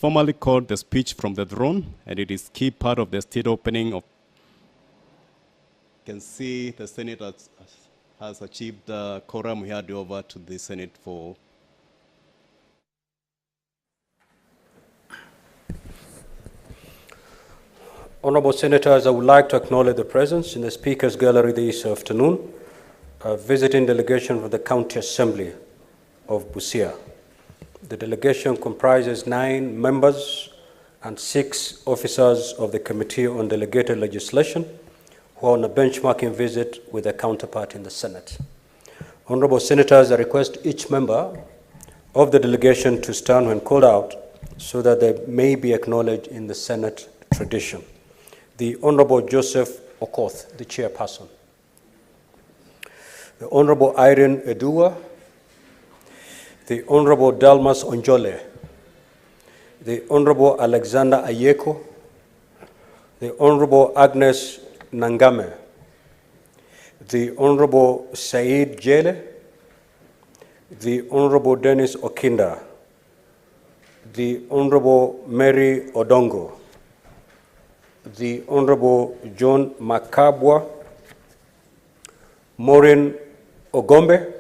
formally called the speech from the throne, and it is key part of the state opening of. You can see the Senate has achieved the quorum. We hand over to the Senate for. Honorable Senators, I would like to acknowledge the presence in the Speaker's Gallery this afternoon, a visiting delegation from the County Assembly of Busia. The delegation comprises 9 members and 6 officers of the Committee on Delegated Legislation who are on a benchmarking visit with their counterpart in the Senate. Honorable Senators, I request each member of the delegation to stand when called out so that they may be acknowledged in the Senate tradition. The Honorable Joseph Okoth, the chairperson. The Honorable Irene Edua. The Honorable Dalmas Onjole. The Honorable Alexander Ayeko. The Honorable Agnes Nangame. The Honorable Said Jele. The Honorable Dennis Okinda. The Honorable Mary Odongo. The Honorable John Makabwa, Maureen Ogombe,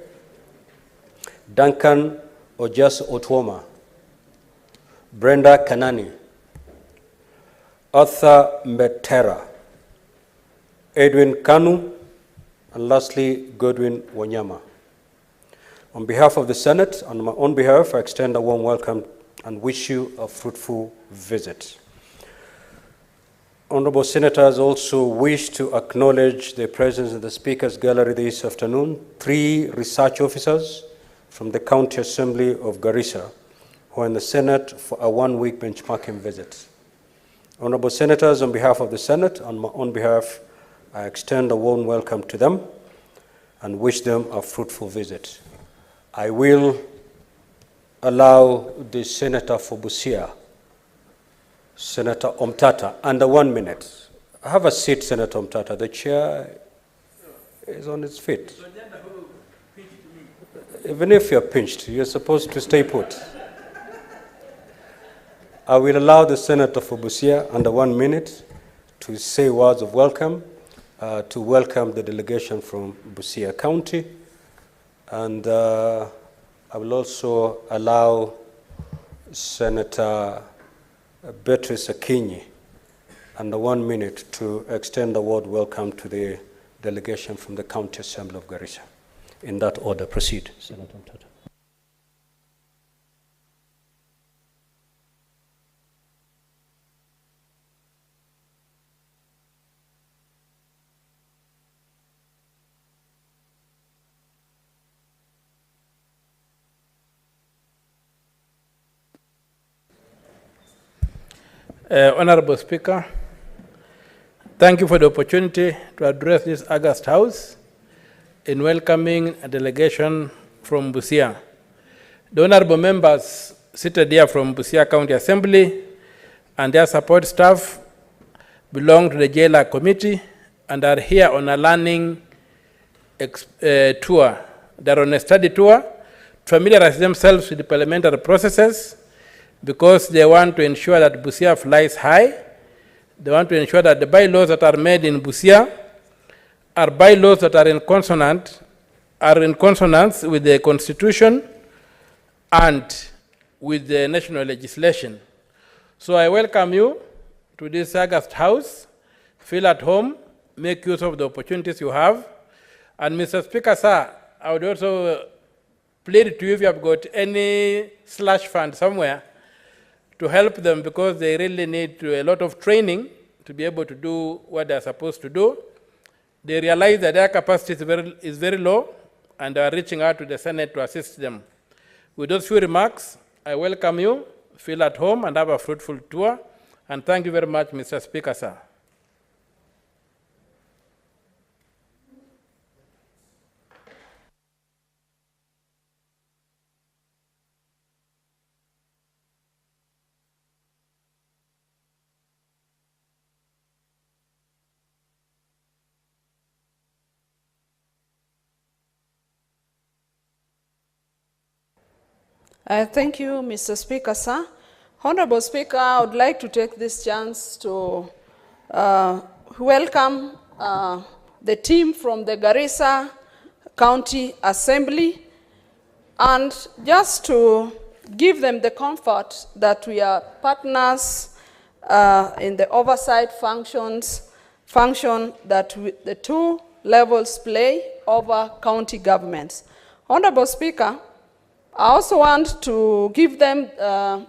Duncan Ojas Otwoma, Brenda Kanani, Arthur Mbetera, Edwin Kanu, and lastly, Godwin Wanyama. On behalf of the Senate and on my own behalf, I extend a warm welcome and wish you a fruitful visit. Honorable Senators also wish to acknowledge the presence in the Speaker's Gallery this afternoon, 3 research officers from the County Assembly of Garissa who are in the Senate for a 1-week benchmarking visit. Honorable Senators, on behalf of the Senate and my own behalf, I extend a warm welcome to them and wish them a fruitful visit. I will allow the Senator for Busia, Senator Omtata, under 1 minute. Have a seat, Senator Omtata. The chair is on its feet. Even if you're pinched, you're supposed to stay put. I will allow the Senator for Busia under 1 minute to say words of welcome, to welcome the delegation from Busia County. And I will also allow Senator Beatrice Akinyi, under 1 minute, to extend a word welcome to the delegation from the County Assembly of Garissa. In that order, proceed, Senator Omtata. Honorable Speaker, thank you for the opportunity to address this August House in welcoming a delegation from Busia. The honorable members seated here from Busia County Assembly and their support staff belong to the Jailer Committee and are here on a learning tour. They're on a study tour to familiarize themselves with the parliamentary processes, because they want to ensure that Busia flies high. They want to ensure that the bylaws that are made in Busia are bylaws that are in consonance with the Constitution and with the national legislation. So I welcome you to this August House. Feel at home, make use of the opportunities you have. And Mr. Speaker, sir, I would also plead to you if you have got any slush fund somewhere to help them, because they really need a lot of training to be able to do what they're supposed to do. They realize that their capacity is very low and are reaching out to the Senate to assist them. With those few remarks, I welcome you, feel at home, and have a fruitful tour. And thank you very much, Mr. Speaker, sir. Thank you, Mr. Speaker, sir. Honorable Speaker, I would like to take this chance to welcome the team from the Garissa County Assembly, and just to give them the comfort that we are partners in the oversight function that the two levels play over county governments. Honorable Speaker, I also want to give them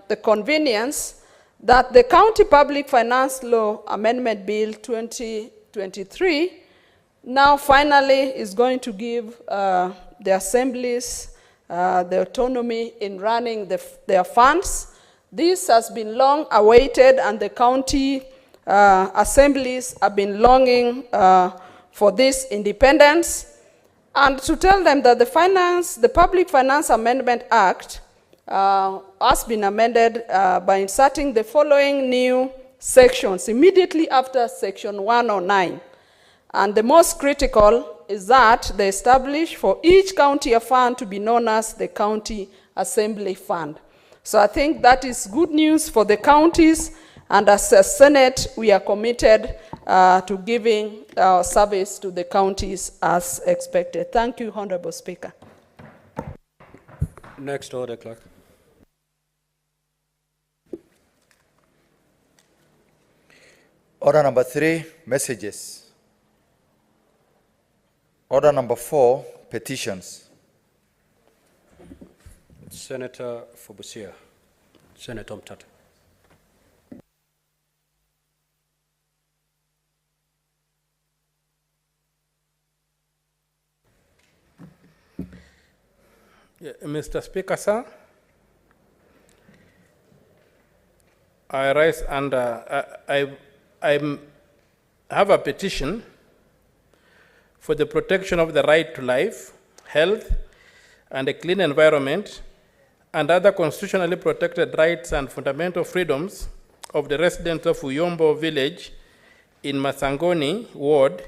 the convenience that the County Public Finance Law Amendment Bill 2023 now finally is going to give the assemblies the autonomy in running their funds. This has been long awaited, and the county assemblies have been longing for this independence. And to tell them that the Public Finance Amendment Act has been amended by inserting the following new sections immediately after Section 109. And the most critical is that they establish for each county a fund to be known as the County Assembly Fund. So I think that is good news for the counties, and as a Senate, we are committed to giving service to the counties as expected. Thank you, Honorable Speaker. Next order, Clerk. Order number 3, messages. Order number 4, petitions. Senator for Busia. Senator Mtata. Mr. Speaker, sir, I rise under, I have a petition for the protection of the right to life, health, and a clean environment, and other constitutionally protected rights and fundamental freedoms of the residents of Uyombo Village in Masangoni Ward,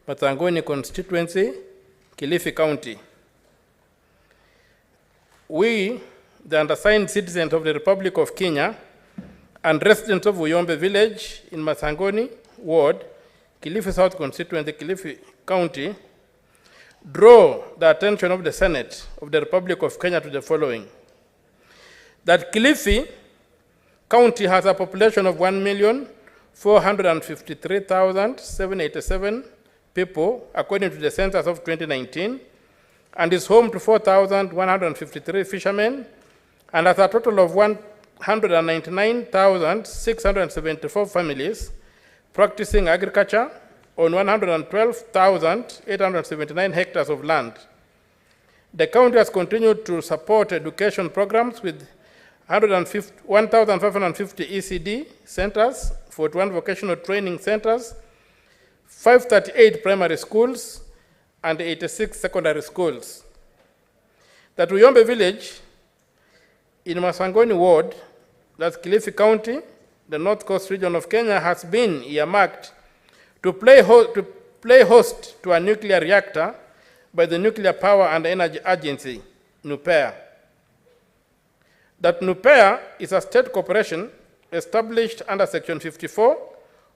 Masangoni Constituency, Kilifi County. We, the undersigned citizens of the Republic of Kenya and residents of Uyombe Village in Masangoni Ward, Kilifi South Constituency, Kilifi County, draw the attention of the Senate of the Republic of Kenya to the following. That Kilifi County has a population of 1,453,787 people, according to the census of 2019, and is home to 4,153 fishermen, and has a total of 199,674 families practicing agriculture on 112,879 hectares of land. The county has continued to support education programs with 1,550 ECD centers, 41 vocational training centers, 538 primary schools, and 86 secondary schools. That Uyombe Village in Masangoni Ward, that's Kilifi County, the North Coast region of Kenya, has been earmarked to play host to a nuclear reactor by the Nuclear Power and Energy Agency, NUPEA. That NUPEA is a state corporation established under Section 54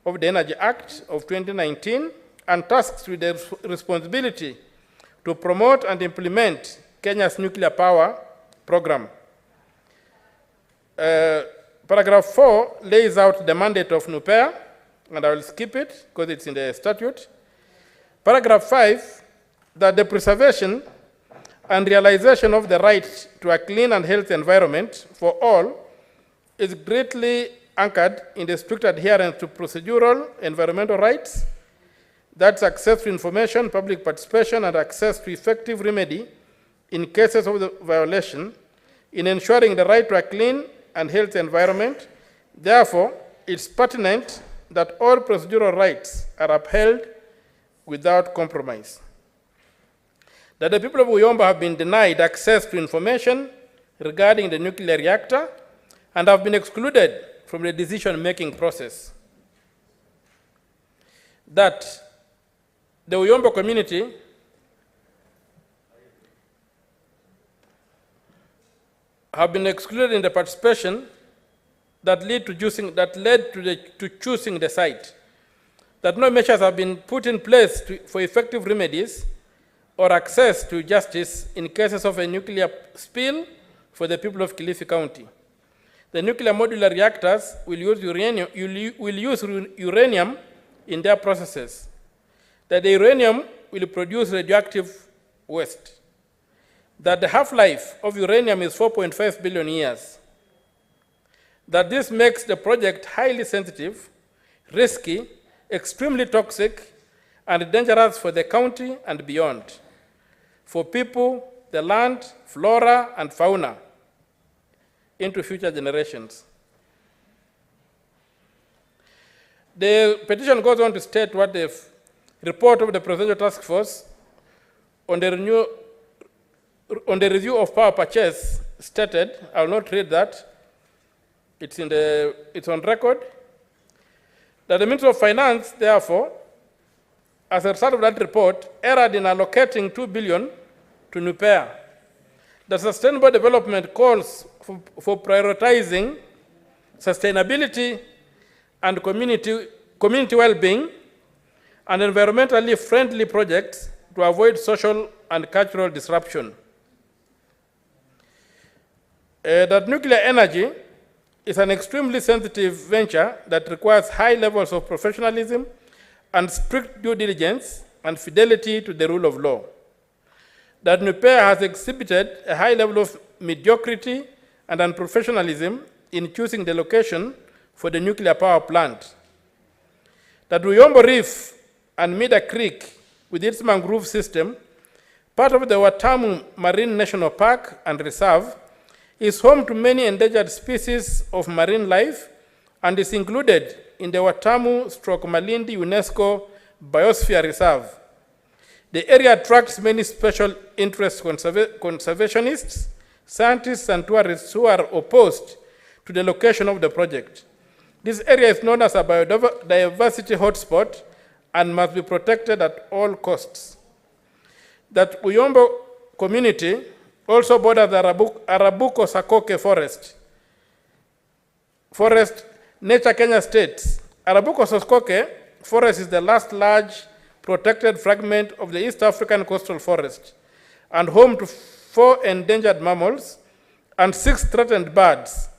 of the Energy Act of 2019 and tasked with the responsibility to promote and implement Kenya's nuclear power program. Paragraph 4 lays out the mandate of NUPEA, and I will skip it because it's in the statute. Paragraph 5, that the preservation and realization of the right to a clean and healthy environment for all is greatly anchored in the strict adherence to procedural environmental rights, that's access to information, public participation, and access to effective remedy in cases of the violation, in ensuring the right to a clean and healthy environment. Therefore, it's pertinent that all procedural rights are upheld without compromise. That the people of Uyomba have been denied access to information regarding the nuclear reactor and have been excluded from the decision-making process. That the Uyomba community have been excluded in the participation that led to choosing the site, that no measures have been put in place for effective remedies or access to justice in cases of a nuclear spill for the people of Kilifi County. The nuclear modular reactors will use uranium in their processes. That the uranium will produce radioactive waste. That the half-life of uranium is 4.5 billion years. That this makes the project highly sensitive, risky, extremely toxic, and dangerous for the county and beyond, for people, the land, flora, and fauna, into future generations. The petition goes on to state what the report of the Presidential Task Force on the review of power purchase stated. I will not read that. It's on record. That the Ministry of Finance, therefore, as a result of that report, erred in allocating 2 billion to NUPEA. The Sustainable Development calls for prioritizing sustainability and community well-being and environmentally friendly projects to avoid social and cultural disruption. That nuclear energy is an extremely sensitive venture that requires high levels of professionalism and strict due diligence and fidelity to the rule of law. That NUPEA has exhibited a high level of mediocrity and unprofessionalism in choosing the location for the nuclear power plant. That Uyombo Reef and Mida Creek, with its mangrove system, part of the Watamu Marine National Park and Reserve, is home to many endangered species of marine life and is included in the Watamu/Malindi UNESCO Biosphere Reserve. The area attracts many special interest conservationists, scientists, and tourists who are opposed to the location of the project. This area is known as a biodiversity hotspot and must be protected at all costs. That Uyombo community also borders the Arabuko-Sakoke Forest, Nature Kenya States. Arabuko-Sakoke Forest is the last large protected fragment of the East African coastal forest and home to 4 endangered mammals and 6 threatened birds.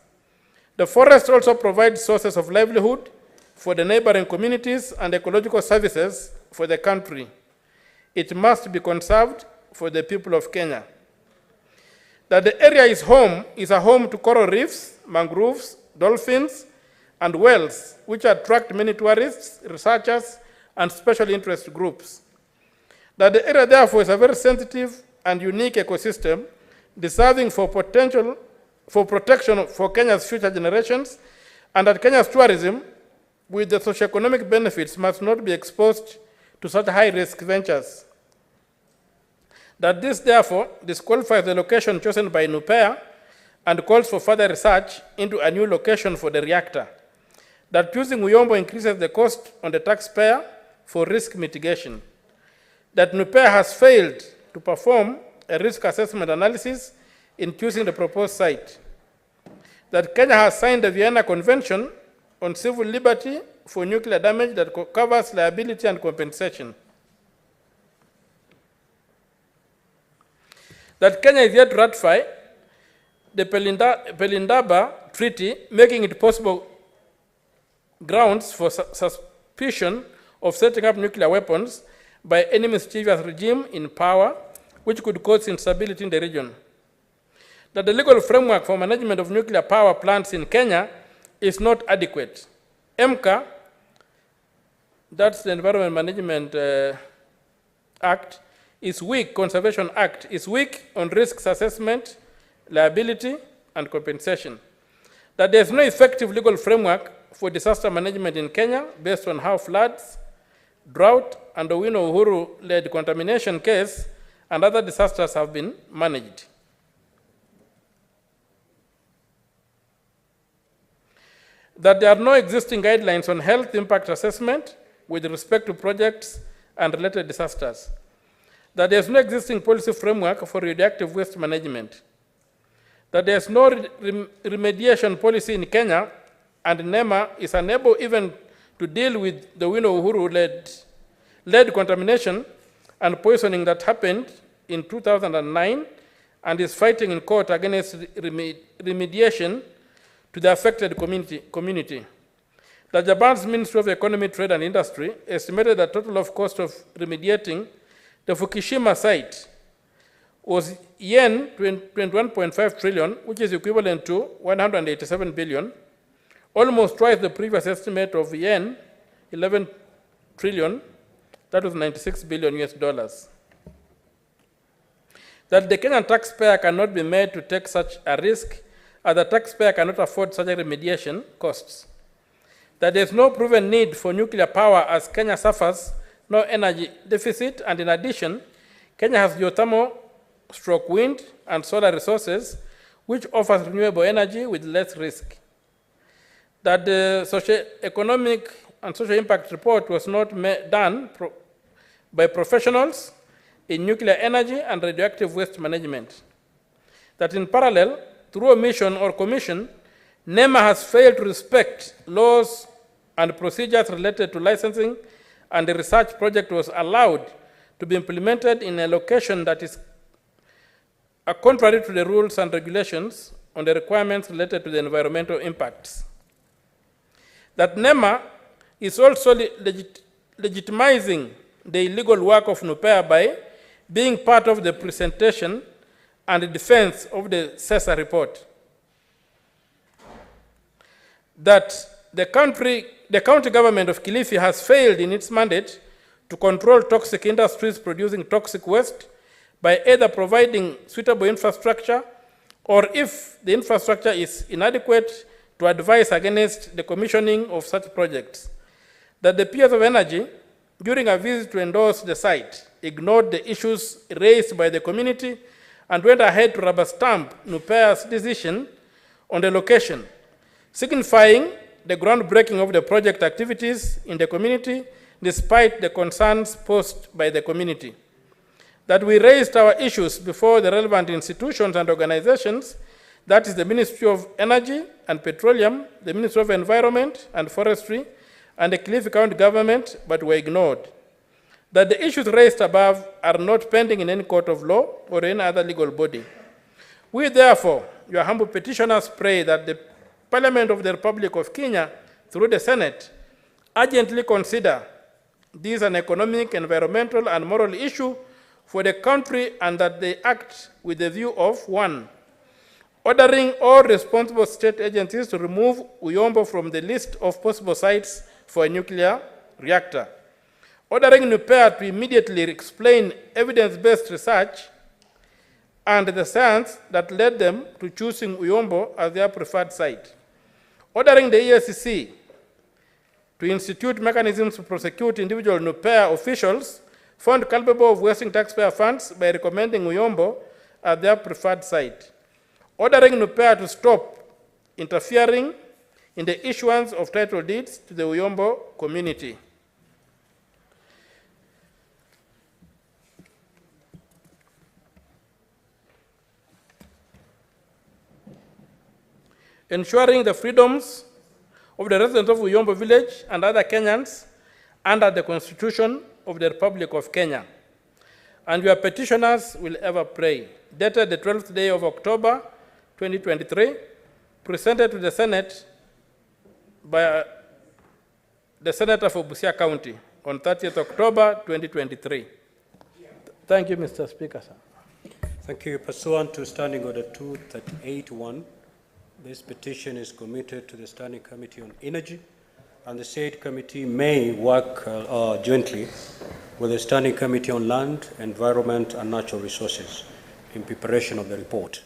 The forest also provides sources of livelihood for the neighboring communities and ecological services for the country. It must be conserved for the people of Kenya. That the area is a home to coral reefs, mangroves, dolphins, and whales, which attract many tourists, researchers, and special interest groups. That the area, therefore, is a very sensitive and unique ecosystem, deserving for protection for Kenya's future generations, and that Kenya's tourism, with the socioeconomic benefits, must not be exposed to such high-risk ventures. That this, therefore, disqualifies the location chosen by NUPEA and calls for further research into a new location for the reactor. That choosing Uyombo increases the cost on the taxpayer for risk mitigation. That NUPEA has failed to perform a risk assessment analysis in choosing the proposed site. That Kenya has signed the Vienna Convention on Civil Liberty for nuclear damage that covers liability and compensation. That Kenya is yet to ratify the Pelindaba Treaty, making it possible grounds for suspicion of setting up nuclear weapons by any mischievous regime in power, which could cause instability in the region. That the legal framework for management of nuclear power plants in Kenya is not adequate. EMCA, that's the Environment Management Act, is weak, Conservation Act, is weak on risks assessment, liability, and compensation. That there is no effective legal framework for disaster management in Kenya based on how floods, drought, and the Owino Uhuru-led contamination case and other disasters have been managed. That there are no existing guidelines on health impact assessment with respect to projects and related disasters. That there is no existing policy framework for radioactive waste management. That there is no remediation policy in Kenya and NEMA is unable even to deal with the Wino Uhuru-led contamination and poisoning that happened in 2009 and is fighting in court against remediation to the affected community. The Japan's Ministry of Economy, Trade and Industry estimated the total of cost of remediating the Fukushima site was yen 21.5 trillion, which is equivalent to 187 billion, almost twice the previous estimate of yen 11 trillion, that was 96 billion US dollars. That the Kenyan taxpayer cannot be made to take such a risk, as the taxpayer cannot afford such a remediation costs. That there is no proven need for nuclear power as Kenya suffers no energy deficit, and in addition, Kenya has geothermal, wind, and solar resources, which offers renewable energy with less risk. That the socio-economic and social impact report was not done by professionals in nuclear energy and radioactive waste management. That in parallel, through omission or commission, NEMA has failed to respect laws and procedures related to licensing, and the research project was allowed to be implemented in a location that is contrary to the rules and regulations on the requirements related to the environmental impacts. That NEMA is also legitimizing the illegal work of NUPEA by being part of the presentation and the defense of the CESA report. That the county government of Kilifi has failed in its mandate to control toxic industries producing toxic waste by either providing suitable infrastructure, or if the infrastructure is inadequate, to advise against the commissioning of such projects. That the peers of energy, during a visit to endorse the site, ignored the issues raised by the community and went ahead to rubber stamp NUPEA's decision on the location, signifying the groundbreaking of the project activities in the community despite the concerns posed by the community. That we raised our issues before the relevant institutions and organizations, that is the Ministry of Energy and Petroleum, the Ministry of Environment and Forestry, and the Kilifi County government, but were ignored. That the issues raised above are not pending in any court of law or any other legal body. We therefore, your humble petitioners, pray that the Parliament of the Republic of Kenya, through the Senate, urgently consider this an economic, environmental, and moral issue for the country, and that they act with the view of, 1, ordering all responsible state agencies to remove Uyombo from the list of possible sites for a nuclear reactor, ordering NUPEA to immediately explain evidence-based research and the science that led them to choosing Uyombo as their preferred site, ordering the EACC to institute mechanisms to prosecute individual NUPEA officials found culpable of wasting taxpayer funds by recommending Uyombo as their preferred site, ordering NUPEA to stop interfering in the issuance of title deeds to the Uyombo community. Ensuring the freedoms of the residents of Uyombo village and other Kenyans under the Constitution of the Republic of Kenya. And your petitioners will ever pray. Dated the 12th day of October, 2023, presented to the Senate by the Senator for Busia County on 30th October, 2023. Thank you, Mr. Speaker, sir. Thank you. Pursuant to Standing Order 238-1, this petition is committed to the Standing Committee on Energy, and the said committee may work jointly with the Standing Committee on Land, Environment, and Natural Resources in preparation of the report.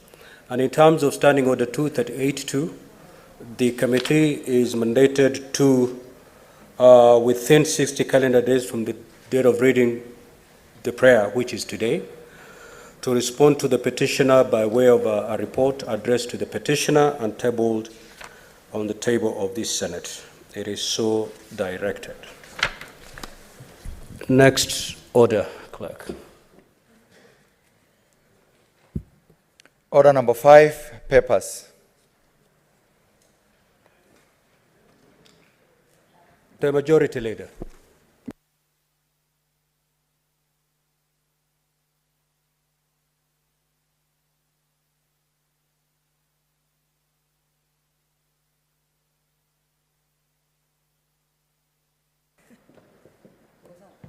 And in terms of Standing Order 238-2, the committee is mandated to, within 60 calendar days from the date of reading the prayer, which is today, to respond to the petitioner by way of a report addressed to the petitioner and tabled on the table of this Senate. It is so directed. Next order, clerk. Order number 5, papers. The Majority Leader.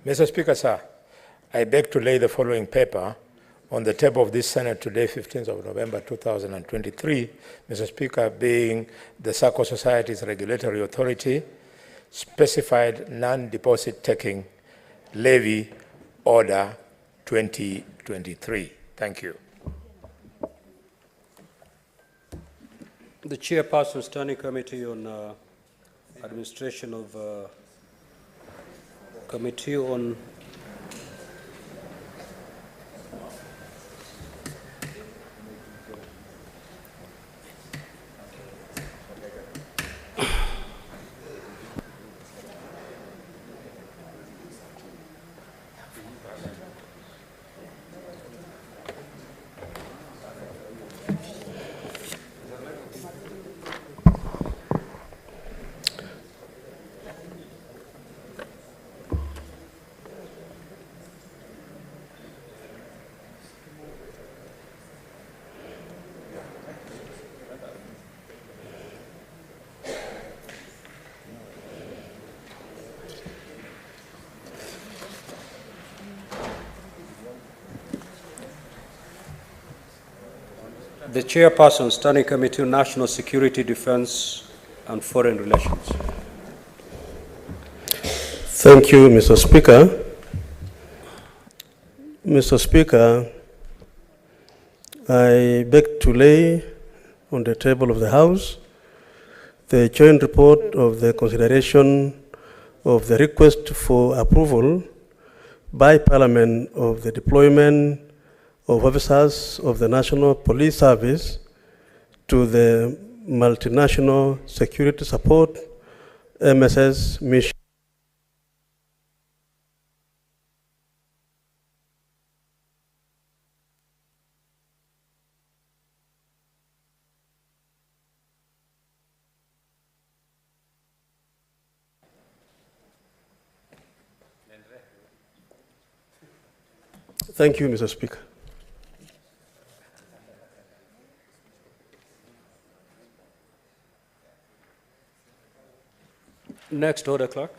Mr. Speaker, sir, I beg to lay the following paper on the table of this Senate today, 15th of November 2023, Mr. Speaker, being the Circle Society's regulatory authority, specified non-deposit taking levy order 2023. Thank you. The Chairperson, Standing Committee on Administration of Committee on the Chairperson, Standing Committee on National Security, Defense and Foreign Relations. Thank you, Mr. Speaker. Mr. Speaker, I beg to lay on the table of the House the joint report of the consideration of the request for approval by Parliament of the deployment of officers of the National Police Service to the Multinational Security Support MSS mission. Thank you, Mr. Speaker. Next order, clerk.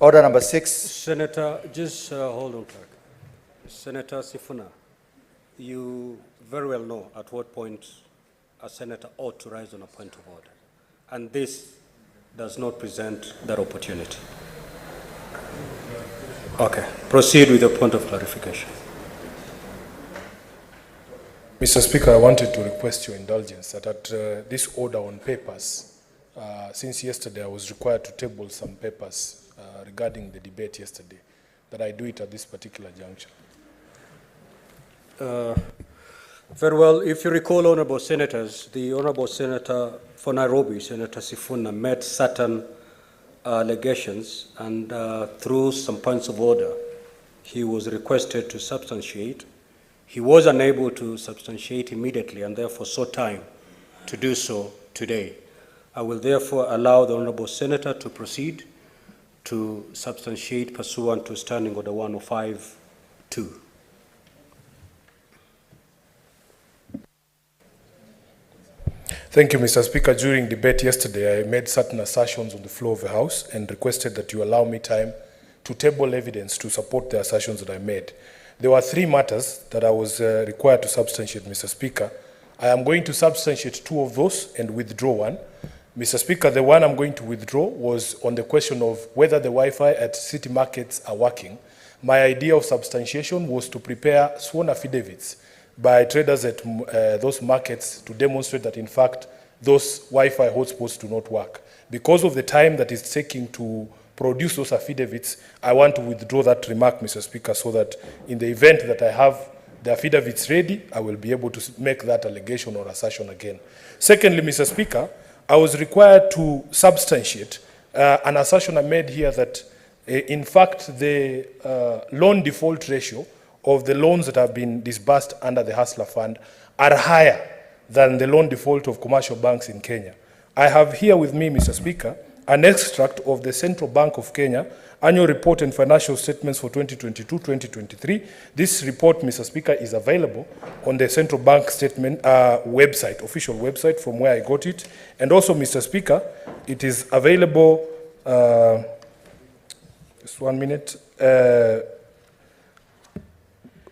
Order number 6. Senator, just hold on, clerk. Senator Sifuna, you very well know at what point a senator ought to rise on a point of order, and this does not present that opportunity. Okay, proceed with your point of clarification. Mr. Speaker, I wanted to request your indulgence that at this order on papers, since yesterday I was required to table some papers regarding the debate yesterday, that I do it at this particular juncture. Very well. If you recall, Honorable Senators, the Honorable Senator for Nairobi, Senator Sifuna, made certain allegations, and through some points of order, he was requested to substantiate. He was unable to substantiate immediately and therefore sought time to do so today. I will therefore allow the Honorable Senator to proceed to substantiate pursuant to Standing Order 105-2. Thank you, Mr. Speaker. During debate yesterday, I made certain assertions on the floor of the House and requested that you allow me time to table evidence to support the assertions that I made. There were 3 matters that I was required to substantiate, Mr. Speaker. I am going to substantiate 2 of those and withdraw 1. Mr. Speaker, the one I'm going to withdraw was on the question of whether the Wi-Fi at city markets are working. My idea of substantiation was to prepare sworn affidavits by traders at those markets to demonstrate that, in fact, those Wi-Fi hotspots do not work. Because of the time that it's taking to produce those affidavits, I want to withdraw that remark, Mr. Speaker, so that in the event that I have the affidavits ready, I will be able to make that allegation or assertion again. Secondly, Mr. Speaker, I was required to substantiate an assertion I made here that, in fact, the loan default ratio of the loans that have been disbursed under the Hustler Fund are higher than the loan default of commercial banks in Kenya. I have here with me, Mr. Speaker, an extract of the Central Bank of Kenya Annual Report and Financial Statements for 2022-2023. This report, Mr. Speaker, is available on the Central Bank statement website, official website from where I got it. And also, Mr. Speaker, it is available, just 1 minute,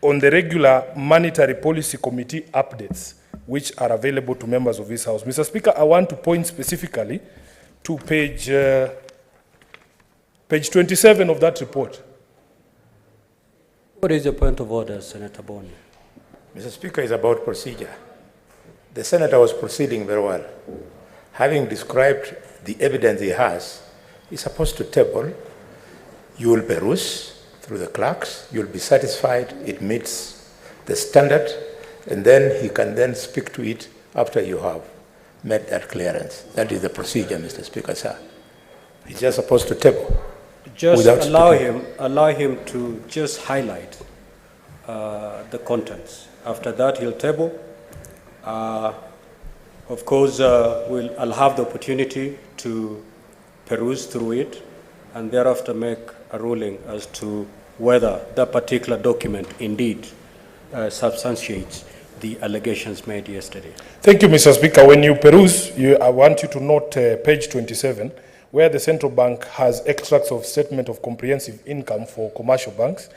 on the regular Monetary Policy Committee updates, which are available to members of this House. Mr. Speaker, I want to point specifically to page 27 of that report. What is your point of order, Senator Boni? Mr. Speaker, is about procedure. The senator was proceeding very well. Having described the evidence he has, he's supposed to table. You will peruse through the clerks. You'll be satisfied it meets the standard, and then he can then speak to it after you have made that clearance. That is the procedure, Mr. Speaker, sir. He's just supposed to table. Just allow him to just highlight the contents. After that, he'll table. Of course, I'll have the opportunity to peruse through it and thereafter make a ruling as to whether that particular document indeed substantiates the allegations made yesterday. Thank you, Mr. Speaker. When you peruse, I want you to note page 27, where the central bank has extracts of statement of comprehensive income for commercial banks.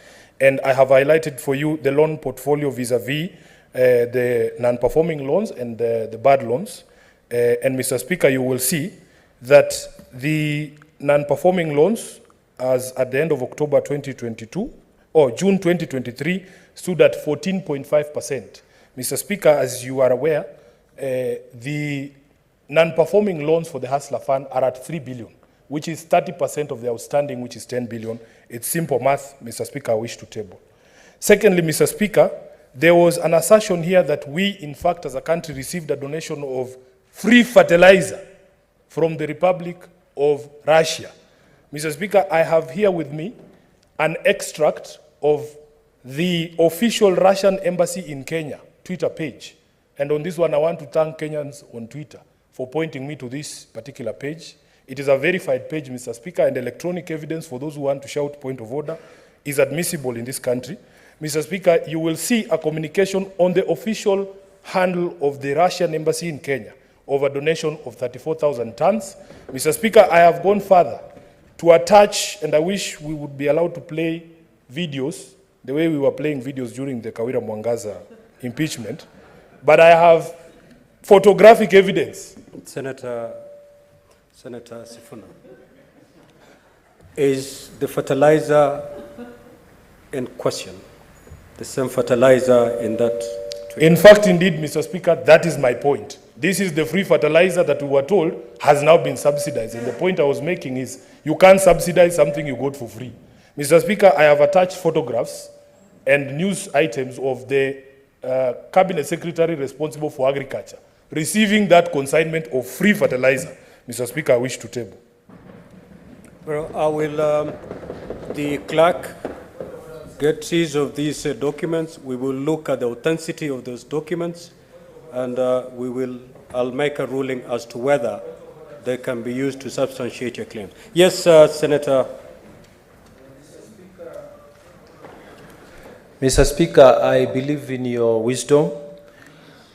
And I have highlighted for you the loan portfolio vis-a-vis the non-performing loans and the bad loans. And Mr. Speaker, you will see that the non-performing loans, as at the end of October 2022, or June 2023, stood at 14.5%. Mr. Speaker, as you are aware, the non-performing loans for the Hustler Fund are at 3 billion, which is 30% of the outstanding, which is 10 billion. It's simple math, Mr. Speaker, I wish to table. Secondly, Mr. Speaker, there was an assertion here that we, in fact, as a country, received a donation of free fertilizer from the Republic of Russia. Mr. Speaker, I have here with me an extract of the official Russian embassy in Kenya Twitter page. And on this one, I want to thank Kenyans on Twitter for pointing me to this particular page. It is a verified page, Mr. Speaker, and electronic evidence, for those who want to shout point of order, is admissible in this country. Mr. Speaker, you will see a communication on the official handle of the Russian embassy in Kenya of a donation of 34,000 tons. Mr. Speaker, I have gone further to attach, and I wish we would be allowed to play videos the way we were playing videos during the Kawira Mwangaza impeachment, but I have photographic evidence. Senator Sifuna, is the fertilizer in question the same fertilizer in that tweet? In fact, indeed, Mr. Speaker, that is my point. This is the free fertilizer that we were told has now been subsidized. And the point I was making is you can't subsidize something you got for free. Mr. Speaker, I have attached photographs and news items of the Cabinet Secretary responsible for agriculture receiving that consignment of free fertilizer. Mr. Speaker, I wish to table. Well, I will, the clerk get seize of these documents. We will look at the authenticity of those documents, and I'll make a ruling as to whether they can be used to substantiate your claim. Yes, Senator. Mr. Speaker, I believe in your wisdom,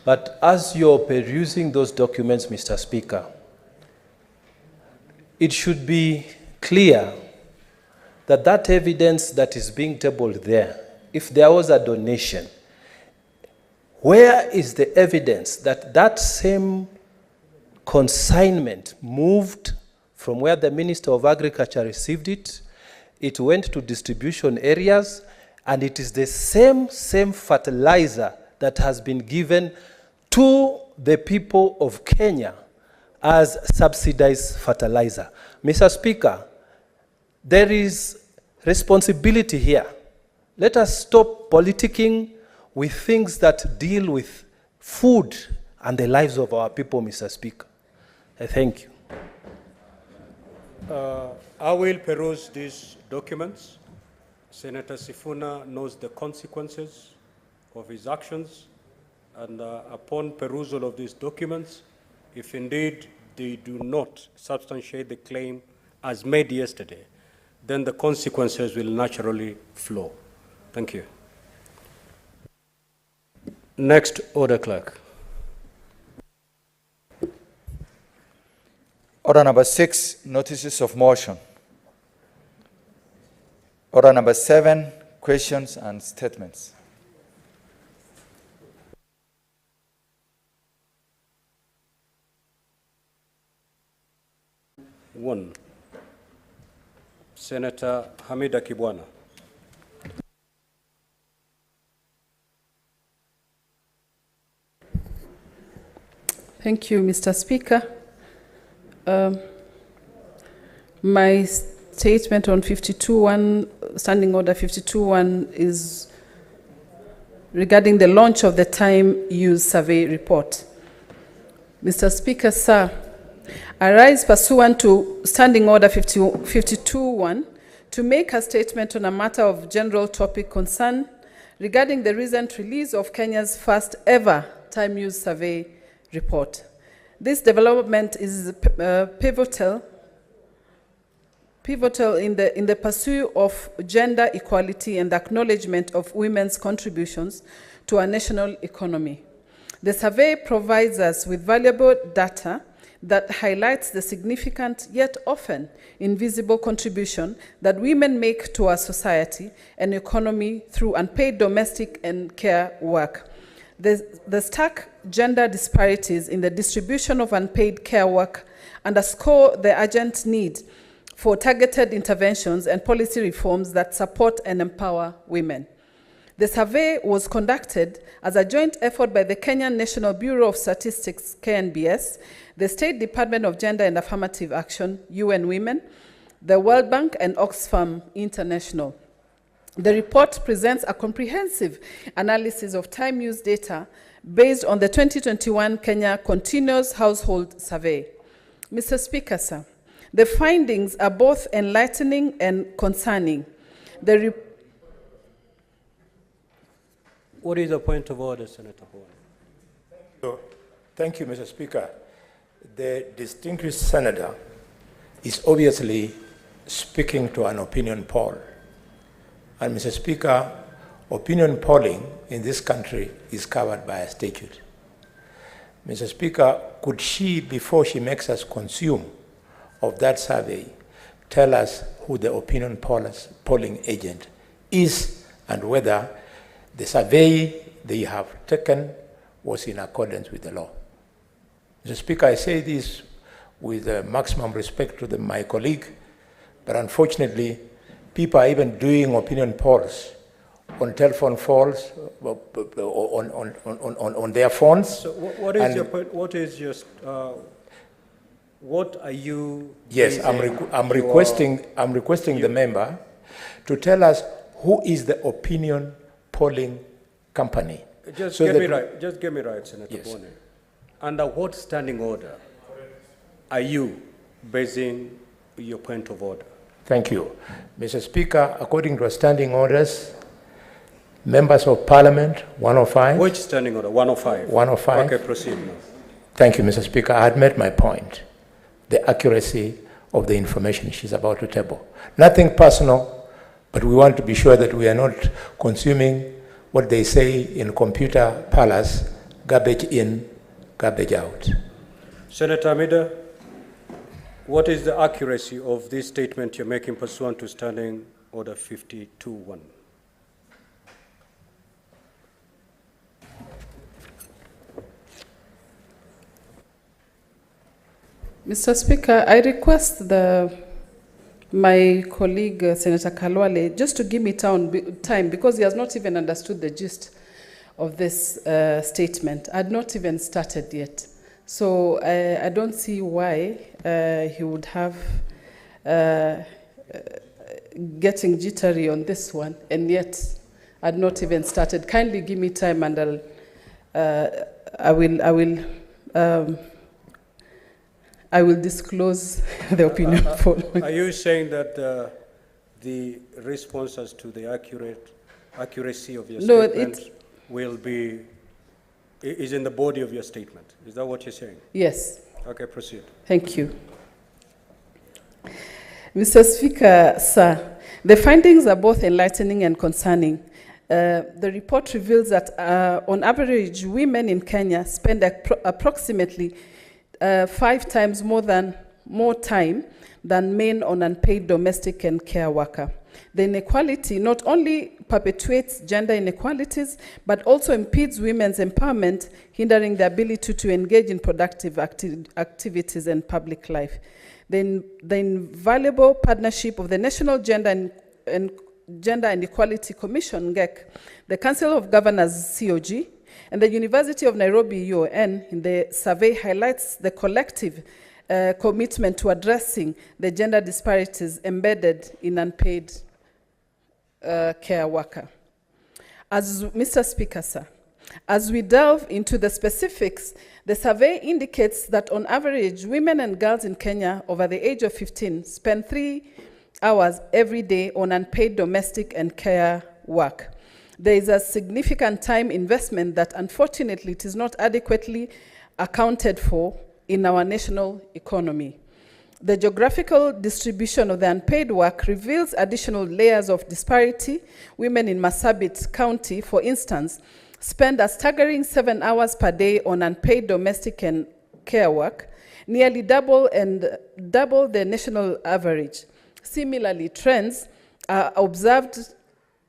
but as you're perusing those documents, Mr. Speaker, it should be clear that that evidence that is being tabled there, if there was a donation, where is the evidence that that same consignment moved from where the Minister of Agriculture received it, it went to distribution areas, and it is the same fertilizer that has been given to the people of Kenya as subsidized fertilizer. Mr. Speaker, there is responsibility here. Let us stop politicking with things that deal with food and the lives of our people, Mr. Speaker. I thank you. I will peruse these documents Senator Sifuna knows the consequences of his actions, and upon perusal of these documents, if indeed they do not substantiate the claim as made yesterday, then the consequences will naturally flow. Thank you. Next, Order Clerk. Order number 6, notices of motion. Order number 7, questions and statements. One, Senator Hamida Kibwana. Thank you, Mr. Speaker. My statement on 52.1, Standing Order 52.1, is regarding the launch of the Time Use Survey Report. Mr. Speaker, sir, I rise pursuant to Standing Order 52.1 to make a statement on a matter of general topic concern regarding the recent release of Kenya's first ever Time Use Survey Report. This development is pivotal in the pursuit of gender equality and acknowledgement of women's contributions to our national economy. The survey provides us with valuable data that highlights the significant yet often invisible contribution that women make to our society and economy through unpaid domestic and care work. The stark gender disparities in the distribution of unpaid care work underscore the urgent need for targeted interventions and policy reforms that support and empower women. The survey was conducted as a joint effort by the Kenyan National Bureau of Statistics, KNBS, the State Department of Gender and Affirmative Action, UN Women, the World Bank, and Oxfam International. The report presents a comprehensive analysis of time use data based on the 2021 Kenya Continuous Household Survey. Mr. Speaker, sir, the findings are both enlightening and concerning. What is the point of order, Senator Bowen? Thank you, Mr. Speaker. The distinguished senator is obviously speaking to an opinion poll. And Mr. Speaker, opinion polling in this country is covered by a statute. Mr. Speaker, could she, before she makes us consume of that survey, tell us who the opinion polling agent is and whether the survey they have taken was in accordance with the law? Mr. Speaker, I say this with maximum respect to my colleague, but unfortunately, people are even doing opinion polls on telephone phones, on their phones. So what is your point? What are you? Yes, I'm requesting the member to tell us who is the opinion polling company. Just get me right, Senator Yes. Bone. Under what standing order are you basing your point of order? Thank you. Mr. Speaker, according to our standing orders, members of Parliament, 105. Which standing order? 105? 105. Okay, proceed now. Thank you, Mr. Speaker. I had made my point, the accuracy of the information she's about to table. Nothing personal, but we want to be sure that we are not consuming what they say in computer parlors, garbage in, garbage out. Senator Amida, what is the accuracy of this statement you're making pursuant to Standing Order 52.1? Mr. Speaker, I request my colleague, Senator Kalwale, just to give me time because he has not even understood the gist of this statement. I had not even started yet. So I don't see why he would have getting jittery on this one, and yet I had not even started. Kindly give me time, and I will disclose the opinion poll. Are you saying that the responses to the accuracy of your No, statement is in the body of your statement. Is that what you're saying? Yes. Okay, proceed. Thank you. Mr. Speaker, sir, the findings are both enlightening and concerning. The report reveals that on average, women in Kenya spend approximately 5 times more time than men on unpaid domestic and care worker. The inequality not only perpetuates gender inequalities, but also impedes women's empowerment, hindering their ability to engage in productive activities and public life. The invaluable partnership of the National Gender and Equality Commission, GEC, the Council of Governors, COG, and the University of Nairobi, UON, in the survey highlights the collective commitment to addressing the gender disparities embedded in unpaid care worker. As Mr. Speaker, sir, as we delve into the specifics, the survey indicates that on average, women and girls in Kenya over the age of 15 spend 3 hours every day on unpaid domestic and care work. There is a significant time investment that unfortunately it is not adequately accounted for in our national economy. The geographical distribution of the unpaid work reveals additional layers of disparity. Women in Marsabit County, for instance, spend a staggering 7 hours per day on unpaid domestic and care work, nearly double the national average. Similarly, trends are observed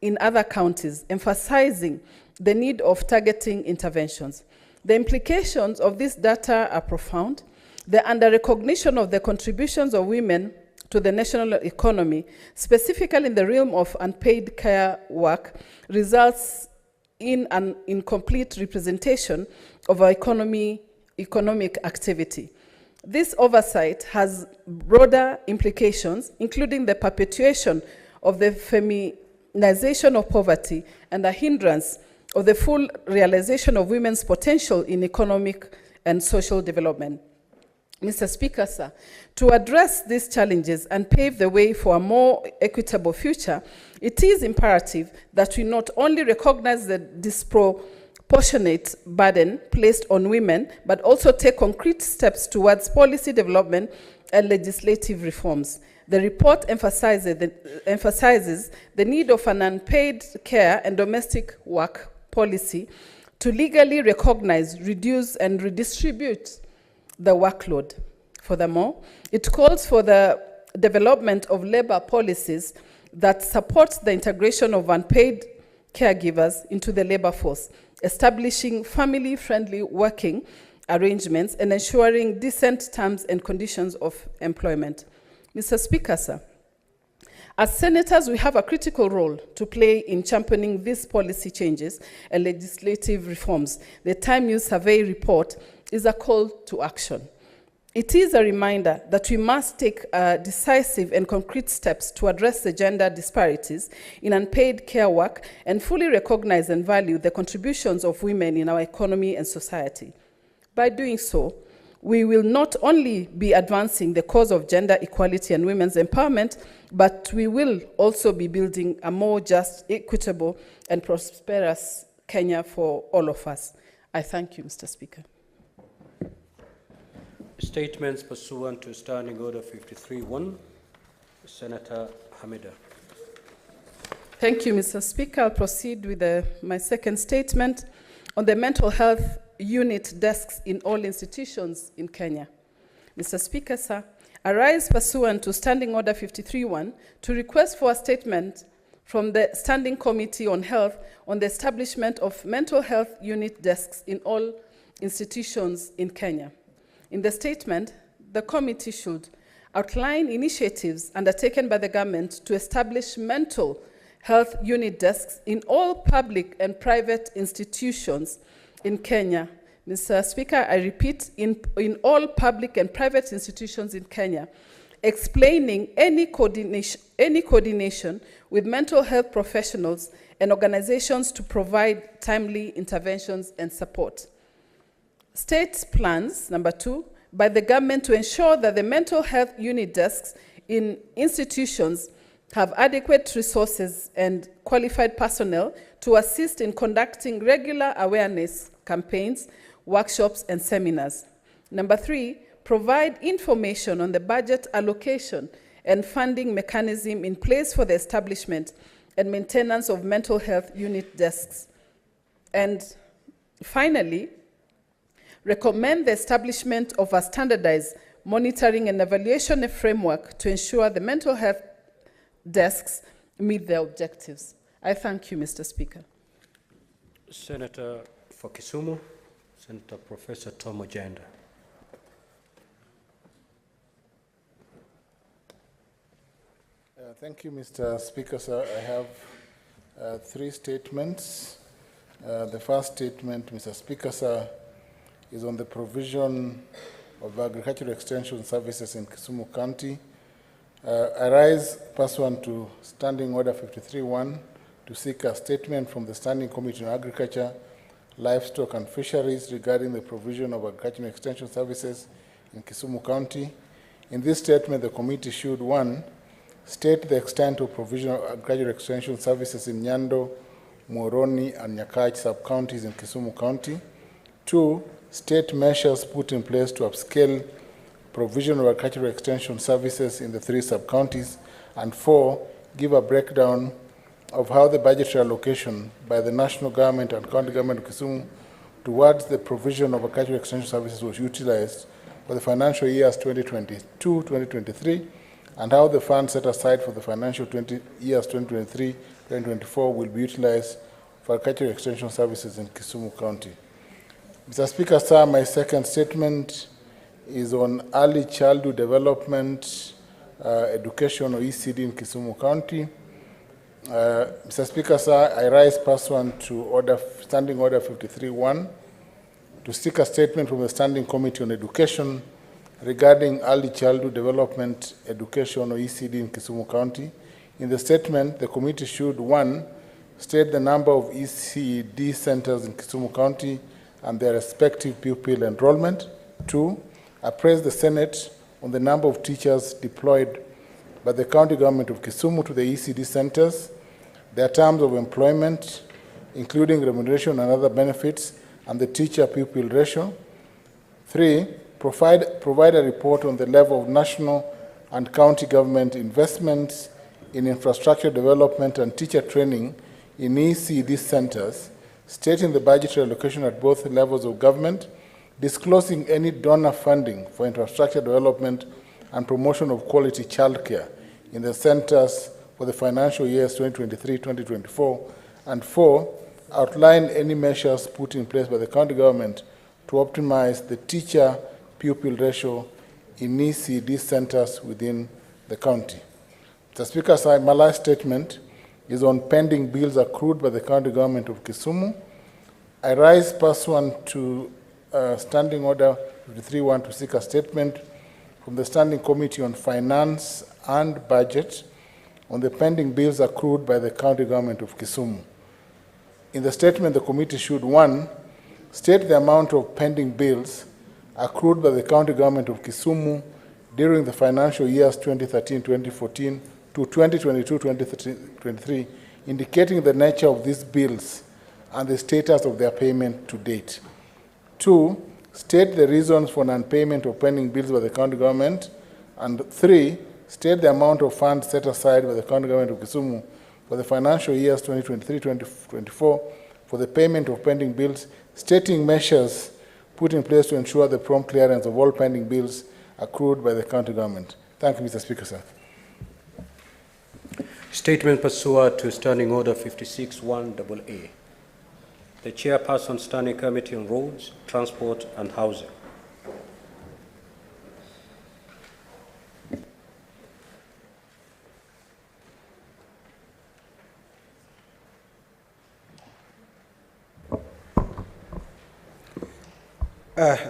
in other counties, emphasizing the need of targeting interventions. The implications of this data are profound. The under-recognition of the contributions of women to the national economy, specifically in the realm of unpaid care work, results in an incomplete representation of our economic activity. This oversight has broader implications, including the perpetuation of the feminization of poverty and a hindrance of the full realization of women's potential in economic and social development. Mr. Speaker, sir, to address these challenges and pave the way for a more equitable future, it is imperative that we not only recognize the disproportionate burden placed on women, but also take concrete steps towards policy development and legislative reforms. The report emphasizes the need of an unpaid care and domestic work policy to legally recognize, reduce, and redistribute the workload. Furthermore, it calls for the development of labor policies that support the integration of unpaid caregivers into the labor force, establishing family-friendly working arrangements and ensuring decent terms and conditions of employment. Mr. Speaker, sir, as senators, we have a critical role to play in championing these policy changes and legislative reforms. The Time News Survey report is a call to action. It is a reminder that we must take decisive and concrete steps to address the gender disparities in unpaid care work and fully recognize and value the contributions of women in our economy and society. By doing so, we will not only be advancing the cause of gender equality and women's empowerment, but we will also be building a more just, equitable, and prosperous Kenya for all of us. I thank you, Mr. Speaker. Statements pursuant to Standing Order 53-1. Senator Hamida. Thank you, Mr. Speaker. I'll proceed with my second statement on the mental health unit desks in all institutions in Kenya. Mr. Speaker, sir, I rise pursuant to Standing Order 53-1 to request for a statement from the Standing Committee on Health on the establishment of mental health unit desks in all institutions in Kenya. In the statement, the committee should outline initiatives undertaken by the government to establish mental health unit desks in all public and private institutions in Kenya. Mr. Speaker, I repeat, in all public and private institutions in Kenya, explaining any coordination with mental health professionals and organizations to provide timely interventions and support. State plans, number 2, by the government to ensure that the mental health unit desks in institutions have adequate resources and qualified personnel to assist in conducting regular awareness campaigns, workshops, and seminars. Number 3, provide information on the budget allocation and funding mechanism in place for the establishment and maintenance of mental health unit desks. And finally, recommend the establishment of a standardized monitoring and evaluation framework to ensure the mental health desks meet their objectives. I thank you, Mr. Speaker. Senator for Kisumu, Senator Professor Tom Ojenda. Thank you, Mr. Speaker, sir. I have 3 statements. The first statement, Mr. Speaker, sir, is on the provision of agricultural extension services in Kisumu County. I rise pursuant to Standing Order 53-1 to seek a statement from the Standing Committee on Agriculture, Livestock and Fisheries regarding the provision of agricultural extension services in Kisumu County. In this statement, the committee should, 1, state the extent of provision of agricultural extension services in Nyando, Muhoroni, and Nyakach sub-counties in Kisumu County. 2, state measures put in place to upscale provision of agricultural extension services in the 3 sub-counties. And 4, give a breakdown of how the budgetary allocation by the national government and county government of Kisumu towards the provision of agricultural extension services was utilized for the financial years 2022-2023, and how the funds set aside for the financial years 2023-2024 will be utilized for agricultural extension services in Kisumu County. Mr. Speaker, sir, my second statement is on early childhood development education, or ECD, in Kisumu County. Mr. Speaker, sir, I rise pursuant to Standing Order 53-1 to seek a statement from the Standing Committee on Education regarding early childhood development education, or ECD, in Kisumu County. In the statement, the committee should, 1, state the number of ECD centers in Kisumu County and their respective pupil enrollment. 2, appraise the Senate on the number of teachers deployed by the county government of Kisumu to the ECD centers, their terms of employment, including remuneration and other benefits, and the teacher-pupil ratio. 3, provide a report on the level of national and county government investments in infrastructure development and teacher training in ECD centers, stating the budgetary allocation at both levels of government, disclosing any donor funding for infrastructure development and promotion of quality childcare in the centers for the financial years 2023-2024, and 4, outline any measures put in place by the county government to optimize the teacher-pupil ratio in ECD centers within the county. Mr. Speaker, sir, my last statement is on pending bills accrued by the county government of Kisumu. I rise pursuant to Standing Order 53-1 to seek a statement from the Standing Committee on Finance and Budget on the pending bills accrued by the county government of Kisumu. In the statement, the committee should, 1, state the amount of pending bills accrued by the county government of Kisumu during the financial years 2013-2014 to 2022-2023, indicating the nature of these bills and the status of their payment to date. 2, state the reasons for non-payment of pending bills by the county government. And 3, state the amount of funds set aside by the county government of Kisumu for the financial years 2023-2024 for the payment of pending bills, stating measures put in place to ensure the prompt clearance of all pending bills accrued by the county government. Thank you, Mr. Speaker, sir. Statement pursuant to Standing Order 56-1AA. The Chairperson, Standing Committee on Roads, Transport and Housing.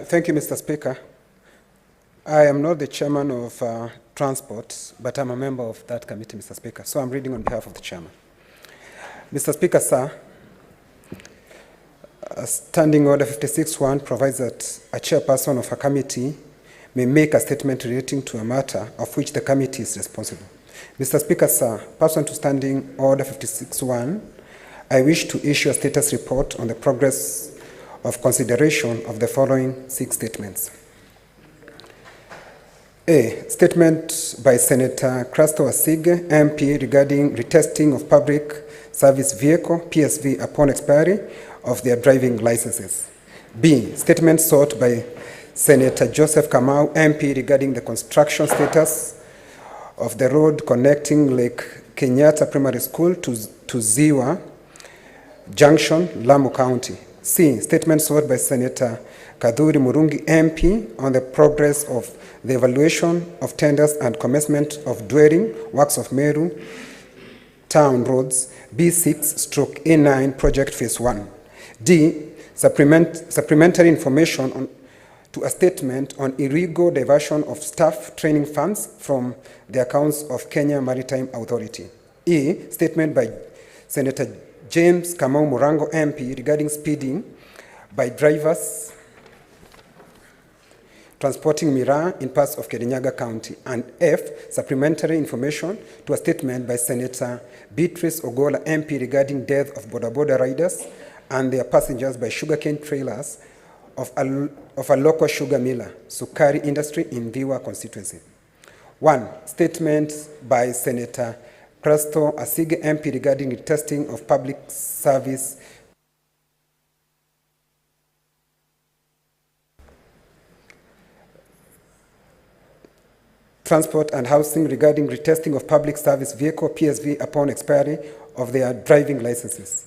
Thank you, Mr. Speaker. I am not the chairman of Transport, but I'm a member of that committee, Mr. Speaker. So I'm reading on behalf of the chairman. Mr. Speaker, sir, Standing Order 56-1 provides that a chairperson of a committee may make a statement relating to a matter of which the committee is responsible. Mr. Speaker, sir, pursuant to Standing Order 56.1, I wish to issue a status report on the progress of consideration of the following 6 statements. A. Statement by Senator Crasto Asige, MP, regarding retesting of public service vehicle, PSV, upon expiry of their driving licenses. B. Statement sought by Senator Joseph Kamau, MP, regarding the construction status of the road connecting Lake Kenyatta Primary School to Ziwa Junction, Lamu County. C. Statement sought by Senator Kadhuri Murungi, MP, on the progress of the evaluation of tenders and commencement of dwelling works of Meru Town Roads B6/A9 Project Phase 1. D. Supplementary information on, to a statement on illegal diversion of staff training funds from the accounts of Kenya Maritime Authority. E. Statement by Senator James Kamau Murango, MP, regarding speeding by drivers transporting miraa in parts of Kirinyaga County. And F. Supplementary information to a statement by Senator Beatrice Ogola, MP, regarding death of border riders and their passengers by sugarcane trailers of a local sugar miller, Sukari Industry, in Viwa constituency. 1. Statement by Senator Crasto Asige, MP, regarding the testing of public service transport and housing regarding retesting of public service vehicle, PSV, upon expiry of their driving licenses.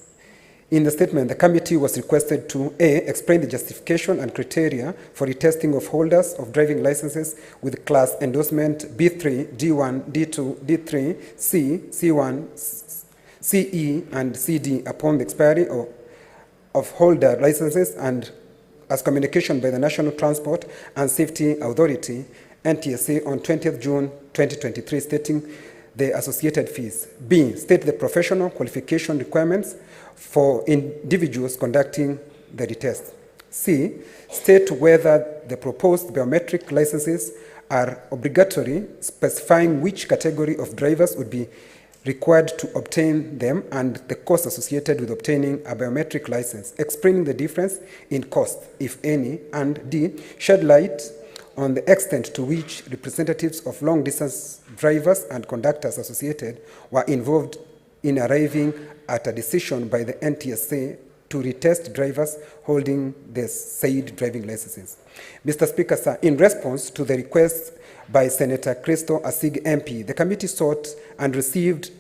In the statement, the committee was requested to A. Explain the justification and criteria for retesting of holders of driving licenses with class endorsement B3, D1, D2, D3, C, C1, CE, and CD upon the expiry of holder licenses, and as communication by the National Transport and Safety Authority, NTSA, on 20th June 2023, stating the associated fees. B. State the professional qualification requirements for individuals conducting the retest. C. State whether the proposed biometric licenses are obligatory, specifying which category of drivers would be required to obtain them and the cost associated with obtaining a biometric license, explaining the difference in cost, if any. And D. Shed light on the extent to which representatives of long-distance drivers and conductors associated were involved in arriving at a decision by the NTSA to retest drivers holding the said driving licenses. Mr. Speaker, sir, in response to the request by Senator Christo Asig, MP, the committee sought and received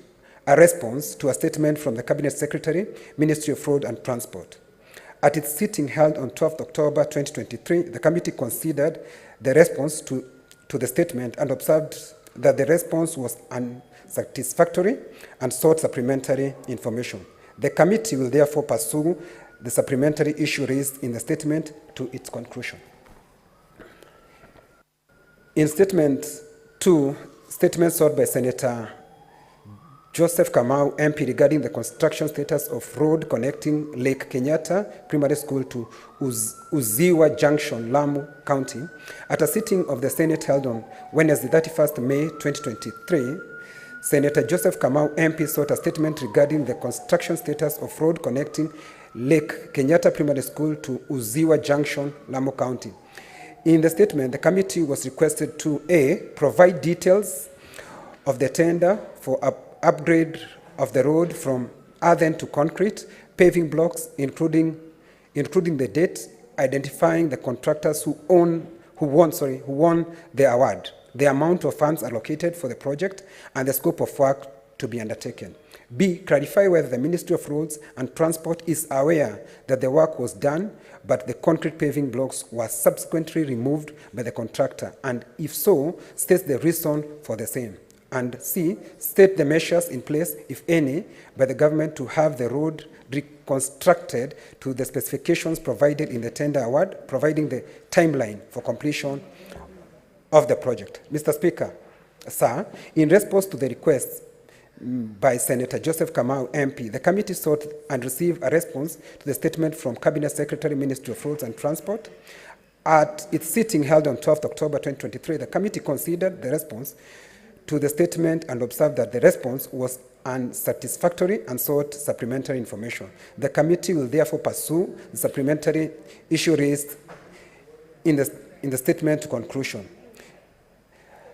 a response to a statement from the Cabinet Secretary, Ministry of Road and Transport. At its sitting held on 12th October 2023, the committee considered the response to the statement and observed that the response was unsatisfactory and sought supplementary information. The committee will therefore pursue the supplementary issue raised in the statement to its conclusion. In statement 2, statement sought by Senator Joseph Kamau, MP, regarding the construction status of road connecting Lake Kenyatta Primary School to Uziwa Junction, Lamu County. At a sitting of the Senate held on Wednesday, 31st May 2023, Senator Joseph Kamau, MP, sought a statement regarding the construction status of road connecting Lake Kenyatta Primary School to Uziwa Junction, Lamu County. In the statement, the committee was requested to A. Provide details of the tender for upgrade of the road from earthen to concrete, paving blocks, including the date, identifying the contractors who won the award, the amount of funds allocated for the project, and the scope of work to be undertaken. B. Clarify whether the Ministry of Roads and Transport is aware that the work was done, but the concrete paving blocks were subsequently removed by the contractor, and if so, state the reason for the same. And C. State the measures in place, if any, by the government to have the road reconstructed to the specifications provided in the tender award, providing the timeline for completion of the project. Mr. Speaker, sir, in response to the request by Senator Joseph Kamau, MP, the committee sought and received a response to the statement from Cabinet Secretary, Ministry of Roads and Transport. At its sitting held on 12th October 2023, the committee considered the response to the statement and observed that the response was unsatisfactory and sought supplementary information. The committee will therefore pursue the supplementary issue raised in the statement to conclusion.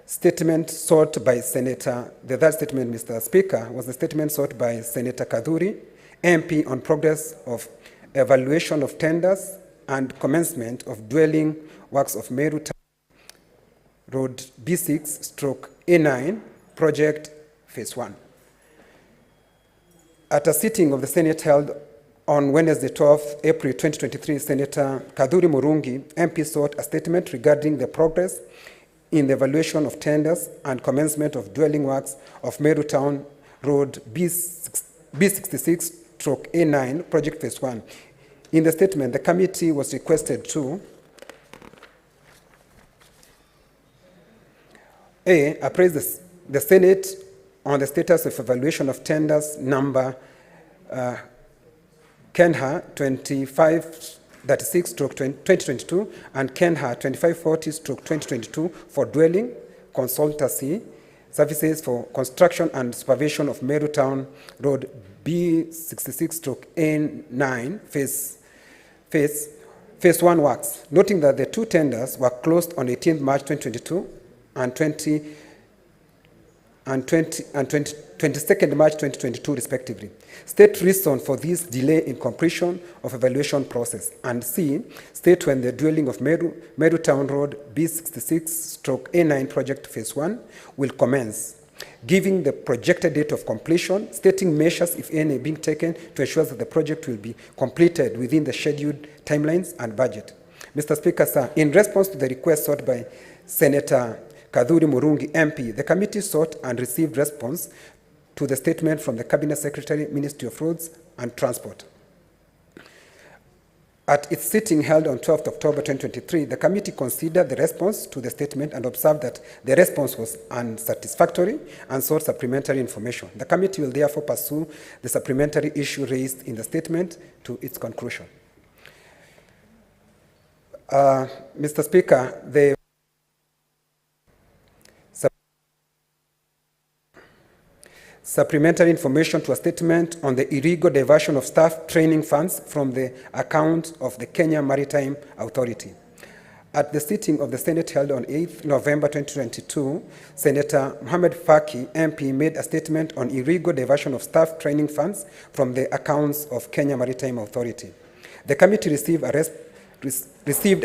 Statement sought by Senator, the third statement, Mr. Speaker, was the statement sought by Senator Kaduri, MP, on progress of evaluation of tenders and commencement of dwelling works of Meru Road B6/A9 project phase 1. At a sitting of the Senate held on Wednesday, 12th April 2023, Senator Kaduri Murungi, MP, sought a statement regarding the progress in the evaluation of tenders and commencement of dwelling works of Meru Town Road B66/A9 project phase 1. In the statement, the committee was requested to A, appraise the Senate on the status of evaluation of tenders number Kenha 2536/2022 and Kenha 2540/2022 for dwelling consultancy services for construction and supervision of Meru Town Road B66/A9 phase 1 works, noting that the two tenders were closed on 18th March 2022 and 22nd March 2022 respectively. State reason for this delay in completion of evaluation process, and C, state when the dwelling of Meru Town Road B66/A9 project phase 1 will commence, giving the projected date of completion, stating measures, if any, being taken to ensure that the project will be completed within the scheduled timelines and budget. Mr. Speaker, sir, in response to the request sought by Senator Kaduri Murungi, MP, the committee sought and received response to the statement from the Cabinet Secretary, Ministry of Roads and Transport. At its sitting held on 12th October 2023, the committee considered the response to the statement and observed that the response was unsatisfactory and sought supplementary information. The committee will therefore pursue the supplementary issue raised in the statement to its conclusion. Mr. Speaker, the supplementary information to a statement on the illegal diversion of staff training funds from the account of the Kenya Maritime Authority. At the sitting of the Senate held on 8th November 2022, Senator Mohamed Faki, MP, made a statement on illegal diversion of staff training funds from the accounts of Kenya Maritime Authority. The committee received a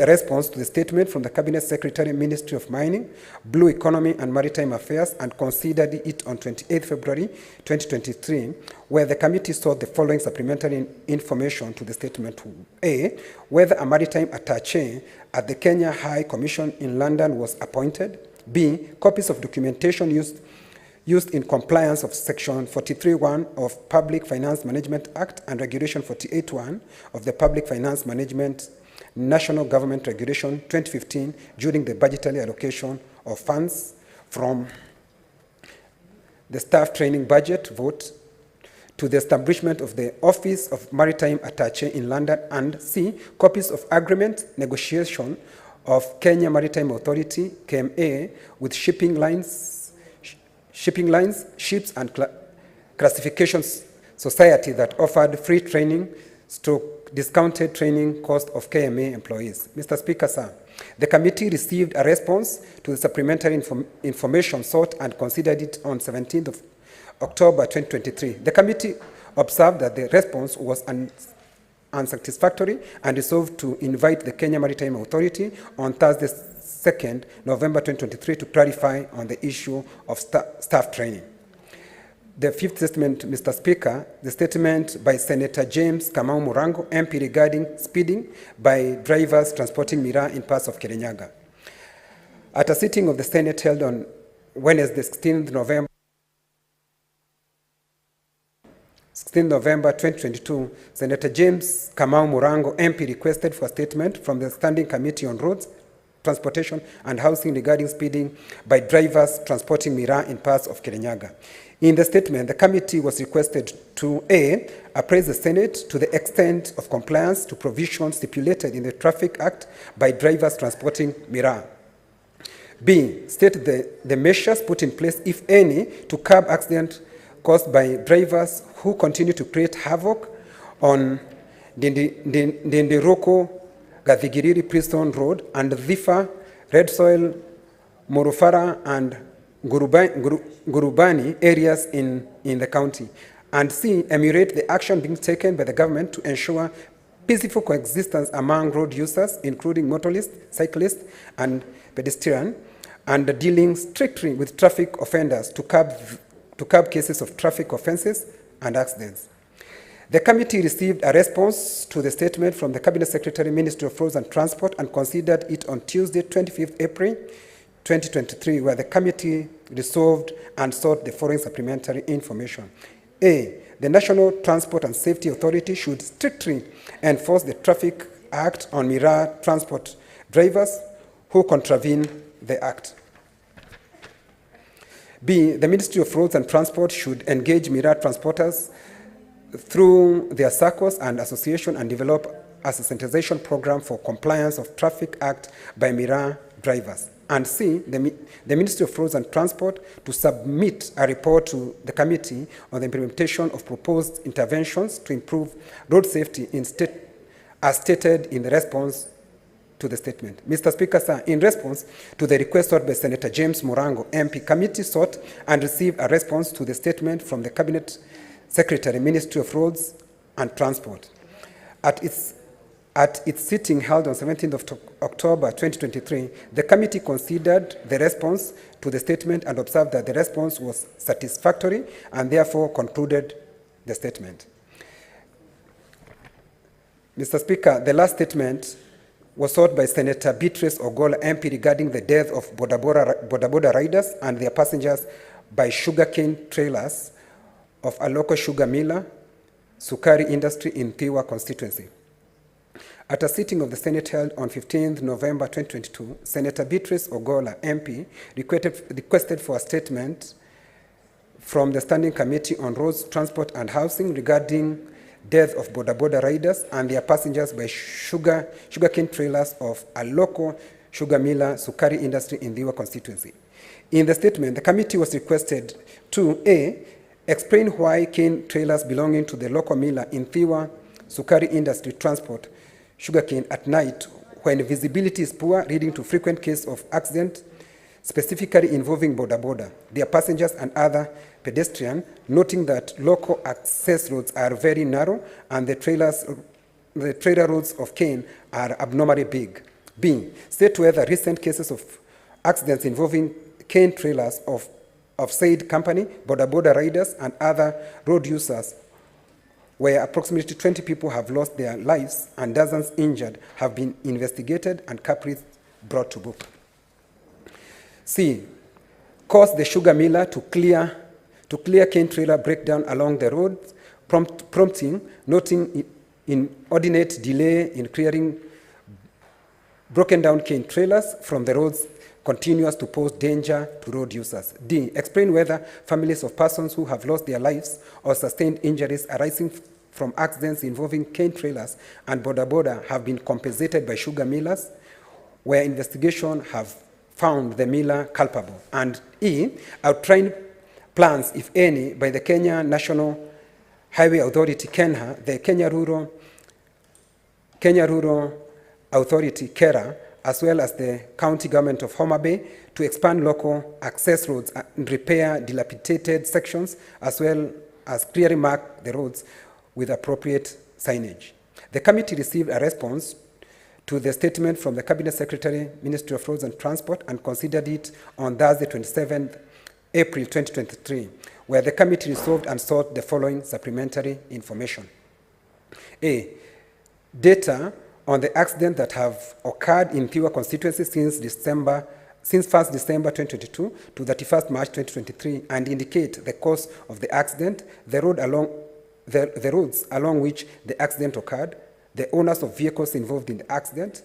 response to the statement from the Cabinet Secretary, Ministry of Mining, Blue Economy and Maritime Affairs, and considered it on 28 February 2023, where the committee sought the following supplementary information to the statement. A, whether a maritime attaché at the Kenya High Commission in London was appointed. B, copies of documentation used in compliance of Section 43(1) of Public Finance Management Act and Regulation 48(1) of the Public Finance Management National Government Regulation 2015 during the budgetary allocation of funds from the staff training budget vote to the establishment of the Office of Maritime Attaché in London, and C, copies of agreement negotiation of Kenya Maritime Authority, KMA, with shipping lines, ships and classification society that offered free training discounted training cost of KMA employees. Mr. Speaker, sir, the committee received a response to the supplementary information sought and considered it on 17th of October 2023. The committee observed that the response was unsatisfactory and resolved to invite the Kenya Maritime Authority on Thursday, 2nd November 2023 to clarify on the issue of staff training. The fifth statement, Mr. Speaker, the statement by Senator James Kamau Murango, MP, regarding speeding by drivers transporting miraa in parts of Kirinyaga. At a sitting of the Senate held on Wednesday, 16th November 2022, Senator James Kamau Murango, MP, requested for a statement from the Standing Committee on Roads, Transportation and Housing regarding speeding by drivers transporting miraa in parts of Kirinyaga. In the statement, the committee was requested to A, appraise the Senate to the extent of compliance to provisions stipulated in the Traffic Act by drivers transporting miraa. B, state the measures put in place, if any, to curb accidents caused by drivers who continue to create havoc on Ndenderoko, Gathigiriri, Preston Road, and Dhifa, Red Soil, Morufara, and Gurubani areas in the county. And C, emulate the action being taken by the government to ensure peaceful coexistence among road users, including motorists, cyclists, and pedestrians, and dealing strictly with traffic offenders to curb cases of traffic offenses and accidents. The committee received a response to the statement from the Cabinet Secretary, Ministry of Roads and Transport, and considered it on Tuesday, 25th April 2023, where the committee resolved and sought the following supplementary information. A, the National Transport and Safety Authority should strictly enforce the Traffic Act on Miraa transport drivers who contravene the Act. B, the Ministry of Roads and Transport should engage Miraa transporters through their circles and association and develop a sensitization program for compliance of Traffic Act by Miraa drivers. And C, the Ministry of Roads and Transport to submit a report to the committee on the implementation of proposed interventions to improve road safety as stated in the response to the statement. Mr. Speaker, sir, in response to the request sought by Senator James Morango, MP, committee sought and received a response to the statement from the Cabinet Secretary, Ministry of Roads and Transport. At its sitting held on 17th of October 2023, the committee considered the response to the statement and observed that the response was satisfactory and therefore concluded the statement. Mr. Speaker, the last statement was sought by Senator Beatrice Ogola, MP, regarding the death of boda riders and their passengers by sugarcane trailers of a local sugar miller, Sukari industry in Thiwa constituency. At a sitting of the Senate held on 15th November 2022, Senator Beatrice Ogola, MP, requested for a statement from the Standing Committee on Roads, Transport and Housing regarding death of boda riders and their passengers by sugarcane trailers of a local sugar miller, Sukari industry in Thiwa constituency. In the statement, the committee was requested to A, explain why cane trailers belonging to the local miller in Thiwa, Sukari industry transport sugarcane at night when visibility is poor, leading to frequent cases of accident, specifically involving boda, their passengers and other pedestrians, noting that local access roads are very narrow and the trailer roads of cane are abnormally big. B, state whether recent cases of accidents involving cane trailers of said company, boda riders and other road users, where approximately 20 people have lost their lives and dozens injured, have been investigated and culprits brought to book. C, caused the sugar miller to clear cane trailer breakdown along the road, prompting, noting inordinate delay in clearing broken down cane trailers from the roads continues to pose danger to road users. D, explain whether families of persons who have lost their lives or sustained injuries arising from accidents involving cane trailers and boda have been compensated by sugar millers, where investigation have found the miller culpable. And E, outline plans, if any, by the Kenya National Highway Authority, KENHA, the Kenya Rural Authority, KERA, as well as the county government of Homa Bay, to expand local access roads and repair dilapidated sections, as well as clearly mark the roads with appropriate signage. The committee received a response to the statement from the Cabinet Secretary, Ministry of Roads and Transport, and considered it on Thursday, 27th April 2023, where the committee resolved and sought the following supplementary information. A, data on the accidents that have occurred in Thiwa constituency since 1st December 2022 to 31st March 2023, and indicate the cause of the accident, the roads along which the accident occurred, the owners of vehicles involved in the accident,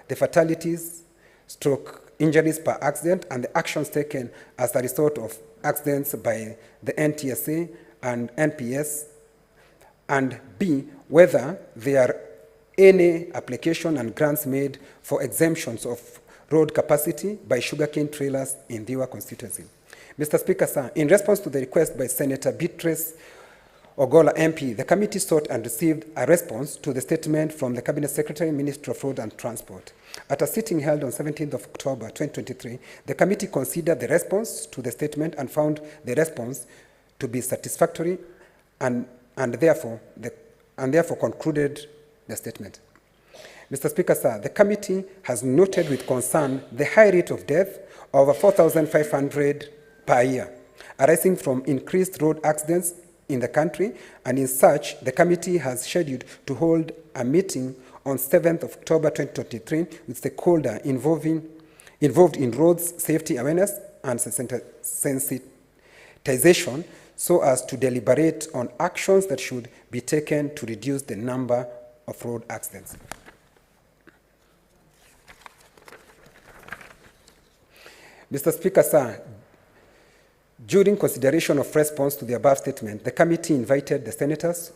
the fatalities, stroke injuries per accident, and the actions taken as a result of accidents by the NTSA and NPS, and B, whether there are any application and grants made for exemptions of road capacity by sugarcane trailers in Dhiwa constituency. Mr. Speaker, sir, in response to the request by Senator Beatrice Ogola MP, the committee sought and received a response to the statement from the Cabinet Secretary, Minister of Road and Transport. At a sitting held on 17th of October 2023, the committee considered the response to the statement and found the response to be satisfactory and therefore concluded the statement. Mr. Speaker, sir, the committee has noted with concern the high rate of death, over 4,500 per year, arising from increased road accidents in the country, and in such, the committee has scheduled to hold a meeting on 7th of October 2023 with stakeholders involved in roads safety awareness and sensitization, so as to deliberate on actions that should be taken to reduce the number of road accidents. Mr. Speaker, sir, during consideration of response to the above statement, the committee invited the senators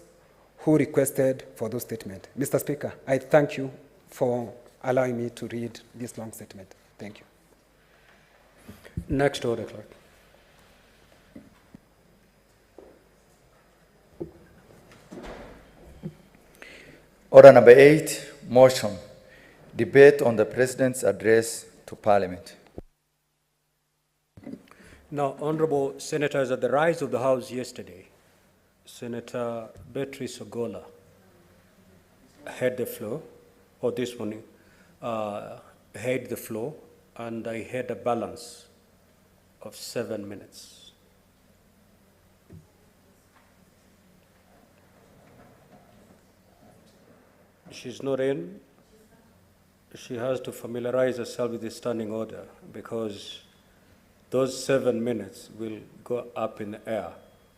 who requested for those statements. Mr. Speaker, I thank you for allowing me to read this long statement. Thank you. Next order, clerk. Order number 8, motion. Debate on the President's address to Parliament. Now, honorable senators, at the rise of the House yesterday, Senator Beatrice Ogola had the floor, or this morning, had the floor, and I had a balance of 7 minutes. She's not in. She has to familiarize herself with the standing order, because those 7 minutes will go up in the air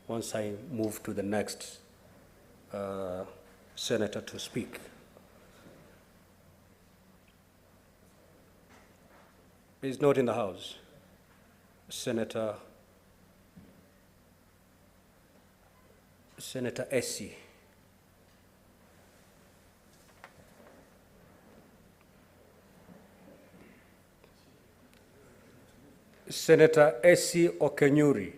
once I move to the next senator to speak. He's not in the House. Senator Essie. Senator Essie Okenyuri.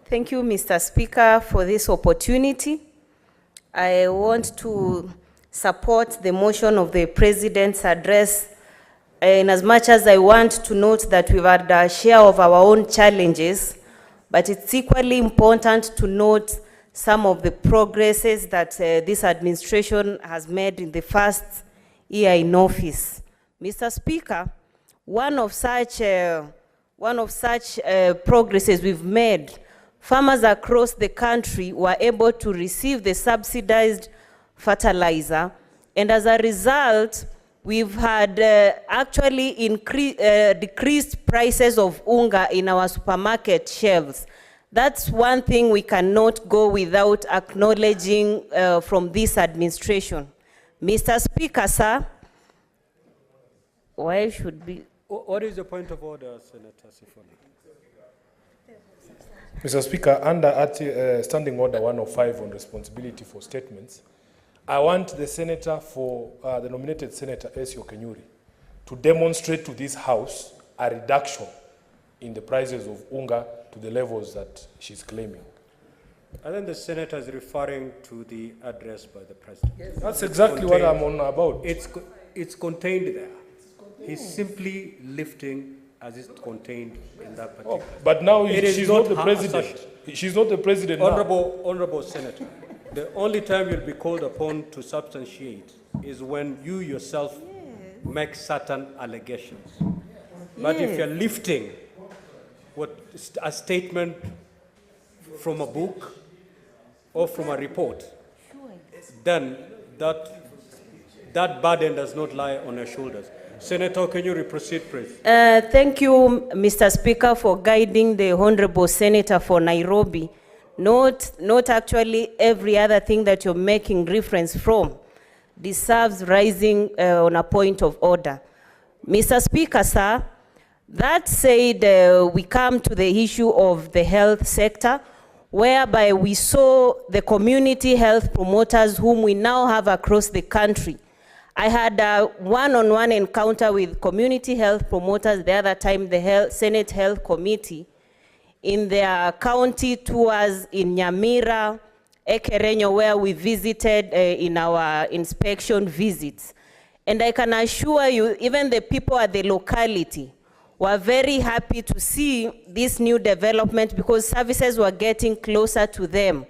Thank you, Mr. Speaker, for this opportunity. I want to support the motion of the President's address, in as much as I want to note that we've had a share of our own challenges, but it's equally important to note some of the progresses that this administration has made in the first year in office. Mr. Speaker, one of such progresses we've made, farmers across the country were able to receive the subsidized fertilizer, and as a result, we've had actually decreased prices of unga in our supermarket shelves. That's one thing we cannot go without acknowledging from this administration. Mr. Speaker, sir, why should be... What is the point of order, Senator Sifuna? Mr. Speaker, under Standing Order 105 on responsibility for statements, I want the senator for the nominated Senator Essie Okenyuri to demonstrate to this House a reduction in the prices of unga to the levels that she's claiming. I think the senator is referring to the address by the president. Yes, that's exactly what I'm on about. It's contained there. He's simply lifting as it's contained in that particular. But now she's not the president. She's not the president now. Honorable Senator, the only time you'll be called upon to substantiate is when you yourself make certain allegations. But if you're lifting a statement from a book or from a report, then that burden does not lie on your shoulders. Senator, can you proceed, please? Thank you, Mr. Speaker, for guiding the Honorable Senator for Nairobi. Not actually every other thing that you're making reference from deserves rising on a point of order. Mr. Speaker, sir, that said, we come to the issue of the health sector. whereby we saw the community health promoters whom we now have across the country. I had a one-on-one encounter with community health promoters the other time, the Senate Health Committee, in their county tours in Nyamira, Ekerenyo, where we visited in our inspection visits. And I can assure you, even the people at the locality were very happy to see this new development because services were getting closer to them.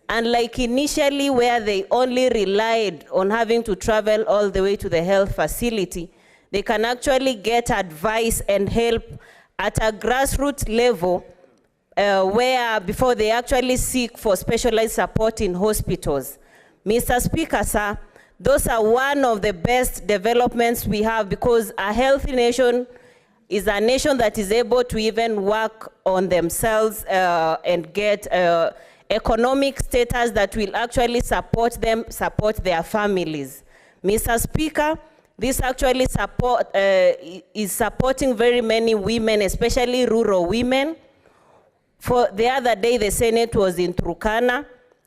And like initially where they only relied on having to travel all the way to the health facility, they can actually get advice and help at a grassroots level where before they actually seek for specialized support in hospitals. Mr. Speaker, sir, those are one of the best developments we have because a healthy nation is a nation that is able to even work on themselves and get economic status that will actually support them, support their families. Mr. Speaker, this actually is supporting very many women, especially rural women. For the other day, the Senate was in Turkana,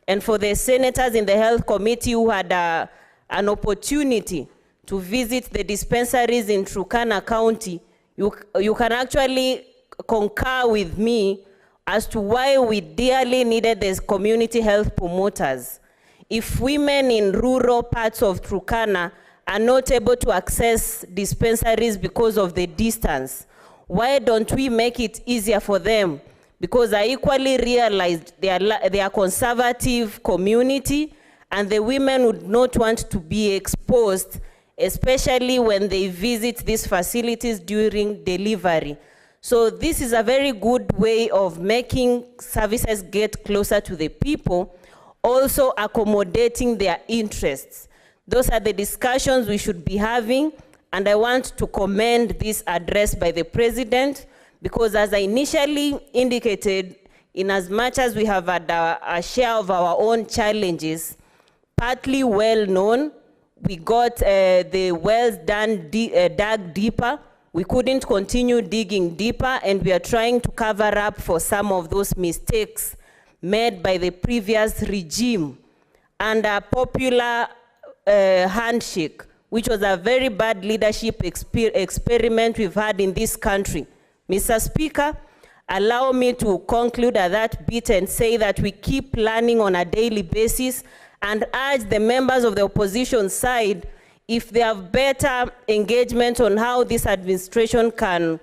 and for the senators in the Health Committee who had an opportunity to visit the dispensaries in Turkana County, you can actually concur with me as to why we dearly needed these community health promoters. If women in rural parts of Turkana are not able to access dispensaries because of the distance, why don't we make it easier for them? Because I equally realized they are conservative community and the women would not want to be exposed, especially when they visit these facilities during delivery. So this is a very good way of making services get closer to the people, also accommodating their interests. Those are the discussions we should be having, and I want to commend this address by the President, because as I initially indicated, in as much as we have had a share of our own challenges, partly well known, we got the wells dug deeper. We couldn't continue digging deeper, and we are trying to cover up for some of those mistakes made by the previous regime. And a popular handshake, which was a very bad leadership experiment we've had in this country. Mr. Speaker, allow me to conclude at that bit and say that we keep learning on a daily basis and urge the members of the opposition side, if they have better engagement on how this administration can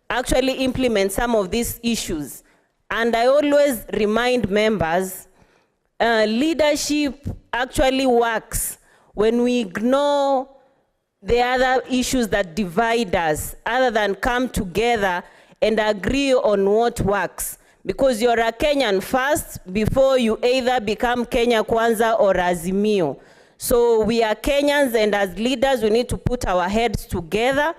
actually implement some of these issues. And I always remind members, leadership actually works when we ignore the other issues that divide us, other than come together and agree on what works. Because you're a Kenyan first before you either become Kenya Kwanza or Azimio. So we are Kenyans, and as leaders, we need to put our heads together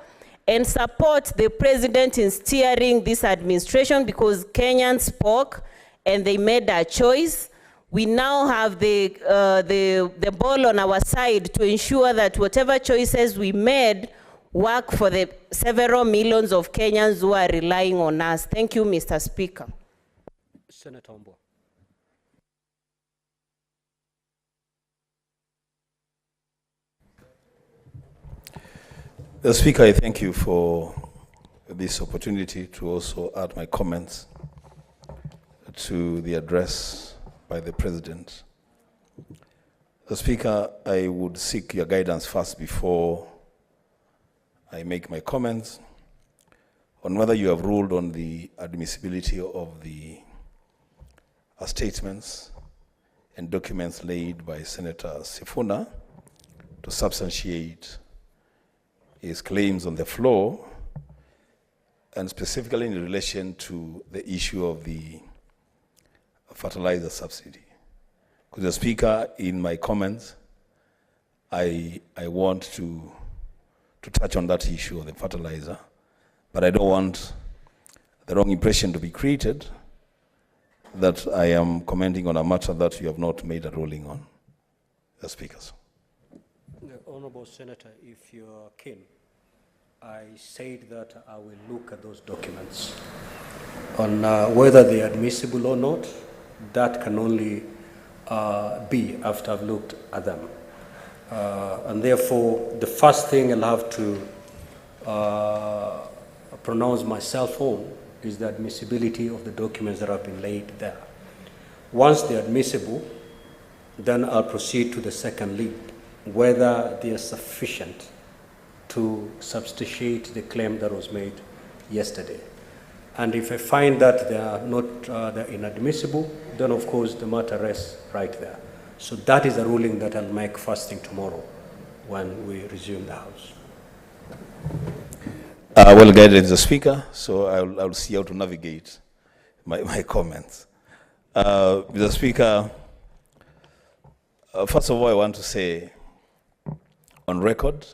and support the President in steering this administration, because Kenyans spoke and they made a choice. We now have the ball on our side to ensure that whatever choices we made work for the several millions of Kenyans who are relying on us. Thank you, Mr. Speaker. Senator Ombo. The Speaker, I thank you for this opportunity to also add my comments to the address by the President. The Speaker, I would seek your guidance first before I make my comments on whether you have ruled on the admissibility of the statements and documents laid by Senator Sifuna to substantiate his claims on the floor, and specifically in relation to the issue of the fertilizer subsidy. Because the Speaker, in my comments, I want to touch on that issue of the fertilizer, but I don't want the wrong impression to be created that I am commenting on a matter that you have not made a ruling on, the Speakers. The Honourable Senator, if you're keen, I said that I will look at those documents on whether they are admissible or not, that can only be after I've looked at them. And therefore, the first thing I'll have to pronounce myself on is the admissibility of the documents that have been laid there. Once they're admissible, then I'll proceed to the second lead, whether they are sufficient to substantiate the claim that was made yesterday. And if I find that they are not they're inadmissible, then of course the matter rests right there. So that is a ruling that I'll make first thing tomorrow when we resume the House. Well guided, the Speaker, so I'll see how to navigate my comments. Mr. Speaker, first of all, I want to say on record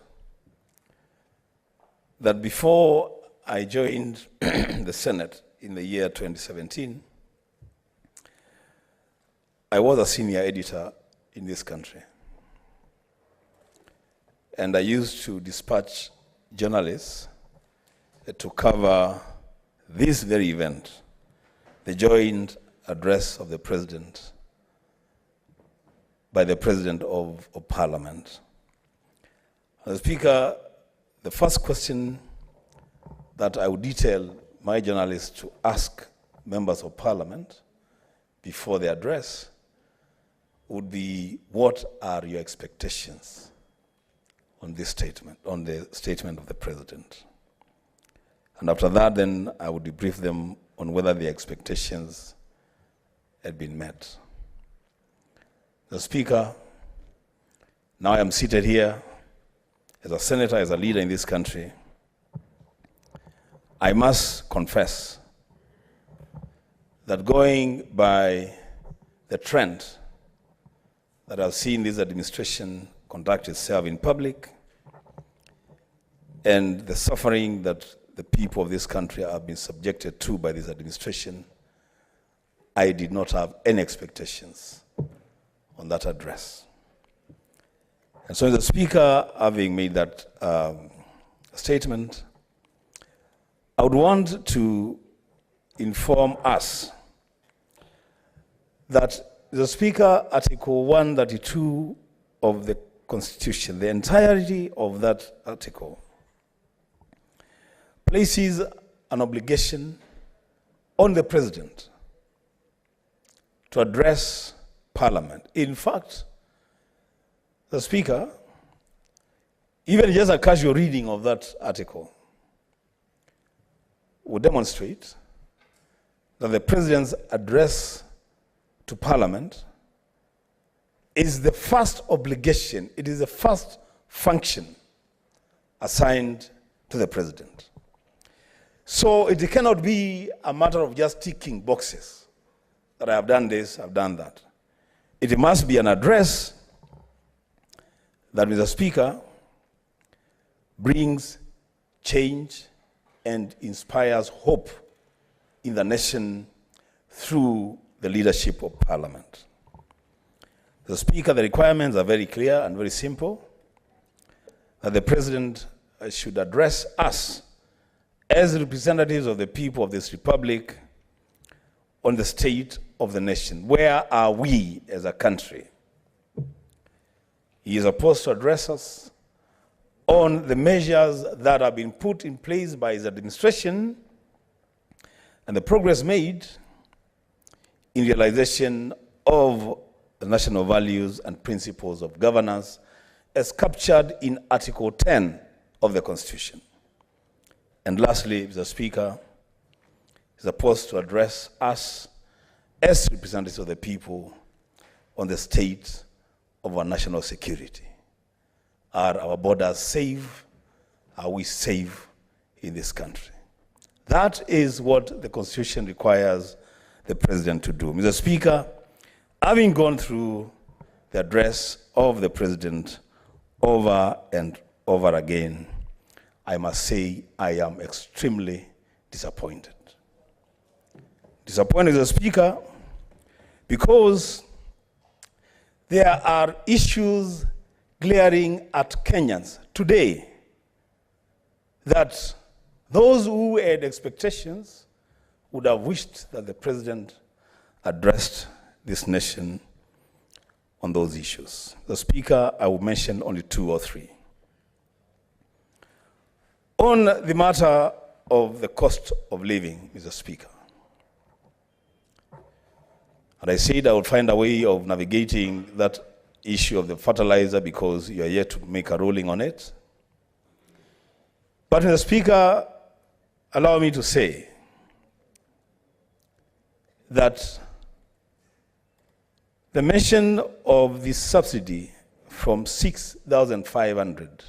that before I joined the Senate in the year 2017, I was a senior editor in this country. And I used to dispatch journalists to cover this very event, the joint address of the President by the President of Parliament. Mr. Speaker, the first question that I would detail my journalists to ask members of Parliament before the address would be, what are your expectations on this statement, on the statement of the President? And after that, then I would debrief them on whether the expectations had been met. The Speaker, now I am seated here as a senator, as a leader in this country. I must confess that going by the trend that I've seen this administration conduct itself in public and the suffering that the people of this country have been subjected to by this administration, I did not have any expectations on that address. And so, the Speaker, having made that statement, I would want to inform us that the Speaker, Article 132 of the Constitution, the entirety of that article, places an obligation on the President to address Parliament. In fact, the Speaker, even just a casual reading of that article would demonstrate that the President's address to Parliament is the first obligation, it is the first function assigned to the President. So it cannot be a matter of just ticking boxes, that I have done this, I've done that. It must be an address that, Mr. Speaker, brings change and inspires hope in the nation through the leadership of Parliament. The Speaker, the requirements are very clear and very simple, that the President should address us as representatives of the people of this republic on the state of the nation. Where are we as a country? He is supposed to address us on the measures that have been put in place by his administration and the progress made in realization of the national values and principles of governance as captured in Article 10 of the Constitution. And lastly, Mr. Speaker, is supposed to address us as representatives of the people on the state of our national security. Are our borders safe? Are we safe in this country? That is what the Constitution requires the President to do. Mr. Speaker, having gone through the address of the President over and over again, I must say I am extremely disappointed. Disappointed, Mr. Speaker, because there are issues glaring at Kenyans today that those who had expectations would have wished that the President addressed this nation on those issues. The Speaker, I will mention only 2 or 3. On the matter of the cost of living, Mr. Speaker, and I said I would find a way of navigating that issue of the fertilizer because you are yet to make a ruling on it. But Mr. Speaker, allow me to say that the mention of the subsidy from 6,500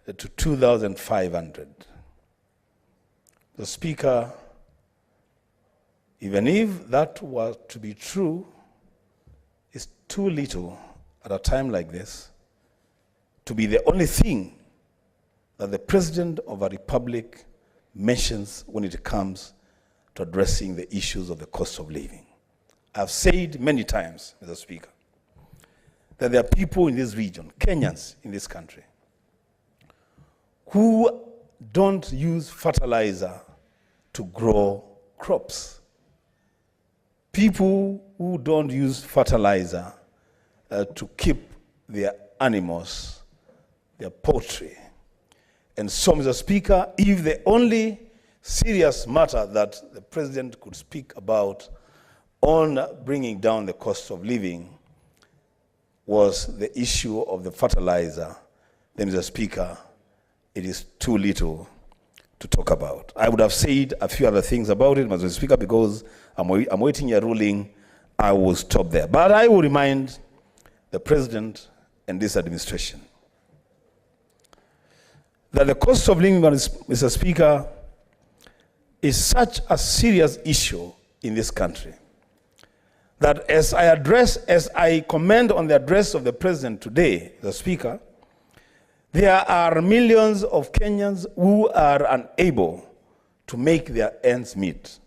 to 2,500, the Speaker, even if that were to be true, is too little at a time like this to be the only thing that the President of a republic mentions when it comes to addressing the issues of the cost of living. I've said many times, Mr. Speaker, that there are people in this region, Kenyans in this country, who don't use fertilizer to grow crops. People who don't use fertilizer to keep their animals, their poultry. And so, Mr. Speaker, if the only serious matter that the President could speak about on bringing down the cost of living was the issue of the fertilizer, then, Mr. Speaker, it is too little to talk about. I would have said a few other things about it, Mr. Speaker, because I'm waiting your ruling. I will stop there. But I will remind the President and this administration that the cost of living, Mr. Speaker, is such a serious issue in this country that as I comment on the address of the President today, the Speaker, there are millions of Kenyans who are unable to make their ends meet.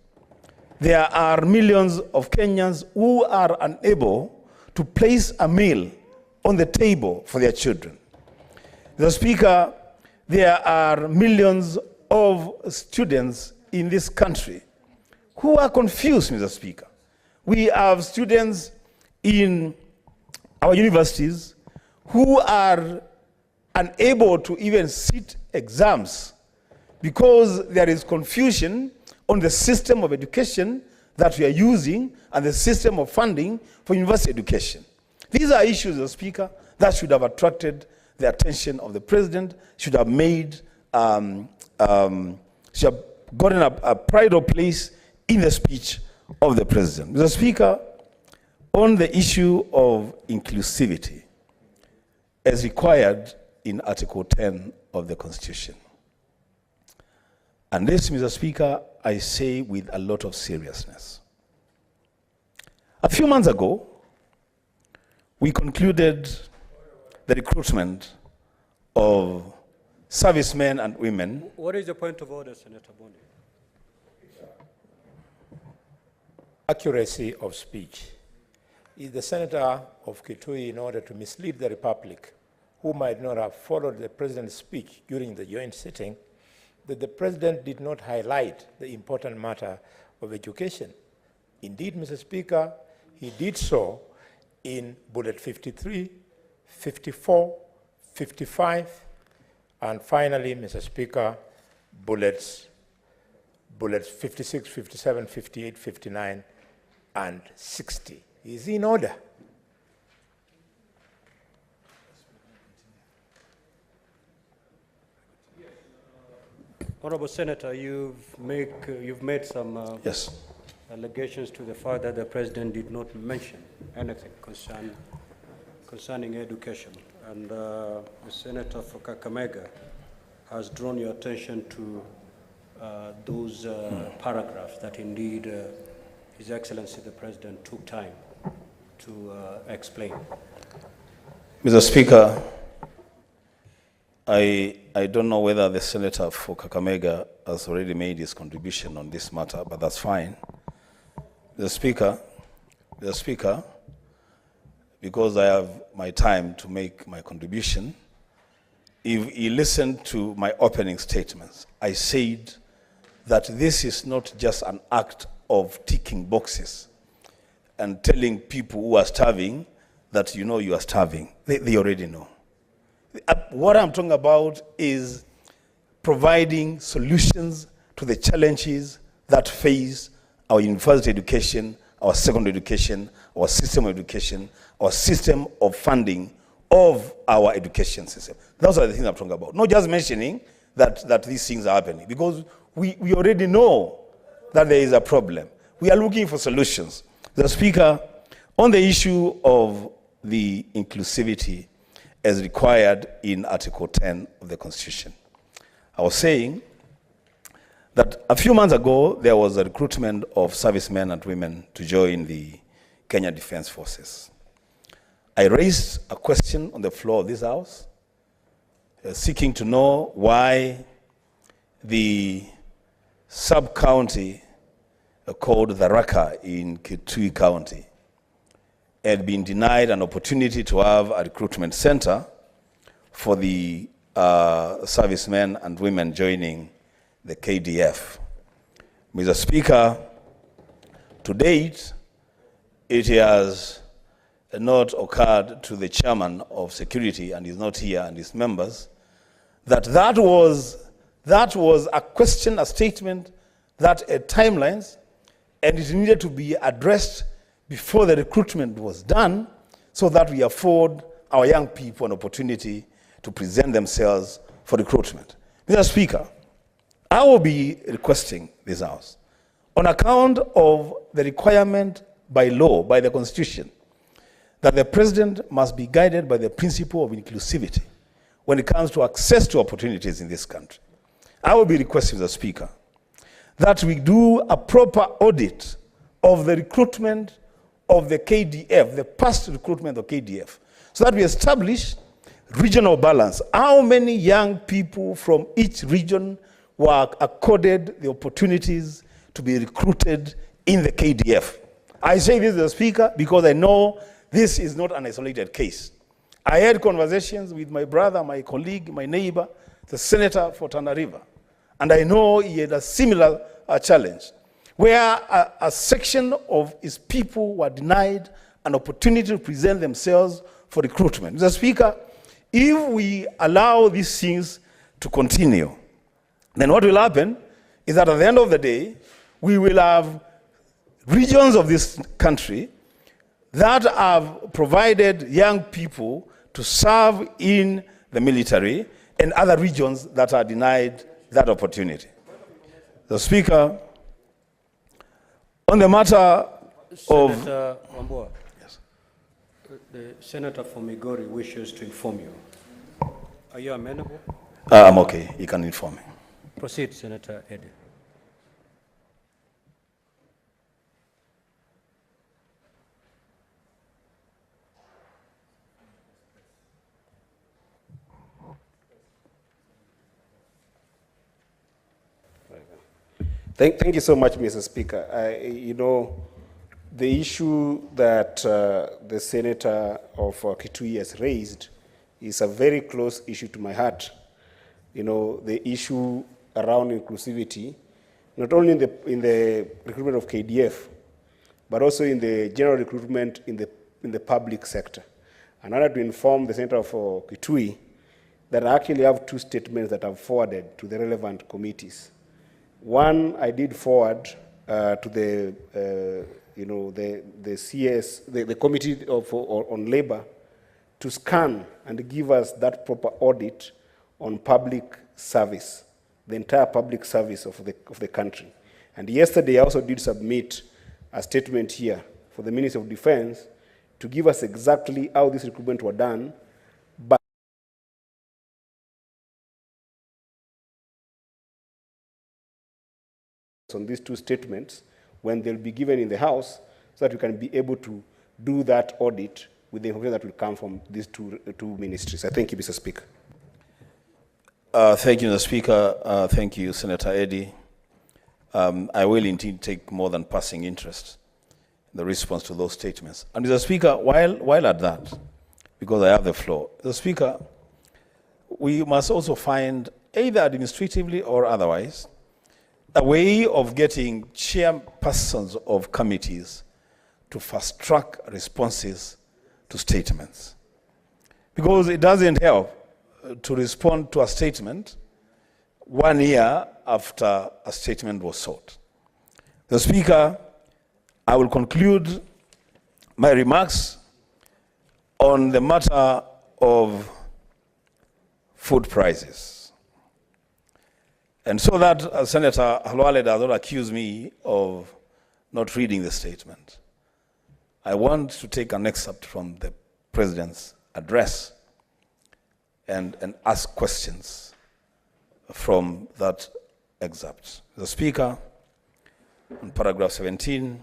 There are millions of Kenyans who are unable to place a meal on the table for their children. The Speaker, there are millions of students in this country who are confused, Mr. Speaker. We have students in our universities who are unable to even sit exams because there is confusion on the system of education that we are using and the system of funding for university education. These are issues, Mr. Speaker, that should have attracted the attention of the President, should have made, should have gotten a pride of place in the speech of the President. Mr. Speaker, on the issue of inclusivity, as required in Article 10 of the Constitution. And this, Mr. Speaker, I say with a lot of seriousness. A few months ago, we concluded the recruitment of servicemen and women. What is the point of order, Senator Boni? Accuracy of speech. Is the Senator of Kitui, in order to mislead the Republic, who might not have followed the President's speech during the joint sitting, that the President did not highlight the important matter of education? Indeed, Mr. Speaker, he did so in bullet 53, 54, 55, and finally, Mr. Speaker, bullets 56, 57, 58, 59, and 60. Is he in order? Honorable Senator, you've made some Yes. allegations to the fact that the President did not mention anything concerning education. And the Senator for Kakamega has drawn your attention to those paragraphs that indeed His Excellency the President took time to explain. Mr. Speaker, I don't know whether the Senator for Kakamega has already made his contribution on this matter, but that's fine. The Speaker, because I have my time to make my contribution, if he listened to my opening statements, I said that this is not just an act of ticking boxes and telling people who are starving that you know you are starving. They already know. What I'm talking about is providing solutions to the challenges that face our university education, our secondary education, our system of education, our system of funding of our education system. Those are the things I'm talking about. Not just mentioning that these things are happening, because we already know that there is a problem. We are looking for solutions. The Speaker, on the issue of the inclusivity as required in Article 10 of the Constitution, I was saying that a few months ago, there was a recruitment of servicemen and women to join the Kenya Defense Forces. I raised a question on the floor of this House, seeking to know why the sub-county called Tharaka in Kitui County had been denied an opportunity to have a recruitment center for the servicemen and women joining the KDF. Mr. Speaker, to date, it has not occurred to the chairman of security, and he's not here, and his members, that was a question, a statement that had timelines, and it needed to be addressed before the recruitment was done, so that we afford our young people an opportunity to present themselves for recruitment. Mr. Speaker, I will be requesting this House, on account of the requirement by law, by the Constitution, that the President must be guided by the principle of inclusivity when it comes to access to opportunities in this country. I will be requesting, Mr. Speaker, that we do a proper audit of the recruitment of the KDF, the past recruitment of KDF, so that we establish regional balance. How many young people from each region were accorded the opportunities to be recruited in the KDF? I say this, Mr. Speaker, because I know this is not an isolated case. I had conversations with my brother, my colleague, my neighbor, the senator for Tana River, and I know he had a similar challenge, where a section of his people were denied an opportunity to present themselves for recruitment. Mr. Speaker, if we allow these things to continue, then what will happen is that at the end of the day, we will have regions of this country that have provided young people to serve in the military, and other regions that are denied that opportunity. The Speaker, on the matter of... Senator Wambua, yes. The Senator from Migori wishes to inform you. Are you amenable? I'm okay. You can inform me. Proceed, Senator Eddie. Thank you so much, Mr. Speaker. The issue that the Senator of Kitui has raised is a very close issue to my heart. The issue around inclusivity, not only in the recruitment of KDF, but also in the general recruitment in the public sector. And I wanted to inform the Senator of Kitui that I actually have two statements that I've forwarded to the relevant committees. One, I did forward to the CS, the Committee on Labor, to scan and give us that proper audit on public service, the entire public service of the country. And yesterday, I also did submit a statement here for the Ministry of Defense to give us exactly how this recruitment were done, but on these two statements when they'll be given in the House, so that we can be able to do that audit with the information that will come from these two ministries. I thank you, Mr. Speaker. Thank you, Mr. Speaker. Thank you, Senator Eddie. I will indeed take more than passing interest in the response to those statements. And Mr. Speaker, while at that, because I have the floor, Mr. Speaker, we must also find, either administratively or otherwise, a way of getting chairpersons of committees to fast-track responses to statements. Because it doesn't help to respond to a statement 1 year after a statement was sought. The Speaker, I will conclude my remarks on the matter of food prices. And so that Senator Halwale does not accuse me of not reading the statement, I want to take an excerpt from the President's address and ask questions from that excerpt. The Speaker, in paragraph 17,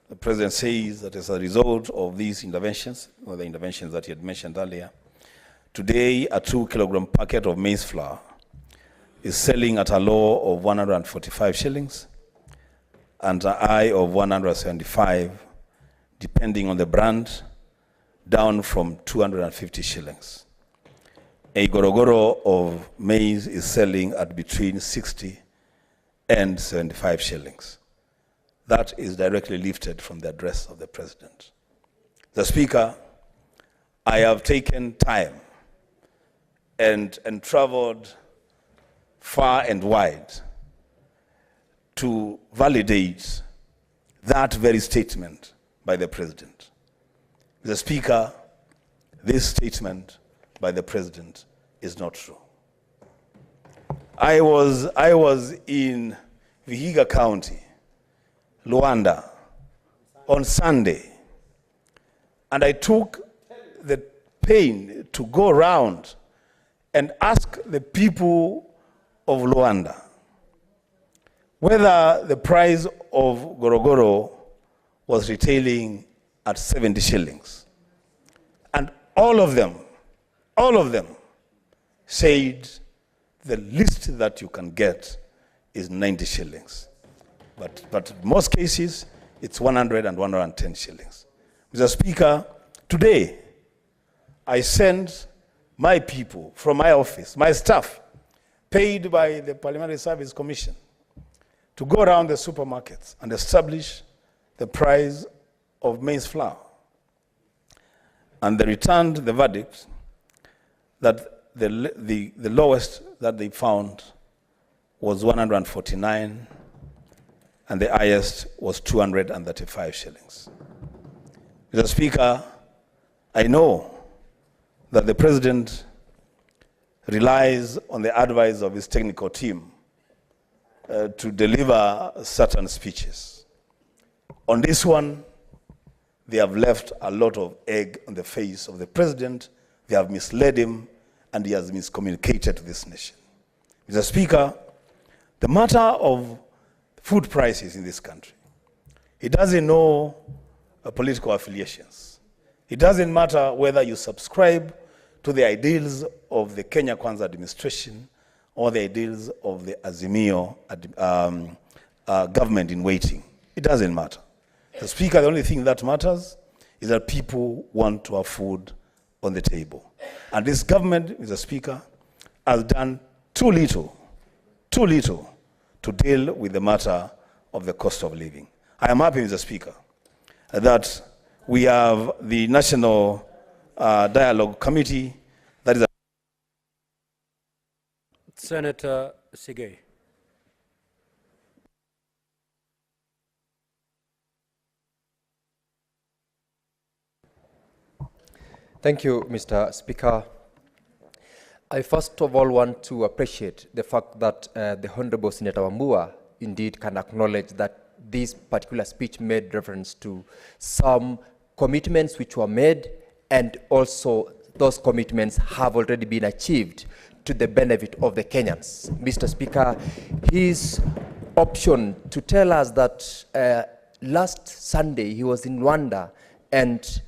the President says that as a result of these interventions, or the interventions that he had mentioned earlier, today a 2-kilogram packet of maize flour is selling at a low of 145 shillings and a high of 175, depending on the brand, down from 250 shillings. A gorogoro of maize is selling at between 60 and 75 shillings. That is directly lifted from the address of the President. The Speaker, I have taken time and traveled far and wide to validate that very statement by the President. The Speaker, this statement by the President is not true. I was in Vihiga County, Luanda, on Sunday, and I took the pain to go around and ask the people of Luanda whether the price of gorogoro was retailing at 70 shillings. And all of them said the least that you can get is 90 shillings. But in most cases, it's 100 and 110 shillings. Mr. Speaker, today, I sent my people from my office, my staff, paid by the Parliamentary Service Commission, to go around the supermarkets and establish the price of maize flour. And they returned the verdict that the lowest that they found was 149, and the highest was 235 shillings. Mr. Speaker, I know that the President relies on the advice of his technical team to deliver certain speeches. On this one, they have left a lot of egg on the face of the President. They have misled him, and he has miscommunicated to this nation. Mr. Speaker, the matter of food prices in this country, it doesn't know political affiliations. It doesn't matter whether you subscribe to the ideals of the Kenya Kwanza administration or the ideals of the Azimio government in waiting. It doesn't matter. The Speaker, the only thing that matters is that people want to have food on the table. And this government, Mr. Speaker, has done too little to deal with the matter of the cost of living. I am happy, Mr. Speaker, that we have the National Dialogue Committee that is Senator Sigay. Thank you, Mr. Speaker. I first of all want to appreciate the fact that the Honorable Senator Wambua indeed can acknowledge that this particular speech made reference to some commitments which were made, and also those commitments have already been achieved to the benefit of the Kenyans. Mr. Speaker, his option to tell us that last Sunday he was in Rwanda and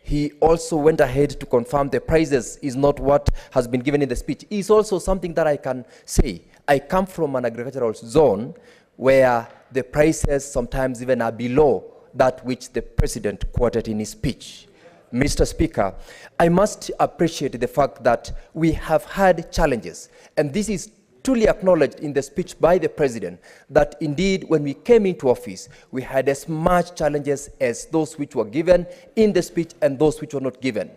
he also went ahead to confirm the prices is not what has been given in the speech is also something that I can say. I come from an agricultural zone where the prices sometimes even are below that which the President quoted in his speech. Mr. Speaker, I must appreciate the fact that we have had challenges, and this is truly acknowledged in the speech by the president that indeed when we came into office, we had as much challenges as those which were given in the speech and those which were not given.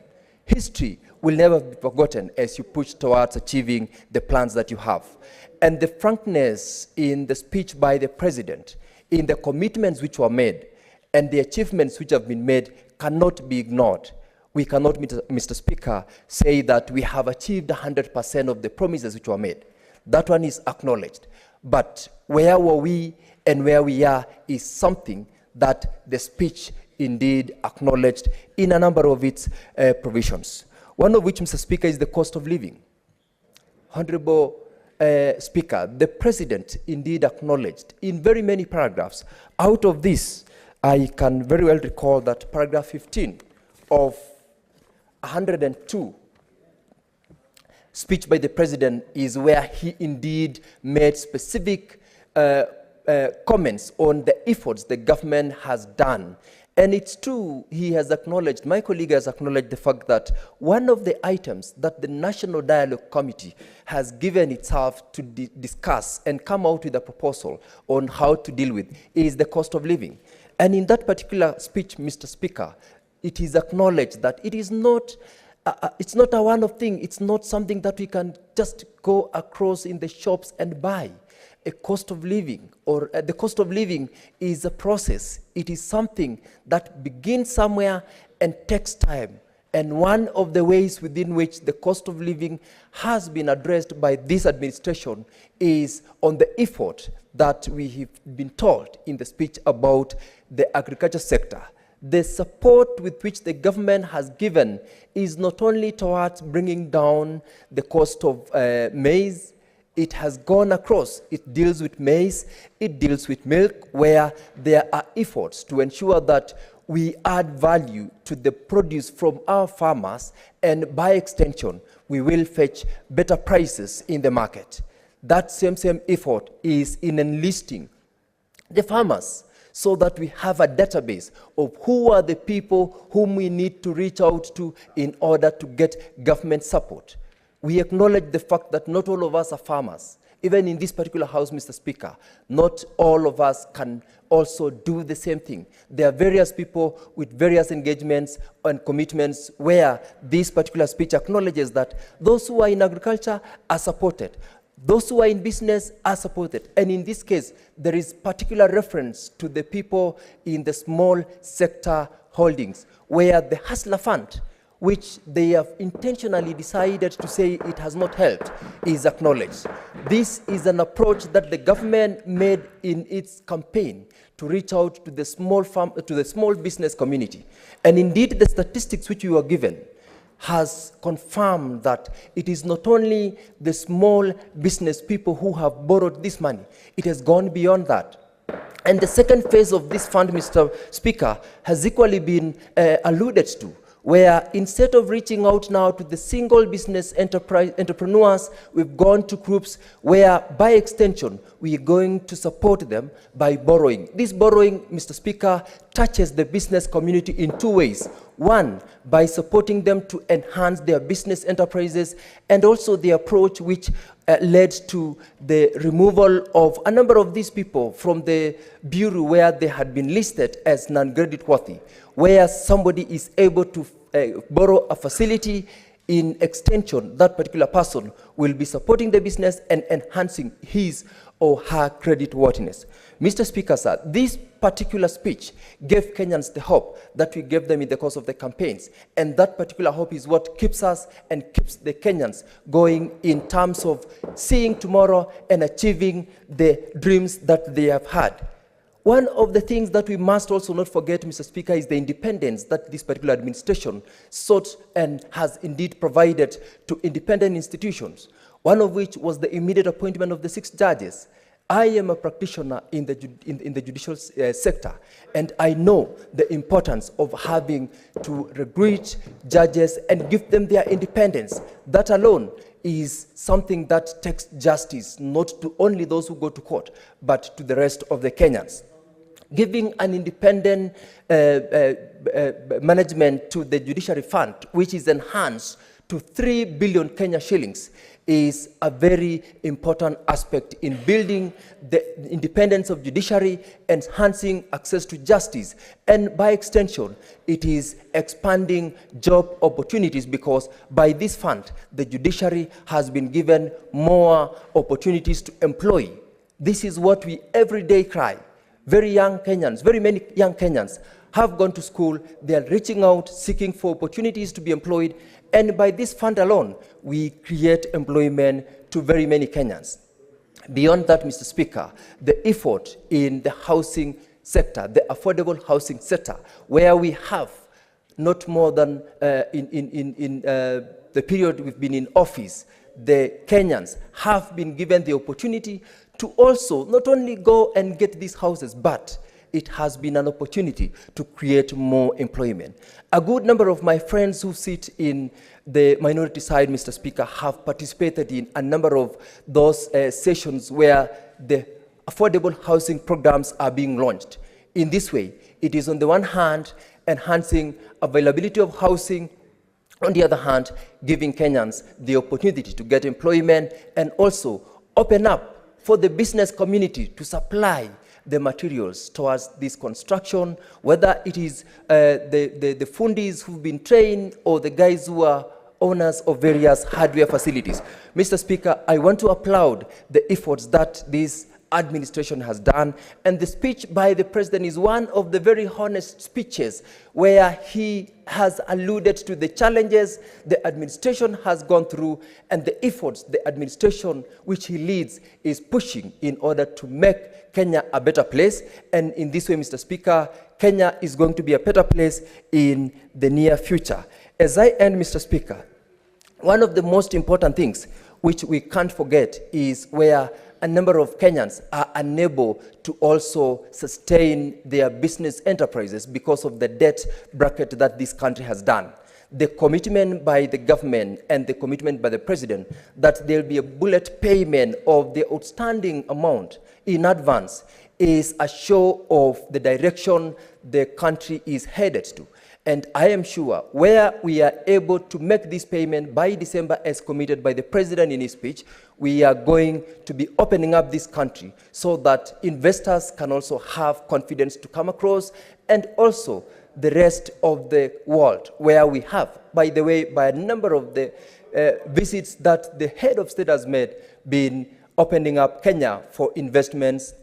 History will never be forgotten as you push towards achieving the plans that you have. And the frankness in the speech by the president, in the commitments which were made, and the achievements which have been made cannot be ignored. We cannot, Mr. Speaker, say that we have achieved 100% of the promises which were made. That one is acknowledged. But where were we and where we are is something that the speech indeed acknowledged in a number of its provisions. One of which, Mr. Speaker, is the cost of living. Honorable Speaker, the President indeed acknowledged in very many paragraphs. Out of this, I can very well recall that paragraph 15 of 102 speech by the President is where he indeed made specific comments on the efforts the government has done. And it's true, he has acknowledged, my colleague has acknowledged the fact that one of the items that the National Dialogue Committee has given itself to discuss and come out with a proposal on how to deal with is the cost of living. And in that particular speech, Mr. Speaker, it is acknowledged that it is not, it's not a one-off thing. It's not something that we can just go across in the shops and buy. A cost of living, or the cost of living is a process. It is something that begins somewhere and takes time. And one of the ways within which the cost of living has been addressed by this administration is on the effort that we have been told in the speech about the agriculture sector. The support with which the government has given is not only towards bringing down the cost of maize. It has gone across. It deals with maize, it deals with milk, where there are efforts to ensure that we add value to the produce from our farmers, and by extension, we will fetch better prices in the market. That same effort is in enlisting the farmers so that we have a database of who are the people whom we need to reach out to in order to get government support. We acknowledge the fact that not all of us are farmers. Even in this particular house, Mr. Speaker, not all of us can also do the same thing. There are various people with various engagements and commitments where this particular speech acknowledges that those who are in agriculture are supported. Those who are in business are supported. And in this case, there is particular reference to the people in the small sector holdings, where the Hustler Fund, which they have intentionally decided to say it has not helped, is acknowledged. This is an approach that the government made in its campaign to reach out to the small business community. And indeed, the statistics which you were given has confirmed that it is not only the small business people who have borrowed this money, it has gone beyond that. And the second phase of this fund, Mr. Speaker, has equally been alluded to, where instead of reaching out now to the single business entrepreneurs, we've gone to groups where, by extension, we are going to support them by borrowing. This borrowing, Mr. Speaker, touches the business community in two ways. One, by supporting them to enhance their business enterprises, and also the approach which led to the removal of a number of these people from the bureau where they had been listed as non-credit worthy, where somebody is able to borrow a facility. In extension, that particular person will be supporting the business and enhancing his or her credit worthiness. Mr. Speaker, sir, this particular speech gave Kenyans the hope that we gave them in the course of the campaigns. And that particular hope is what keeps us and keeps the Kenyans going in terms of seeing tomorrow and achieving the dreams that they have had. One of the things that we must also not forget, Mr. Speaker, is the independence that this particular administration sought and has indeed provided to independent institutions, one of which was the immediate appointment of the 6 judges. I am a practitioner in the judicial sector, and I know the importance of having to recruit judges and give them their independence. That alone is something that takes justice not to only those who go to court, but to the rest of the Kenyans. Giving an independent management to the judiciary fund, which is enhanced to 3 billion Kenya shillings is a very important aspect in building the independence of judiciary, enhancing access to justice, and by extension, it is expanding job opportunities, because by this fund, the judiciary has been given more opportunities to employ. This is what we every day cry. Very many young Kenyans have gone to school, they are reaching out, seeking for opportunities to be employed, and by this fund alone, we create employment to very many Kenyans. Beyond that, Mr. Speaker, the effort in the housing sector, the affordable housing sector, where we have not more than in the period we've been in office, the Kenyans have been given the opportunity to also not only go and get these houses, but it has been an opportunity to create more employment. A good number of my friends who sit in the minority side, Mr. Speaker, have participated in a number of those sessions where the affordable housing programs are being launched. In this way, it is on the one hand enhancing availability of housing, on the other hand, giving Kenyans the opportunity to get employment and also open up for the business community to supply the materials towards this construction, whether it is the fundis who've been trained or the guys who are owners of various hardware facilities. Mr. Speaker, I want to applaud the efforts that this administration has done, and the speech by the president is one of the very honest speeches where he has alluded to the challenges the administration has gone through and the efforts the administration which he leads is pushing in order to make Kenya a better place. And in this way, Mr. Speaker, Kenya is going to be a better place in the near future. As I end, Mr. Speaker, one of the most important things which we can't forget is where a number of Kenyans are unable to also sustain their business enterprises because of the debt bracket that this country has done. The commitment by the government and the commitment by the president that there will be a bullet payment of the outstanding amount in advance is a show of the direction the country is headed to. And I am sure where we are able to make this payment by December as committed by the president in his speech, we are going to be opening up this country so that investors can also have confidence to come across, and also the rest of the world where we have, by the way, by a number of the visits that the head of state has made, been opening up Kenya for investments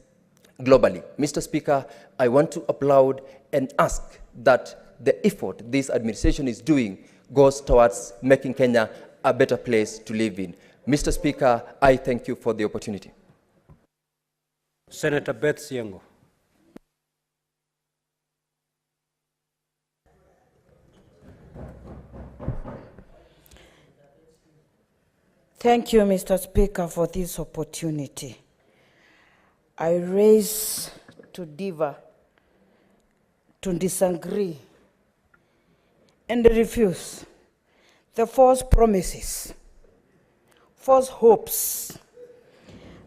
globally. Mr. Speaker, I want to applaud and ask that the effort this administration is doing goes towards making Kenya a better place to live in. Mr. Speaker, I thank you for the opportunity. Senator Beth Siengo. Thank you, Mr. Speaker, for this opportunity. I raise to differ, to disagree, and refuse the false promises, false hopes,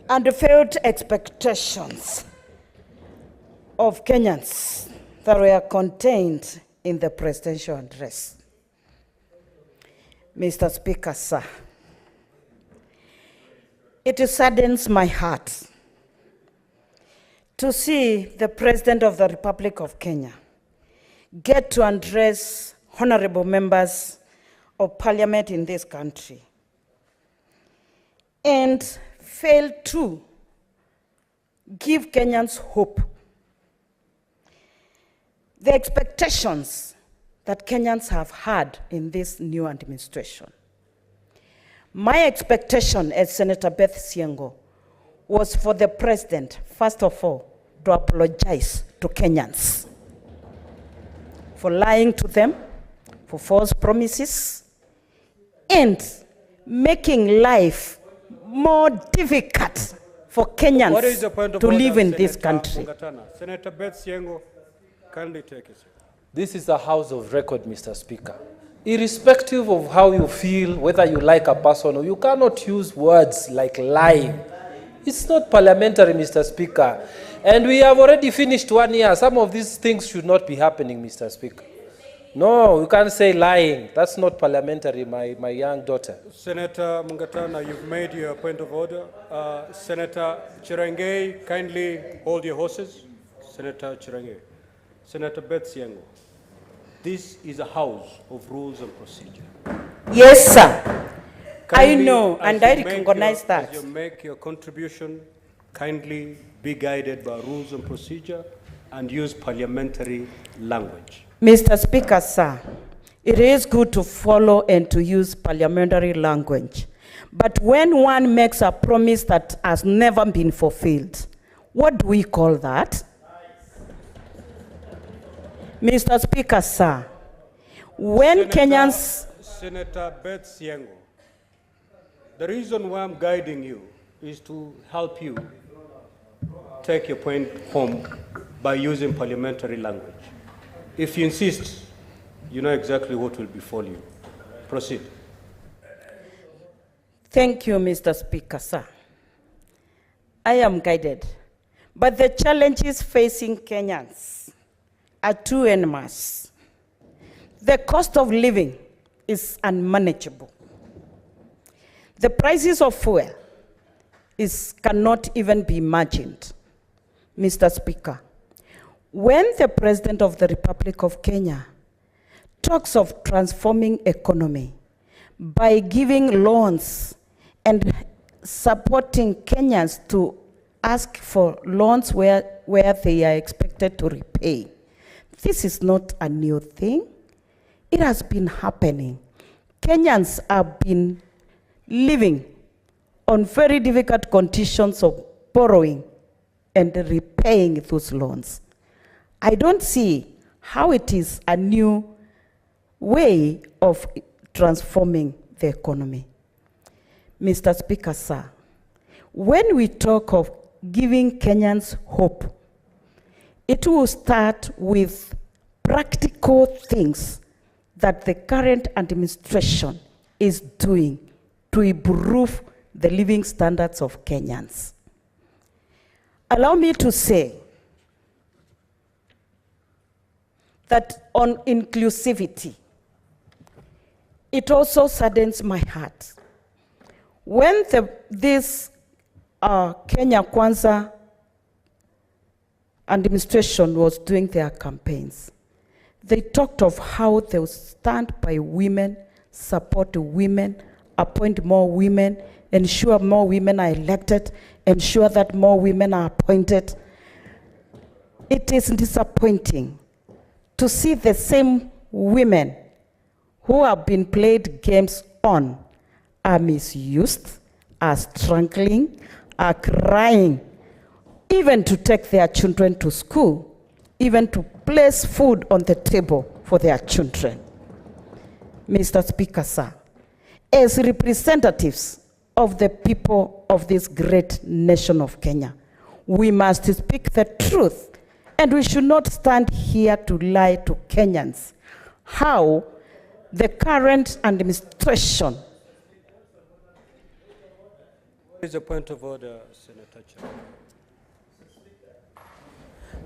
and failed expectations of Kenyans that were contained in the presidential address. Mr. Speaker, sir, it saddens my heart to see the President of the Republic of Kenya get to address honorable members of parliament in this country and fail to give Kenyans hope. The expectations that Kenyans have had in this new administration. My expectation as Senator Beth Siengo was for the president, first of all, to apologize to Kenyans for lying to them, for false promises, and making life more difficult for Kenyans to live in this country. Senator Beth Siengo, kindly take it. This is a house of record, Mr. Speaker. Irrespective of how you feel, whether you like a person or you cannot use words like lying. It's not parliamentary, Mr. Speaker. And we have already finished 1 year. Some of these things should not be happening, Mr. Speaker. No, you can't say lying. That's not parliamentary, my young daughter. Senator Mungatana, you've made your point of order. Senator Chirangei, kindly hold your horses. Senator Chirangei. Senator Beth Siengo, this is a house of rules and procedure. Yes, sir. Kindly, I know, and I recognize that. As you make your contribution, kindly be guided by rules and procedure and use parliamentary language. Mr. Speaker, sir, it is good to follow and to use parliamentary language. But when one makes a promise that has never been fulfilled, what do we call that? Mr. Speaker, sir, when Kenyans... Senator Beth Siengo, the reason why I'm guiding you is to help you take your point home by using parliamentary language. If you insist, you know exactly what will befall you. Proceed. Thank you, Mr. Speaker, sir. I am guided, but the challenges facing Kenyans are too enormous. The cost of living is unmanageable. The prices of fuel cannot even be imagined. Mr. Speaker, when the President of the Republic of Kenya talks of transforming economy by giving loans and supporting Kenyans to ask for loans where they are expected to repay, this is not a new thing. It has been happening. Kenyans have been living on very difficult conditions of borrowing and repaying those loans. I don't see how it is a new way of transforming the economy. Mr. Speaker, sir, when we talk of giving Kenyans hope, it will start with practical things that the current administration is doing to improve the living standards of Kenyans. Allow me to say that on inclusivity, it also saddens my heart. When this Kenya Kwanza administration was doing their campaigns, they talked of how they would stand by women, support women, appoint more women, ensure more women are elected, ensure that more women are appointed. It is disappointing to see the same women who have been played games on are misused, are struggling, are crying, even to take their children to school, even to place food on the table for their children. Mr. Speaker, sir, as representatives of the people of this great nation of Kenya, we must speak the truth, and we should not stand here to lie to Kenyans how the current administration. There is a point of order, Senator Chao.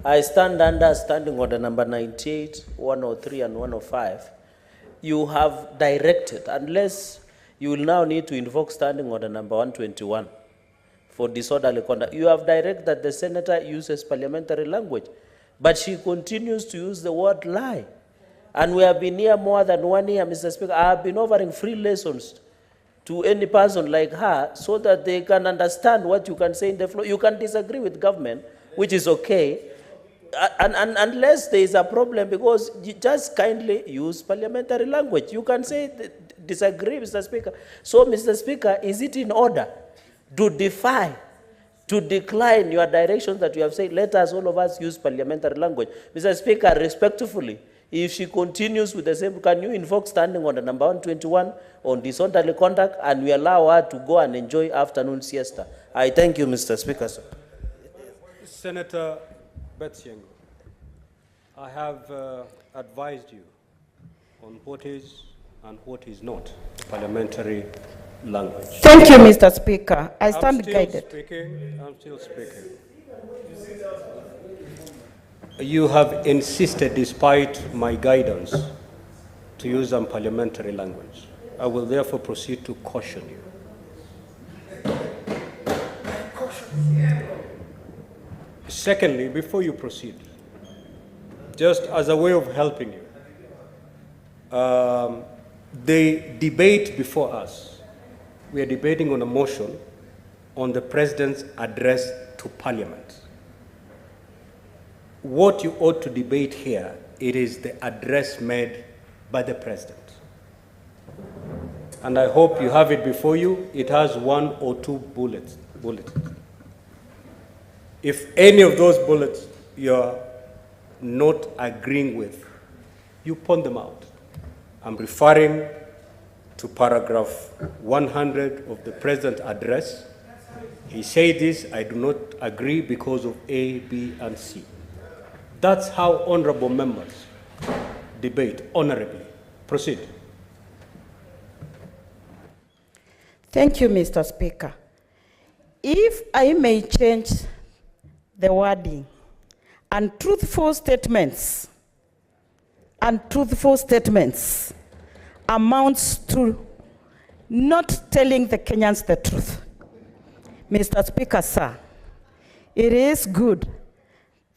I stand under standing order number 98, 103, and 105. You have directed, unless you will now need to invoke standing order number 121 for disorderly conduct. You have directed that the senator uses parliamentary language, but she continues to use the word lie. And we have been here more than 1 year, Mr. Speaker. I have been offering free lessons to any person like her so that they can understand what you can say in the floor. You can disagree with government, which is okay, and unless there is a problem, because you just kindly use parliamentary language. You can say disagree, Mr. Speaker. So, Mr. Speaker, is it in order to defy, to decline your directions that you have said, let us, all of us, use parliamentary language? Mr. Speaker, respectfully, if she continues with the same, can you invoke standing order number 121 on disorderly conduct, and we allow her to go and enjoy afternoon siesta? I thank you, Mr. Speaker, sir. Senator Betsiengo, I have advised you on what is and what is not parliamentary language. Thank you, Mr. Speaker. I stand guided. I'm still speaking. You have insisted, despite my guidance, to use unparliamentary language. I will therefore proceed to caution you. Secondly, before you proceed, just as a way of helping you, the debate before us, we are debating on a motion on the President's address to Parliament. What you ought to debate here, it is the address made by the President. And I hope you have it before you. It has 1 or 2 bullets. If any of those bullets you're not agreeing with, you point them out. I'm referring to paragraph 100 of the President's address. He said this, I do not agree because of A, B, and C. That's how honorable members debate honorably. Proceed. Thank you, Mr. Speaker. If I may change the wording, untruthful statements amounts to not telling the Kenyans the truth. Mr. Speaker, sir, it is good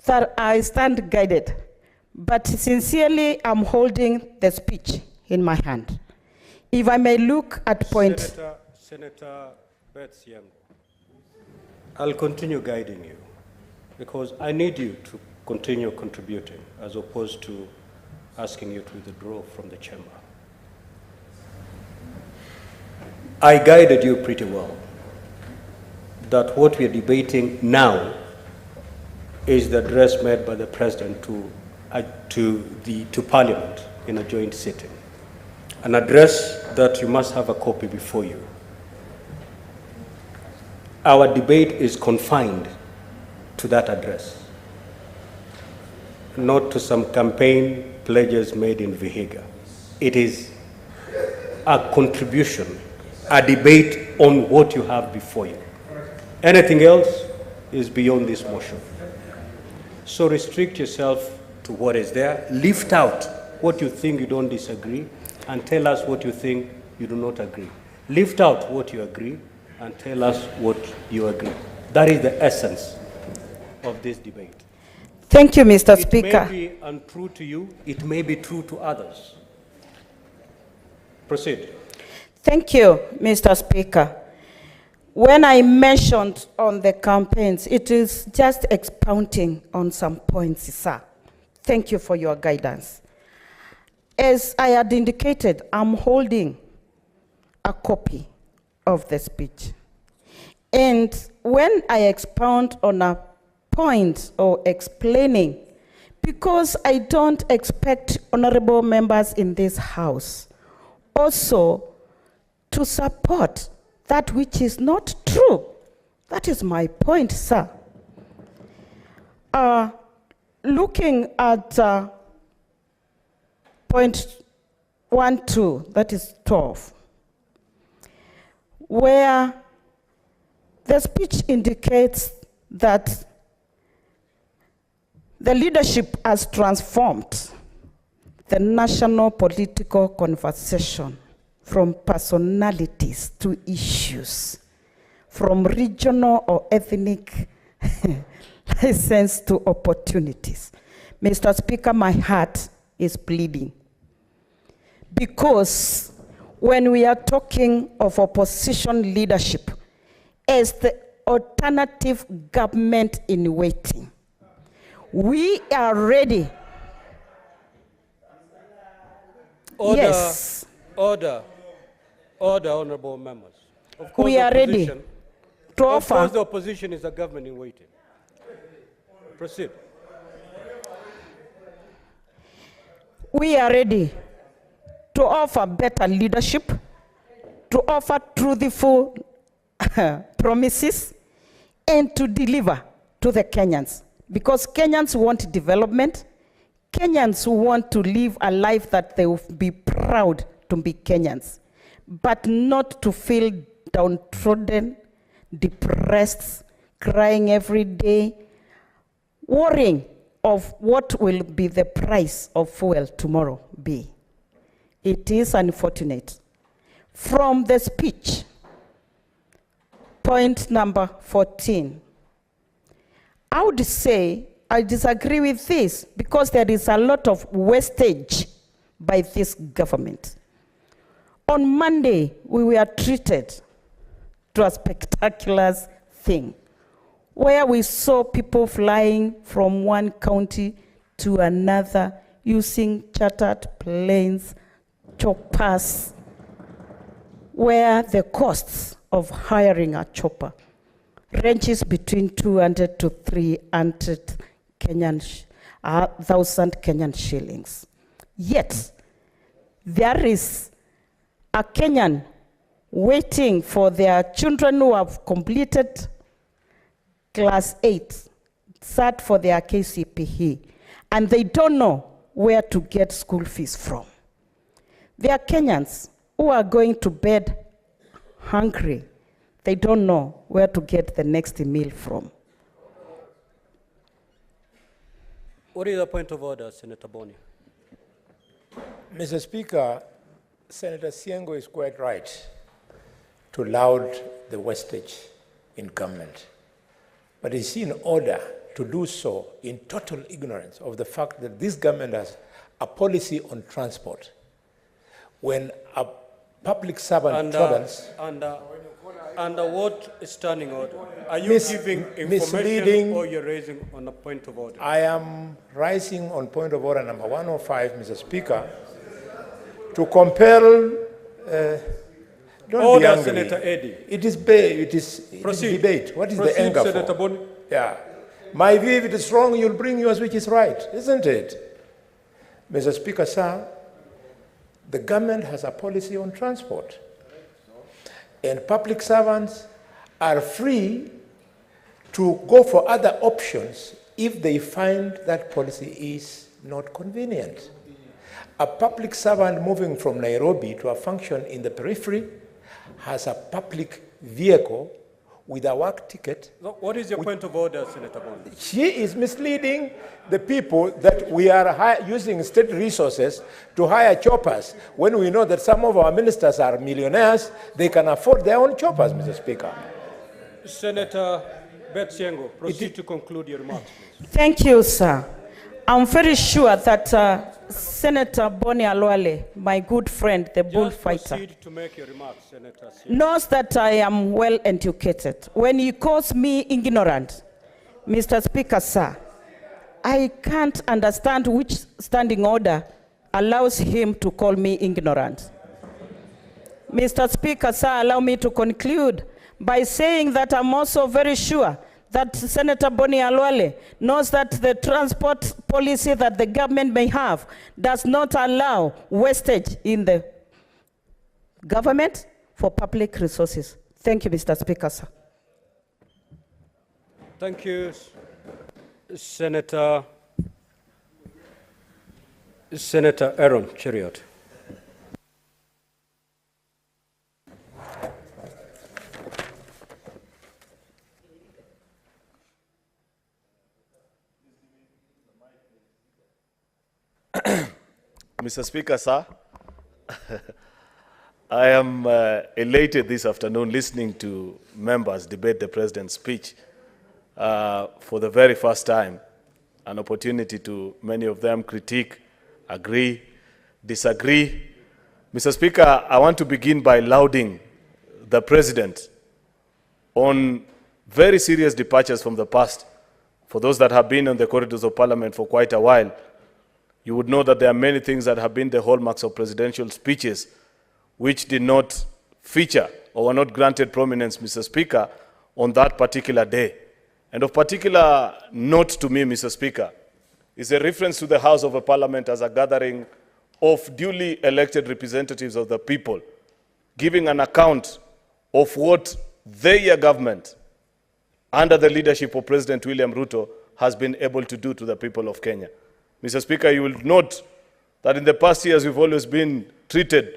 that I stand guided, but sincerely I'm holding the speech in my hand. If I may look at point... Senator Beth Siango, I'll continue guiding you because I need you to continue contributing as opposed to asking you to withdraw from the chamber. I guided you pretty well that what we are debating now is the address made by the President to Parliament in a joint sitting. An address that you must have a copy before you. Our debate is confined to that address, not to some campaign pledges made in Vihiga. It is a contribution, a debate on what you have before you. Anything else is beyond this motion. So restrict yourself to what is there. Lift out what you think you don't disagree and tell us what you think you do not agree. Lift out what you agree and tell us what you agree. That is the essence of this debate. Thank you, Mr. Speaker. It may be untrue to you, it may be true to others. Proceed. Thank you, Mr. Speaker. When I mentioned on the campaigns, it is just expounding on some points, sir. Thank you for your guidance. As I had indicated, I'm holding a copy of the speech. And when I expound on a point or explaining, because I don't expect honorable members in this House also to support that which is not true. That is my point, sir. Looking at point 1.2, that is 12, where the speech indicates that the leadership has transformed the national political conversation from personalities to issues, from regional or ethnic license to opportunities. Mr. Speaker, my heart is bleeding. Because when we are talking of opposition leadership as the alternative government in waiting, we are ready. Order, yes. Order, honorable members. Of course, we are ready to offer. Of course, the opposition is a government in waiting. Proceed. We are ready to offer better leadership, to offer truthful promises, and to deliver to the Kenyans. Because Kenyans want development. Kenyans want to live a life that they will be proud to be Kenyans, but not to feel downtrodden, depressed, crying every day, worrying of what will be the price of fuel tomorrow be. It is unfortunate. From the speech, point number 14, I would say I disagree with this because there is a lot of wastage by this government. On Monday, we were treated to a spectacular thing where we saw people flying from one county to another using chartered planes, choppers, where the costs of hiring a chopper ranges between 200 to 300 thousand Kenyan shillings. Yet, there is a Kenyan waiting for their children who have completed class 8, sat for their KCPE, and they don't know where to get school fees from. There are Kenyans who are going to bed hungry. They don't know where to get the next meal from. What is the point of order, Senator Boni? Mr. Speaker, Senator Siengo is quite right to laud the wastage in government. But it's in order to do so in total ignorance of the fact that this government has a policy on transport. When a public servant travels... Under what standing order? Are you giving information misleading, or you're raising on a point of order? I am rising on point of order number 105, Mr. Speaker, to compel... don't order, be angry. Senator Eddy. It is debate. What is the anger Senator for? Boni. Yeah. My view, if it is wrong, you'll bring yours which is right, isn't it? Mr. Speaker, sir, the government has a policy on transport. And public servants are free to go for other options if they find that policy is not convenient. A public servant moving from Nairobi to a function in the periphery has a public vehicle with a work ticket. What is your point of order, Senator Boni? She is misleading the people that we are using state resources to hire choppers when we know that some of our ministers are millionaires. They can afford their own choppers, Mr. Speaker. Senator Beth Siengo, proceed to conclude your remarks, please. Thank you, sir. I'm very sure that Senator Boni Alwale, my good friend, the bullfighter, proceed to make your remarks, Senator Siengo. knows that I am well educated. When he calls me ignorant, Mr. Speaker, sir, I can't understand which standing order allows him to call me ignorant. Mr. Speaker, sir, allow me to conclude by saying that I'm also very sure that Senator Boni Alwale knows that the transport policy that the government may have does not allow wastage in the government for public resources. Thank you, Mr. Speaker, sir. Thank you, Senator Aaron Cheriot. Mr. Speaker, sir, I am elated this afternoon listening to members debate the President's speech for the very first time, an opportunity to many of them critique, agree, disagree. Mr. Speaker, I want to begin by lauding the President on very serious departures from the past. For those that have been on the corridors of Parliament for quite a while, you would know that there are many things that have been the hallmarks of presidential speeches which did not feature or were not granted prominence, Mr. Speaker, on that particular day. And of particular note to me, Mr. Speaker, is a reference to the House of a Parliament as a gathering of duly elected representatives of the people, giving an account of what their government, under the leadership of President William Ruto, has been able to do to the people of Kenya. Mr. Speaker, you will note that in the past years we've always been treated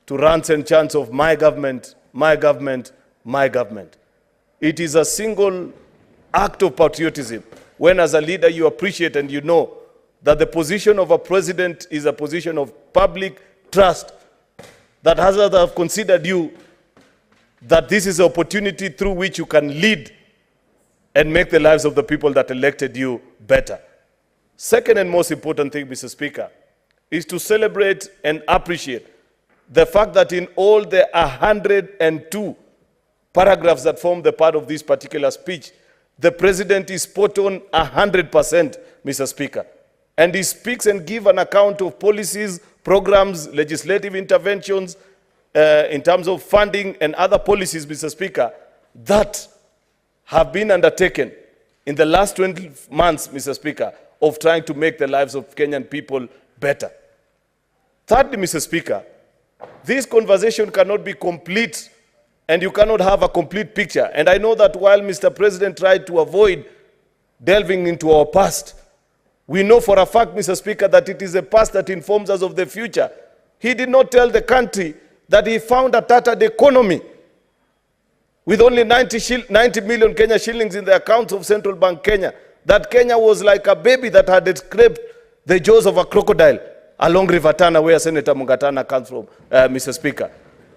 to rants and chants of my government, my government, my government. It is a single act of patriotism when as a leader you appreciate and you know that the position of a president is a position of public trust that others have considered you, that this is an opportunity through which you can lead and make the lives of the people that elected you better. Second and most important thing, Mr. Speaker, is to celebrate and appreciate the fact that in all the 102 paragraphs that form the part of this particular speech, the President is spot on 100%, Mr. Speaker. And he speaks and gives an account of policies, programs, legislative interventions, in terms of funding and other policies, Mr. Speaker, that have been undertaken in the last 20 months, Mr. Speaker, of trying to make the lives of Kenyan people better. Thirdly, Mr. Speaker, this conversation cannot be complete and you cannot have a complete picture. And I know that while Mr. President tried to avoid delving into our past, we know for a fact, Mr. Speaker, that it is the past that informs us of the future. He did not tell the country that he found a tattered economy with only 90 million Kenya shillings in the accounts of Central Bank Kenya, that Kenya was like a baby that had escaped the jaws of a crocodile along River Tana, where Senator Mungatana comes from, Mr. Speaker.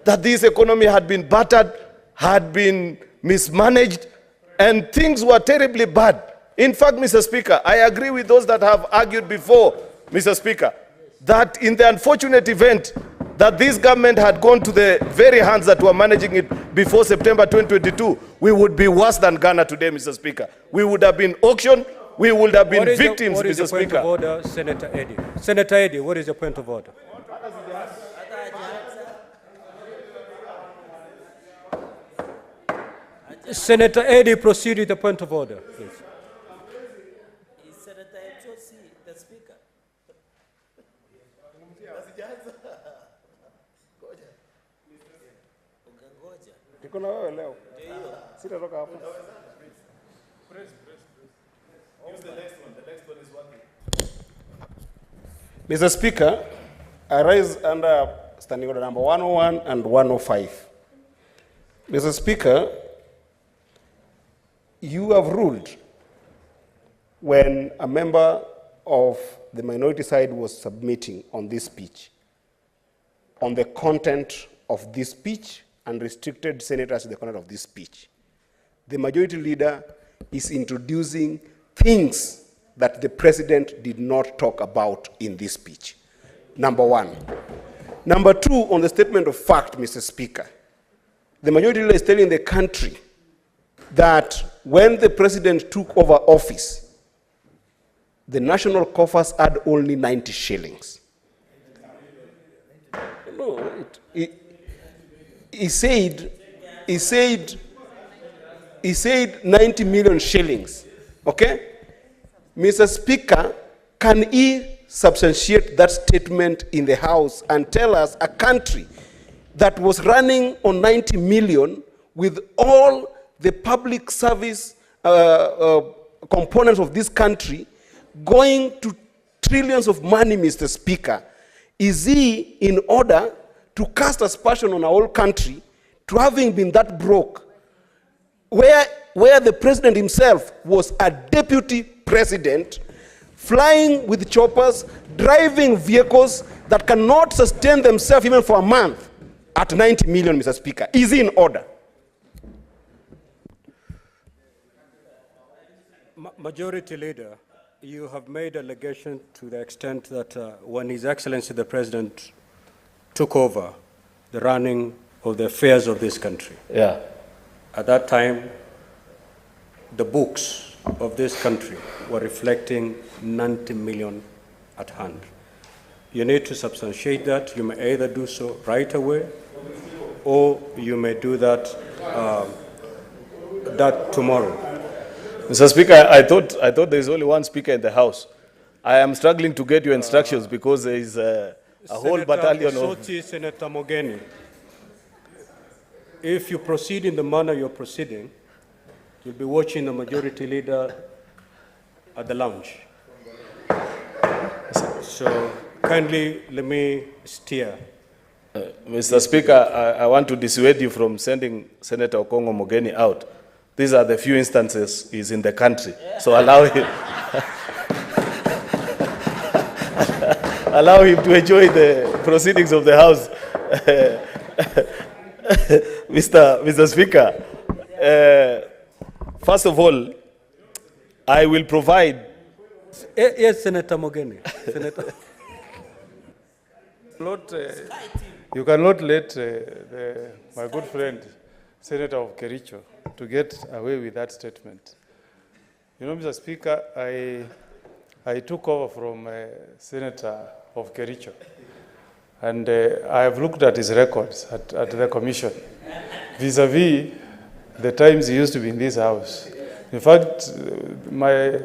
That this economy had been battered, had been mismanaged, and things were terribly bad. In fact, Mr. Speaker, I agree with those that have argued before, Mr. Speaker, that in the unfortunate event that this government had gone to the very hands that were managing it before September 2022, we would be worse than Ghana today, Mr. Speaker. We would have been auctioned, we would have been victims, what is Mr. the point Speaker. of order, Senator Eddy? Senator Eddy, what is the point of order? Senator Eddy, proceed with the point of order, please. Mr. Speaker, I rise under Standing Order number 101 and 105. Mr. Speaker, you have ruled when a member of the minority side was submitting on this speech, on the content of this speech and restricted senators to the content of this speech. The majority leader is introducing things that the president did not talk about in this speech. Number one. Number two, on the statement of fact, Mr. Speaker, the majority leader is telling the country that when the president took over office, the national coffers had only 90 shillings. No, he said 90 million shillings, okay? Mr. Speaker, can he substantiate that statement in the House and tell us a country that was running on 90 million with all the public service components of this country going to trillions of money, Mr. Speaker, is he in order to cast aspersion on our whole country to having been that broke, where the president himself was a deputy president, flying with choppers, driving vehicles that cannot sustain themselves even for a month at 90 million, Mr. Speaker? Is he in order? Majority Leader, you have made allegation to the extent that when His Excellency the President took over the running of the affairs of this country, at that time, the books of this country were reflecting 90 million at hand. You need to substantiate that. You may either do so right away, or you may do that tomorrow. Mr. Speaker, I thought there is only one speaker in the House. I am struggling to get your instructions because there is a whole battalion of... Senator Mogeni, if you proceed in the manner you're proceeding, you'll be watching the majority leader at the lounge. So kindly let me steer. Mr. Speaker, I want to dissuade you from sending Senator Okongo Mogeni out. These are the few instances he's in the country. So allow him, allow him to enjoy the proceedings of the House. Mr. Speaker, first of all, I will provide. Yes, Senator Mogeni. Senator. You cannot let my good friend, Senator of Kericho, to get away with that statement. You know, Mr. Speaker, I took over from Senator of Kericho, and I have looked at his records at the commission, vis-a-vis the times he used to be in this house. In fact, my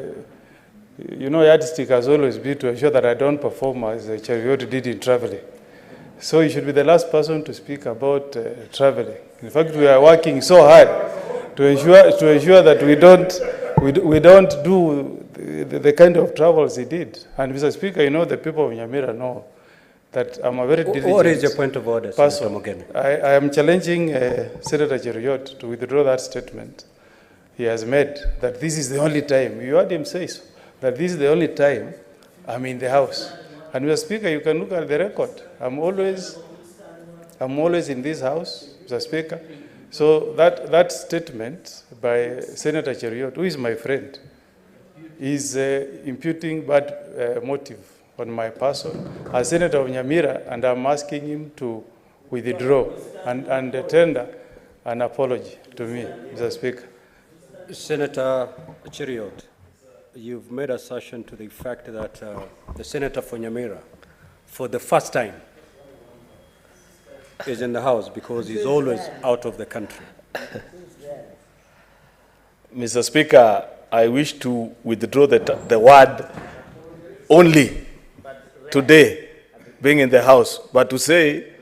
yardstick has always been to ensure that I don't perform as Cheriot did in traveling. So you should be the last person to speak about traveling. In fact, we are working so hard to ensure that we don't do the kind of travels he did. And Mr. Speaker, you know, the people of Nyamira know that I'm a very diligent What is your point of order, person. Senator Mogeni? I am challenging Senator Cheriot to withdraw that statement he has made, that this is the only time. You heard him say so, that this is the only time I'm in the House. And Mr. Speaker, you can look at the record. I'm always in this House, Mr. Speaker. So that statement by Senator Cheriot, who is my friend, is imputing bad motive on my person as Senator of Nyamira, and I'm asking him to withdraw and tender an apology to me, Mr. Speaker. Senator Cheriot, you've made assertion to the fact that the Senator for Nyamira, for the first time, is in the House because he's always out of the country. Mr. Speaker, I wish to withdraw the word only today, being in the House, but to say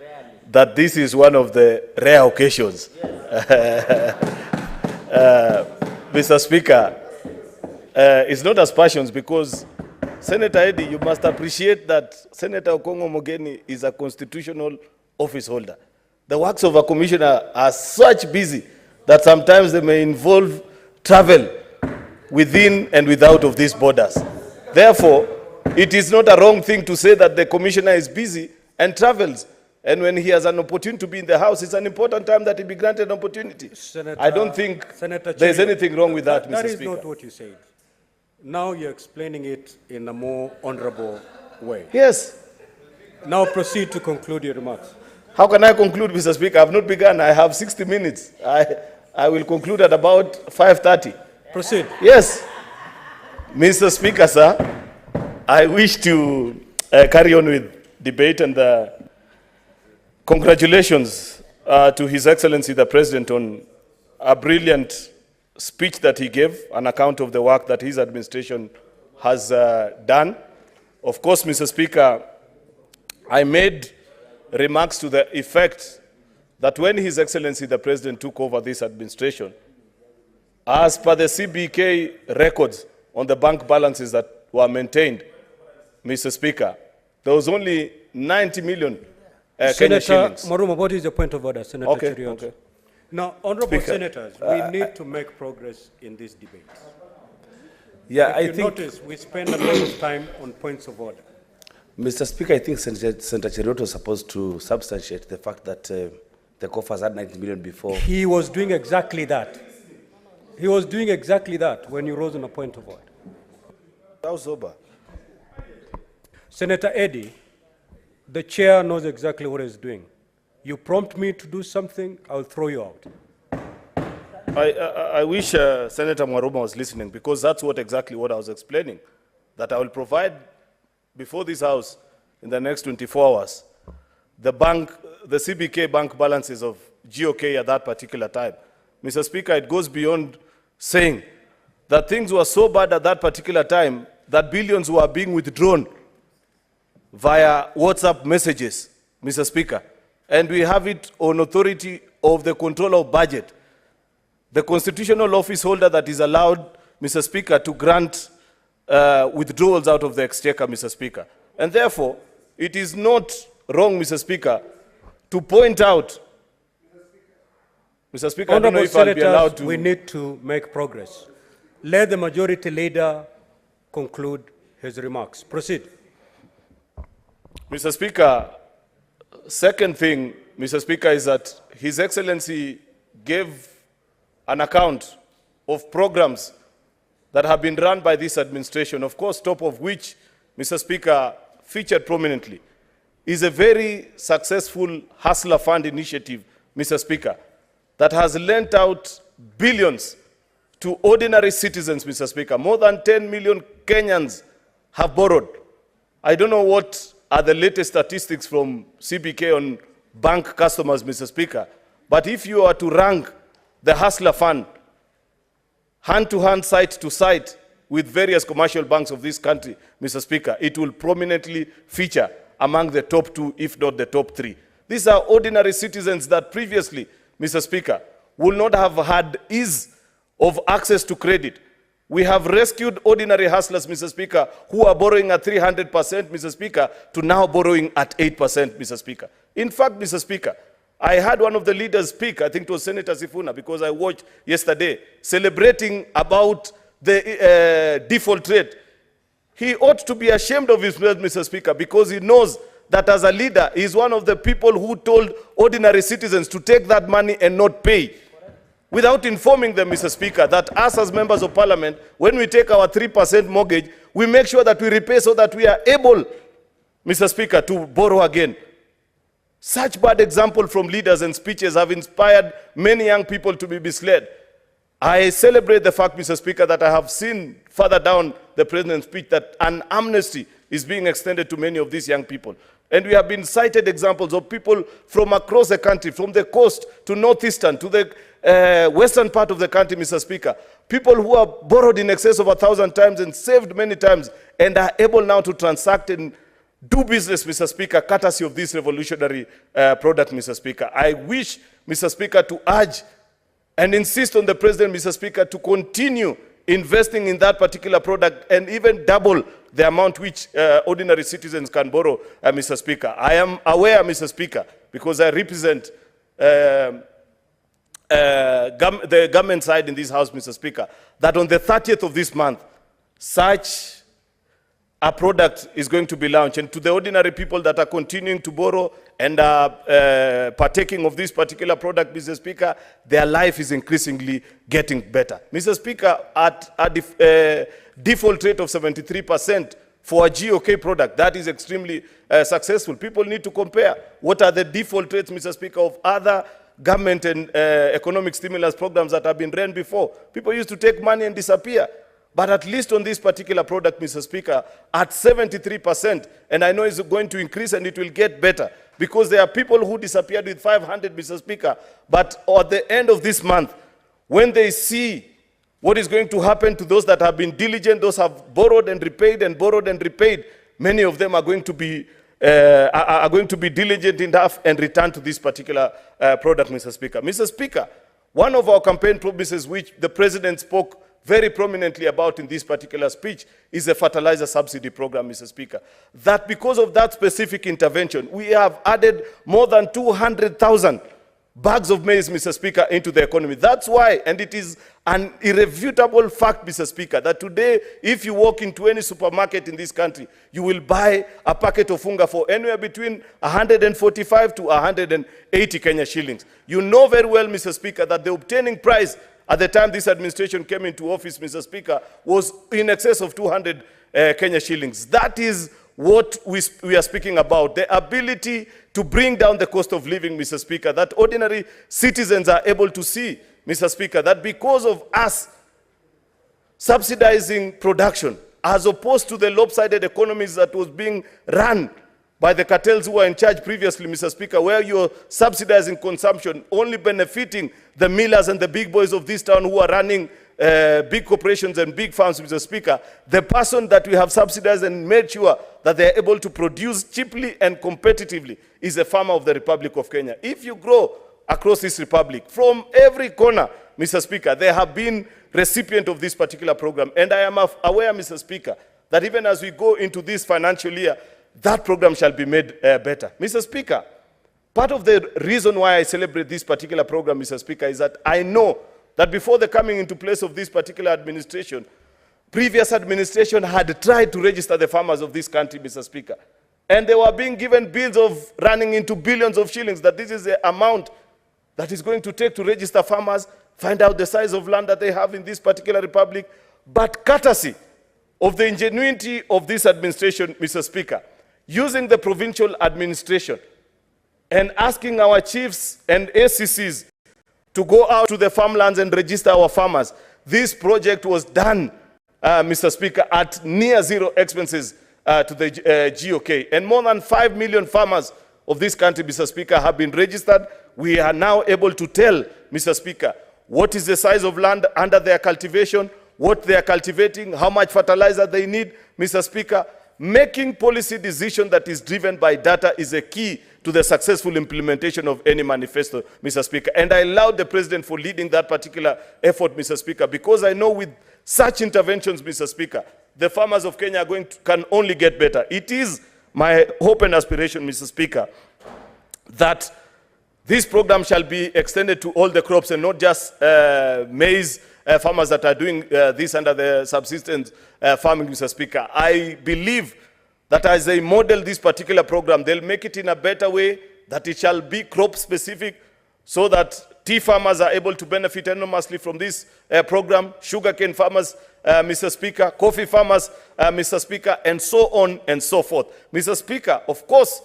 that this is one of the rare occasions. Mr. Speaker, it's not aspersions because Senator Eddy, you must appreciate that Senator Okongo Mogeni is a constitutional office holder. The works of a commissioner are such busy that sometimes they may involve travel within and without of these borders. Therefore, it is not a wrong thing to say that the commissioner is busy and travels. And when he has an opportunity to be in the House, it's an important time that he be granted an opportunity. Senator, I don't think Senator there's Cheriot, anything wrong with that, Mr. That is Speaker. not what you said. Now you're explaining it in a more honorable way. Yes. Now proceed to conclude your remarks. How can I conclude, Mr. Speaker? I have not begun. I have 60 minutes. I will conclude at about 5:30. Proceed. Yes. Mr. Speaker, sir, I wish to carry on with debate, and congratulations to His Excellency the President on a brilliant speech that he gave, an account of the work that his administration has done. Of course, Mr. Speaker, I made remarks to the effect that when His Excellency the President took over this administration, as per the CBK records on the bank balances that were maintained, Mr. Speaker, there was only 90 million Kenya Senator shillings. Maruma, what is your point of order, Senator Okay, Cheriot? okay. Now, honorable Speaker, senators, we need to make progress in this debate. Yeah, If you notice, we spend a lot of time on points of order. Mr. Speaker, I think Senator Cheriot was supposed to substantiate the fact that the coffers had 90 million before. He was doing exactly that. He was doing exactly that when you rose on a point of order. How sober? Senator Eddy, the chair knows exactly what he's doing. You prompt me to do something, I'll throw you out. I wish Senator Mwaruma was listening, because that's exactly what I was explaining, that I will provide before this House in the next 24 hours the CBK bank balances of GOK at that particular time. Mr. Speaker, it goes beyond saying that things were so bad at that particular time that billions were being withdrawn via WhatsApp messages, Mr. Speaker. And we have it on authority of the controller of budget, the constitutional office holder that is allowed, Mr. Speaker, to grant withdrawals out of the exchequer, Mr. Speaker. And therefore, it is not wrong, Mr. Speaker, to point out, Mr. Speaker, I don't know if I'll be allowed to. We need to make progress. Let the majority leader conclude his remarks. Proceed. Mr. Speaker, Second thing, Mr. Speaker, is that His Excellency gave an account of programs that have been run by this administration, of course, top of which, Mr. Speaker, featured prominently, is a very successful Hustler Fund initiative, Mr. Speaker, that has lent out billions to ordinary citizens, Mr. Speaker. More than 10 million Kenyans have borrowed. I don't know what are the latest statistics from CBK on bank customers, Mr. Speaker, but if you are to rank the Hustler Fund hand-to-hand, site-to-site with various commercial banks of this country, Mr. Speaker, it will prominently feature among the top 2, if not the top 3. These are ordinary citizens that previously, Mr. Speaker, would not have had ease of access to credit. We have rescued ordinary hustlers, Mr. Speaker, who are borrowing at 300%, Mr. Speaker, to now borrowing at 8%, Mr. Speaker. In fact, Mr. Speaker, I had one of the leaders speak, I think it was Senator Sifuna, because I watched yesterday, celebrating about the default rate. He ought to be ashamed of himself, Mr. Speaker, because he knows that as a leader, he is one of the people who told ordinary citizens to take that money and not pay, without informing them, Mr. Speaker, that us as members of parliament, when we take our 3% mortgage, we make sure that we repay so that we are able, Mr. Speaker, to borrow again. Such bad example from leaders and speeches have inspired many young people to be misled. I celebrate the fact, Mr. Speaker, that I have seen further down the President's speech that an amnesty is being extended to many of these young people. And we have been cited examples of people from across the country, from the coast to northeastern, to the western part of the country, Mr. Speaker. People who have borrowed in excess of 1,000 times and saved many times and are able now to transact and do business, Mr. Speaker, courtesy of this revolutionary product, Mr. Speaker. I wish, Mr. Speaker, to urge and insist on the President, Mr. Speaker, to continue investing in that particular product and even double the amount which ordinary citizens can borrow, Mr. Speaker. I am aware, Mr. Speaker, because I represent the government side in this House, Mr. Speaker, that on the 30th of this month, such a product is going to be launched. And to the ordinary people that are continuing to borrow and are partaking of this particular product, Mr. Speaker, their life is increasingly getting better. Mr. Speaker, at a default rate of 73% for a GOK product, that is extremely successful. People need to compare what are the default rates, Mr. Speaker, of other government and economic stimulus programs that have been ran before. People used to take money and disappear. But at least on this particular product, Mr. Speaker, at 73%, and I know it's going to increase and it will get better, because there are people who disappeared with 500, Mr. Speaker, but at the end of this month, when they see what is going to happen to those that have been diligent, those have borrowed and repaid, many of them are going to be diligent enough and return to this particular product, Mr. Speaker. Mr. Speaker, one of our campaign promises which the President spoke very prominently about in this particular speech is a fertilizer subsidy program, Mr. Speaker. That because of that specific intervention, we have added more than 200,000 bags of maize, Mr. Speaker, into the economy. That's why, and it is an irrefutable fact, Mr. Speaker, that today, if you walk into any supermarket in this country, you will buy a packet of funga for anywhere between 145 to 180 Kenya shillings. You know very well, Mr. Speaker, that the obtaining price at the time this administration came into office, Mr. Speaker, was in excess of 200 Kenya shillings. That is what we are speaking about, the ability to bring down the cost of living, Mr. Speaker, that ordinary citizens are able to see, Mr. Speaker, that because of us subsidizing production, as opposed to the lopsided economies that was being run by the cartels who were in charge previously, Mr. Speaker, where you're subsidizing consumption, only benefiting the millers and the big boys of this town who are running big corporations and big farms, Mr. Speaker. The person that we have subsidized and made sure that they're able to produce cheaply and competitively is a farmer of the Republic of Kenya. If you grow across this republic, from every corner, Mr. Speaker, they have been recipient of this particular program. And I am aware, Mr. Speaker, that even as we go into this financial year, that program shall be made better. Mr. Speaker, part of the reason why I celebrate this particular program, Mr. Speaker, is that I know that before the coming into place of this particular administration, previous administration had tried to register the farmers of this country, Mr. Speaker. And they were being given bills of running into billions of shillings, that this is the amount that is going to take to register farmers, find out the size of land that they have in this particular republic. But courtesy of the ingenuity of this administration, Mr. Speaker, using the provincial administration and asking our chiefs and ACCs to go out to the farmlands and register our farmers, this project was done, Mr. Speaker, at near zero expenses to the GOK. And more than 5 million farmers of this country, Mr. Speaker, have been registered. We are now able to tell, Mr. Speaker, what is the size of land under their cultivation, what they are cultivating, how much fertilizer they need, Mr. Speaker. Making policy decision that is driven by data is a key to the successful implementation of any manifesto, Mr. Speaker. And I laud the President for leading that particular effort, Mr. Speaker, because I know with such interventions, Mr. Speaker, the farmers of Kenya can only get better. It is my hope and aspiration, Mr. Speaker, that this program shall be extended to all the crops and not just maize farmers that are doing this under the subsistence farming, Mr. Speaker. I believe that as they model this particular program, they'll make it in a better way, that it shall be crop specific, so that tea farmers are able to benefit enormously from this program, sugarcane farmers, Mr. Speaker, coffee farmers, Mr. Speaker, and so on and so forth. Mr. Speaker, of course,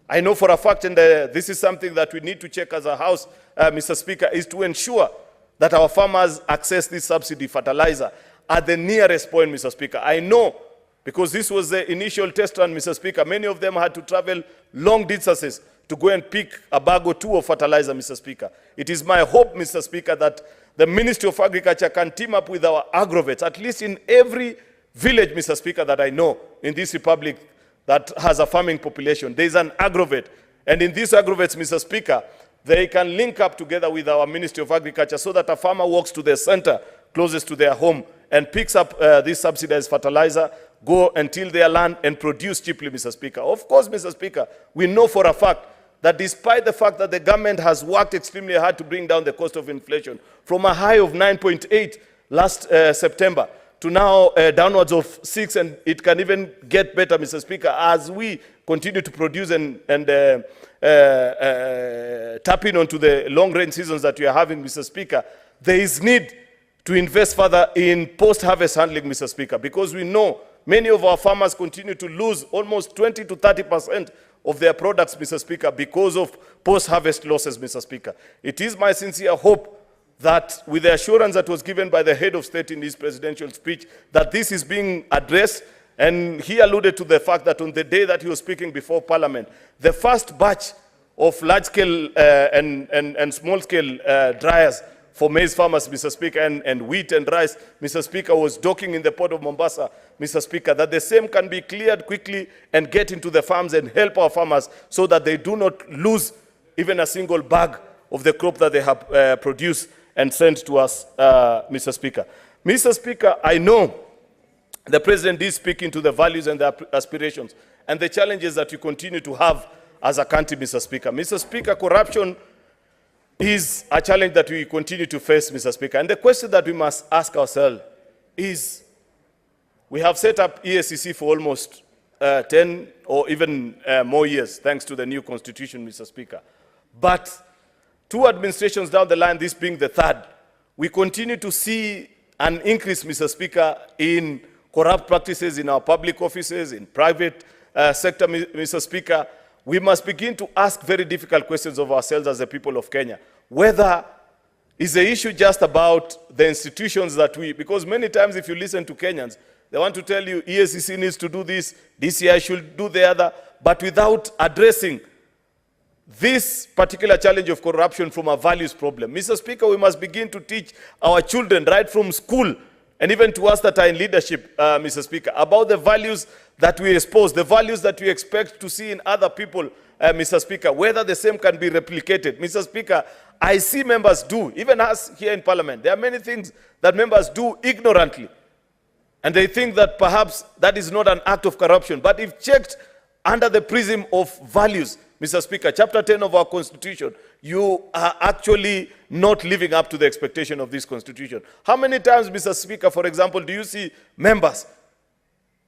I know for a fact, and this is something that we need to check as a House, Mr. Speaker, is to ensure that our farmers access this subsidy fertilizer at the nearest point, Mr. Speaker. I know, because this was the initial test run, Mr. Speaker, many of them had to travel long distances to go and pick a bag or two of fertilizer, Mr. Speaker. It is my hope, Mr. Speaker, that the Ministry of Agriculture can team up with our agrovets, at least in every village, Mr. Speaker, that I know in this republic that has a farming population. There is an agrovet. And in these agrovets, Mr. Speaker, they can link up together with our Ministry of Agriculture so that a farmer walks to the center closest to their home and picks up this subsidized fertilizer, go and till their land and produce cheaply, Mr. Speaker. Of course, Mr. Speaker, we know for a fact that despite the fact that the government has worked extremely hard to bring down the cost of inflation from a high of 9.8 last September to now downwards of 6, and it can even get better, Mr. Speaker, as we continue to produce and tap in onto the long rain seasons that we are having, Mr. Speaker. There is need to invest further in post-harvest handling, Mr. Speaker, because we know many of our farmers continue to lose almost 20 to 30% of their products, Mr. Speaker, because of post-harvest losses, Mr. Speaker. It is my sincere hope that with the assurance that was given by the head of state in his presidential speech, that this is being addressed. And he alluded to the fact that on the day that he was speaking before Parliament, the first batch of large-scale and small-scale dryers for maize farmers, Mr. Speaker, and wheat and rice, Mr. Speaker, was docking in the port of Mombasa, Mr. Speaker, that the same can be cleared quickly and get into the farms and help our farmers so that they do not lose even a single bag of the crop that they have produced and sent to us, Mr. Speaker. Mr. Speaker, I know the President is speaking to the values and the aspirations and the challenges that we continue to have as a country, Mr. Speaker. Mr. Speaker, corruption is a challenge that we continue to face, Mr. Speaker. And the question that we must ask ourselves is, we have set up EACC for almost 10 or even more years, thanks to the new constitution, Mr. Speaker. But 2 administrations down the line, this being the 3rd, we continue to see an increase, Mr. Speaker, in corrupt practices in our public offices, in private sector, Mr. Speaker. We must begin to ask very difficult questions of ourselves as the people of Kenya. Whether is the issue just about the institutions that because many times if you listen to Kenyans, they want to tell you EACC needs to do this, DCI should do the other, but without addressing this particular challenge of corruption from a values problem. Mr. Speaker, we must begin to teach our children right from school, and even to us that are in leadership, Mr. Speaker, about the values that we expose, the values that we expect to see in other people, Mr. Speaker, whether the same can be replicated. Mr. Speaker, I see members do, even us here in Parliament, there are many things that members do ignorantly, and they think that perhaps that is not an act of corruption. But if checked under the prism of values, Mr. Speaker, Chapter 10 of our Constitution, you are actually not living up to the expectation of this Constitution. How many times, Mr. Speaker, for example, do you see members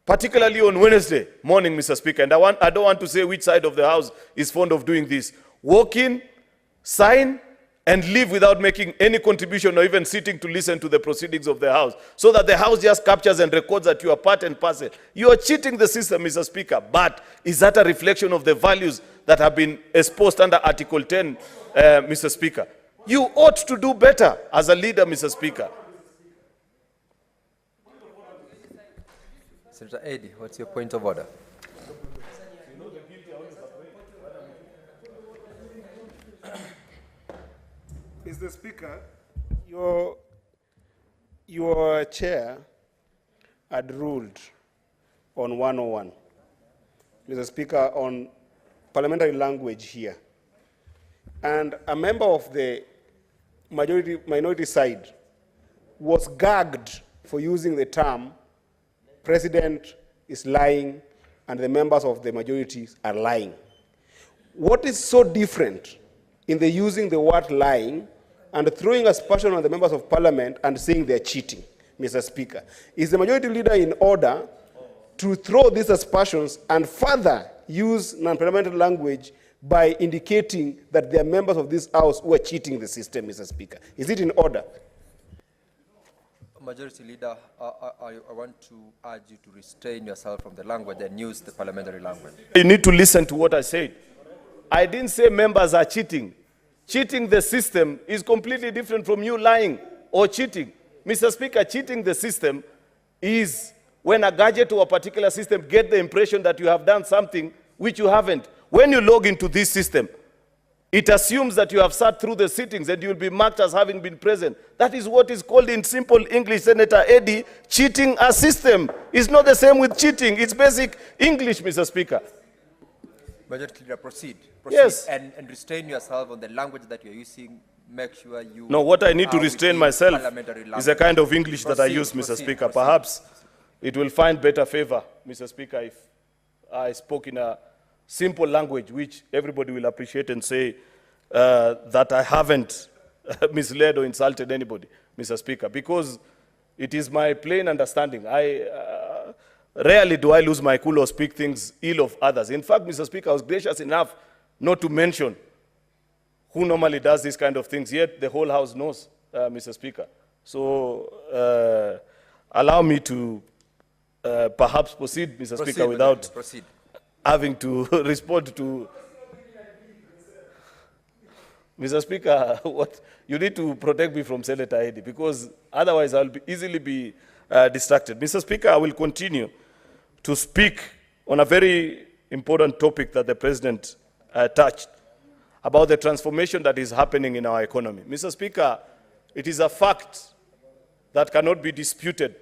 particularly on Wednesday morning, Mr. Speaker, and I don't want to say which side of the House is fond of doing this. Walk in, sign, and leave without making any contribution or even sitting to listen to the proceedings of the House, so that the House just captures and records that you are part and parcel. You are cheating the system, Mr. Speaker, but is that a reflection of the values that have been exposed under Article 10, Mr. Speaker? You ought to do better as a leader, Mr. Speaker. Senator Eddy, what's your point of order? Mr. Speaker, your chair had ruled on 101, Mr. Speaker, on parliamentary language here. And a member of the minority side was gagged for using the term President is lying and the members of the majority are lying. What is so different in the using the word lying and throwing aspersion on the members of parliament and saying they're cheating, Mr. Speaker? Is the majority leader in order to throw these aspersions and further use non-parliamentary language by indicating that they are members of this House who are cheating the system, Mr. Speaker? Is it in order? Majority Leader, I want to urge you to restrain yourself from the language and use the parliamentary language. You need to listen to what I said. I didn't say members are cheating. Cheating the system is completely different from you lying or cheating. Mr. Speaker, cheating the system is when a gadget or a particular system get the impression that you have done something which you haven't. When you log into this system, it assumes that you have sat through the sittings and you will be marked as having been present. That is what is called in simple English, Senator Eddy, cheating a system. It's not the same with cheating. It's basic English, Mr. Speaker. Majority Leader, proceed. Yes. And restrain yourself on the language that you're using. Make sure you... No, what I need to restrain myself is a kind of English that I use, Mr. Speaker. Perhaps it will find better favor, Mr. Speaker, if I spoke in a simple language which everybody will appreciate and say that I haven't misled or insulted anybody, Mr. Speaker, because it is my plain understanding. Rarely do I lose my cool or speak things ill of others. In fact, Mr. Speaker, I was gracious enough not to mention who normally does these kind of things, yet the whole House knows, Mr. Speaker. So allow me to perhaps proceed, Mr. Speaker, without having to respond to... Mr. Speaker, you need to protect me from Senator Eddy, because otherwise I'll easily be distracted. Mr. Speaker, I will continue to speak on a very important topic that the President touched, about the transformation that is happening in our economy. Mr. Speaker, it is a fact that cannot be disputed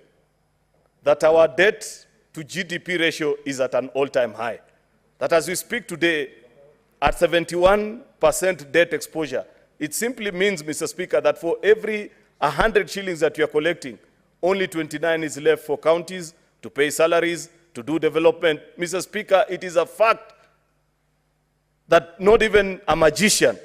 that our debt to GDP ratio is at an all-time high. That as we speak today, at 71% debt exposure, it simply means, Mr. Speaker, that for every 100 shillings that you are collecting, only 29 is left for counties to pay salaries, to do development. Mr. Speaker, it is a fact that not even a magician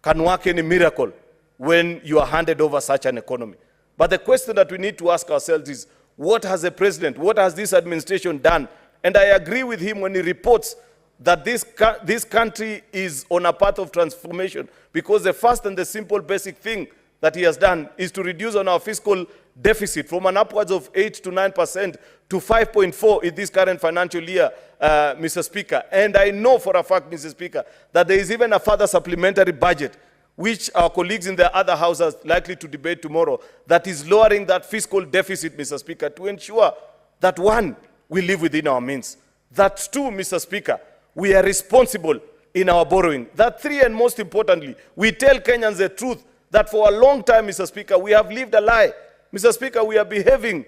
can work any miracle when you are handed over such an economy. But the question that we need to ask ourselves is, what has the president, what has this administration done? And I agree with him when he reports that this country is on a path of transformation, because the first and the simple basic thing that he has done is to reduce on our fiscal deficit from an upwards of 8 to 9% to 5.4 in this current financial year, Mr. Speaker. And I know for a fact, Mr. Speaker, that there is even a further supplementary budget, which our colleagues in the other House are likely to debate tomorrow, that is lowering that fiscal deficit, Mr. Speaker, to ensure that, one, we live within our means. That, two, Mr. Speaker, we are responsible in our borrowing. That, three, and most importantly, we tell Kenyans the truth, that for a long time, Mr. Speaker, we have lived a lie. Mr. Speaker, we are behaving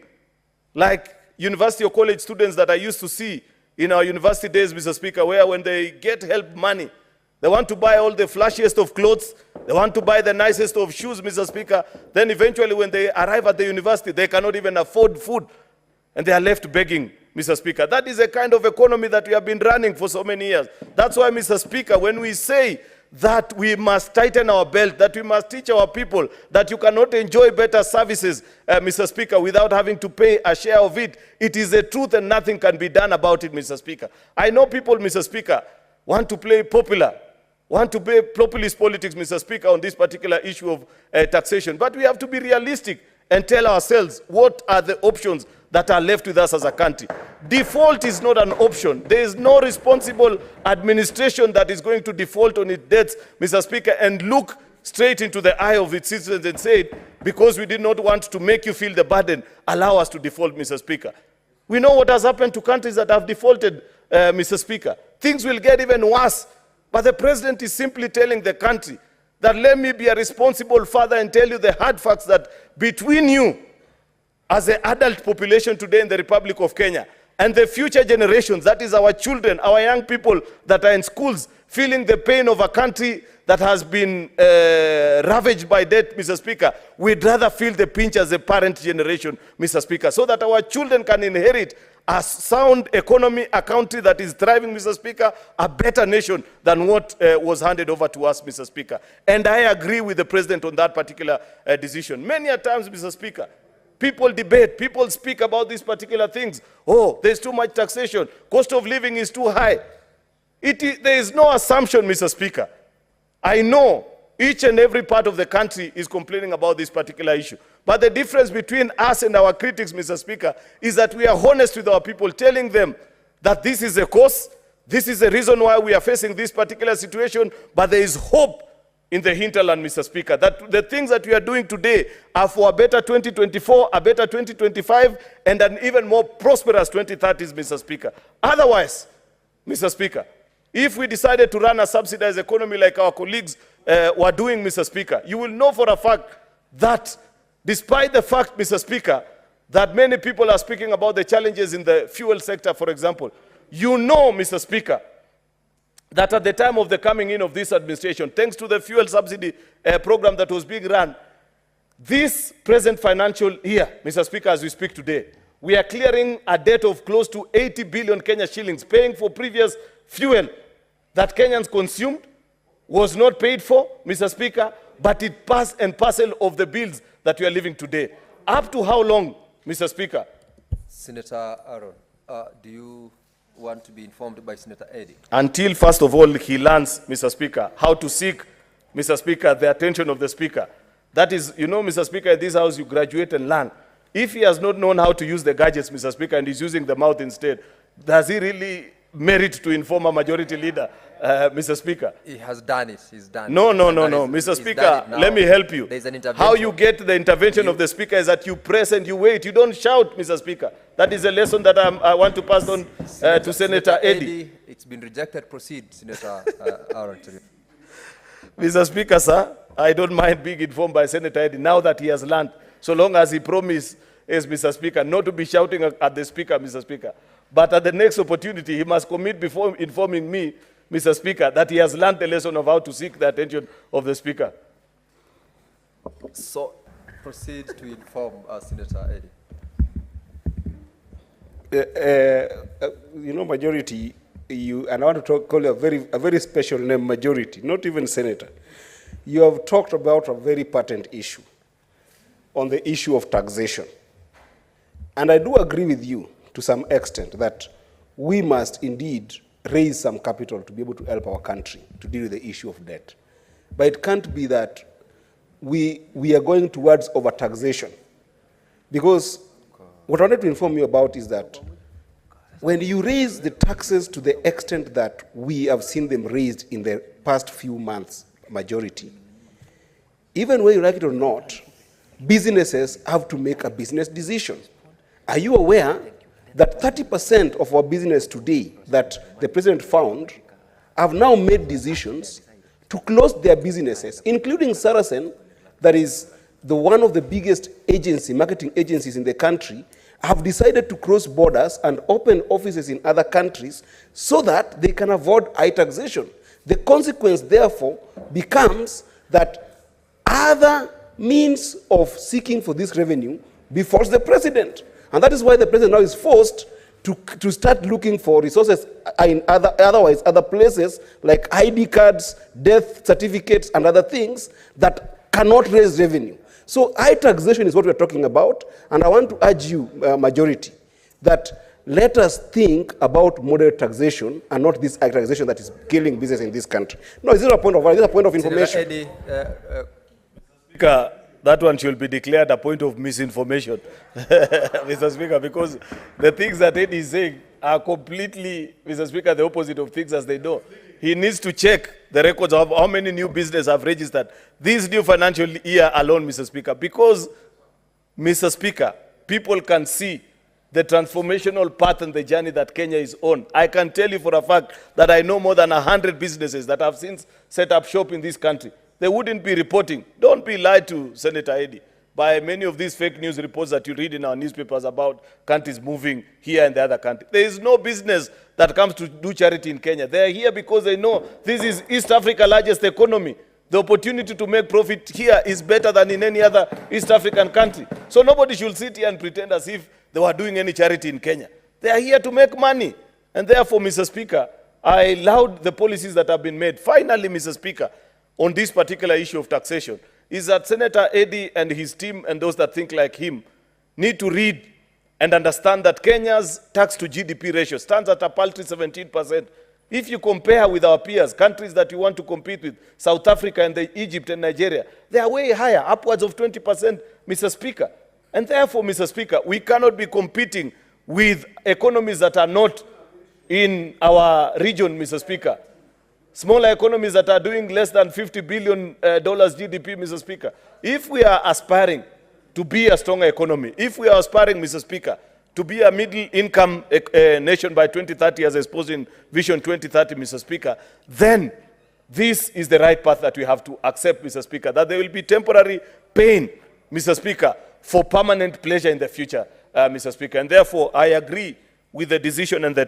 like university or college students that I used to see in our university days, Mr. Speaker, where when they get help money, they want to buy all the flashiest of clothes, they want to buy the nicest of shoes, Mr. Speaker. Then eventually when they arrive at the university, they cannot even afford food, and they are left begging, Mr. Speaker. That is a kind of economy that we have been running for so many years. That's why, Mr. Speaker, when we say that we must tighten our belt, that we must teach our people that you cannot enjoy better services, Mr. Speaker, without having to pay a share of it. It is the truth and nothing can be done about it, Mr. Speaker. I know people, Mr. Speaker, want to play popular, want to play populist politics, Mr. Speaker, on this particular issue of taxation. But we have to be realistic and tell ourselves what are the options that are left with us as a country. Default is not an option. There is no responsible administration that is going to default on its debts, Mr. Speaker, and look straight into the eye of its citizens and say, because we did not want to make you feel the burden, allow us to default, Mr. Speaker. We know what has happened to countries that have defaulted, Mr. Speaker. Things will get even worse. But the president is simply telling the country that let me be a responsible father and tell you the hard facts that between you as the adult population today in the Republic of Kenya and the future generations, that is our children, our young people that are in schools, feeling the pain of a country that has been ravaged by debt, Mr. Speaker, we'd rather feel the pinch as a parent generation, Mr. Speaker, so that our children can inherit a sound economy, a country that is thriving, Mr. Speaker, a better nation than what was handed over to us, Mr. Speaker. And I agree with the president on that particular decision. Many a times, Mr. Speaker, people debate, people speak about these particular things. Oh, there's too much taxation. Cost of living is too high. There is no assumption, Mr. Speaker. I know each and every part of the country is complaining about this particular issue. But the difference between us and our critics, Mr. Speaker, is that we are honest with our people, telling them that this is a cause, this is the reason why we are facing this particular situation, but there is hope in the hinterland, Mr. Speaker, that the things that we are doing today are for a better 2024, a better 2025, and an even more prosperous 2030s, Mr. Speaker. Otherwise, Mr. Speaker, if we decided to run a subsidized economy like our colleagues were doing, Mr. Speaker, you will know for a fact that despite the fact, Mr. Speaker, that many people are speaking about the challenges in the fuel sector, for example, you know, Mr. Speaker, that at the time of the coming in of this administration, thanks to the fuel subsidy program that was being run, this present financial year, Mr. Speaker, as we speak today, we are clearing a debt of close to 80 billion Kenya shillings, paying for previous fuel that Kenyans consumed, was not paid for, Mr. Speaker, but it passed and parcel of the bills that we are living today. Up to how long, Mr. Speaker? Senator Aaron, do you want to be informed by Senator Eddy? Until, first of all, he learns, Mr. Speaker, how to seek, Mr. Speaker, the attention of the Speaker. That is, you know, Mr. Speaker, in this house you graduate and learn. If he has not known how to use the gadgets, Mr. Speaker, and is using the mouth instead, does he really merit to inform a majority leader, Mr. Speaker? He has done it. He's done it. No, Mr. Speaker, let me help you. There's an intervention. How you get the intervention of the Speaker is that you press and you wait. You don't shout, Mr. Speaker. That is a lesson that I want to pass on to Senator Eddy. It's been rejected. Proceed, Senator Aaron. Mr. Speaker, sir, I don't mind being informed by Senator Eddy now that he has learned, so long as he promised, Mr. Speaker, not to be shouting at the Speaker, Mr. Speaker. But at the next opportunity, he must commit before informing me, Mr. Speaker, that he has learned the lesson of how to seek the attention of the Speaker. So, proceed to inform Senator Eddy. You know, majority, and I want to call you a very special name, majority, not even senator. You have talked about a very patent issue on the issue of taxation. And I do agree with you to some extent that we must indeed raise some capital to be able to help our country to deal with the issue of debt. But it can't be that we are going towards over-taxation. Because what I wanted to inform you about is that when you raise the taxes to the extent that we have seen them raised in the past few months, majority, even whether you like it or not, businesses have to make a business decision. Are you aware that 30% of our business today that the president found have now made decisions to close their businesses, including Saracen, that is one of the biggest marketing agencies in the country, have decided to cross borders and open offices in other countries so that they can avoid high taxation. The consequence, therefore, becomes that other means of seeking for this revenue befalls the president. And that is why the president now is forced to start looking for resources in otherwise other places like ID cards, death certificates, and other things that cannot raise revenue. So high taxation is what we're talking about, and I want to urge you, majority, that let us think about moderate taxation and not this high taxation that is killing business in this country. No, this is a point of, this is a point of information. Eddie, Speaker, that one should be declared a point of misinformation, Mr. Speaker, because the things that Eddie is saying are completely, Mr. Speaker, the opposite of things as they know. He needs to check the records of how many new businesses have registered this new financial year alone, Mr. Speaker, because, Mr. Speaker, people can see the transformational path and the journey that Kenya is on. I can tell you for a fact that I know more than 100 businesses that have since set up shop in this country. They wouldn't be reporting. Don't be lied to, Senator Eddie, by many of these fake news reports that you read in our newspapers about countries moving here and the other country. There is no business that comes to do charity in Kenya. They are here because they know this is East Africa's largest economy. The opportunity to make profit here is better than in any other East African country. So nobody should sit here and pretend as if they were doing any charity in Kenya. They are here to make money. And therefore, Mr. Speaker, I laud the policies that have been made. Finally, Mr. Speaker, on this particular issue of taxation, is that Senator Eddie and his team and those that think like him need to read and understand that Kenya's tax to GDP ratio stands at a paltry 17%. If you compare with our peers, countries that you want to compete with, South Africa and Egypt and Nigeria, they are way higher, upwards of 20%, Mr. Speaker. And therefore, Mr. Speaker, we cannot be competing with economies that are not in our region, Mr. Speaker. Smaller economies that are doing less than $50 billion GDP, Mr. Speaker. If we are aspiring to be a stronger economy, if we are aspiring, Mr. Speaker, to be a middle-income nation by 2030 as exposed in Vision 2030, Mr. Speaker, then this is the right path that we have to accept, Mr. Speaker, that there will be temporary pain, Mr. Speaker, for permanent pleasure in the future, Mr. Speaker. And therefore, I agree with the decision and the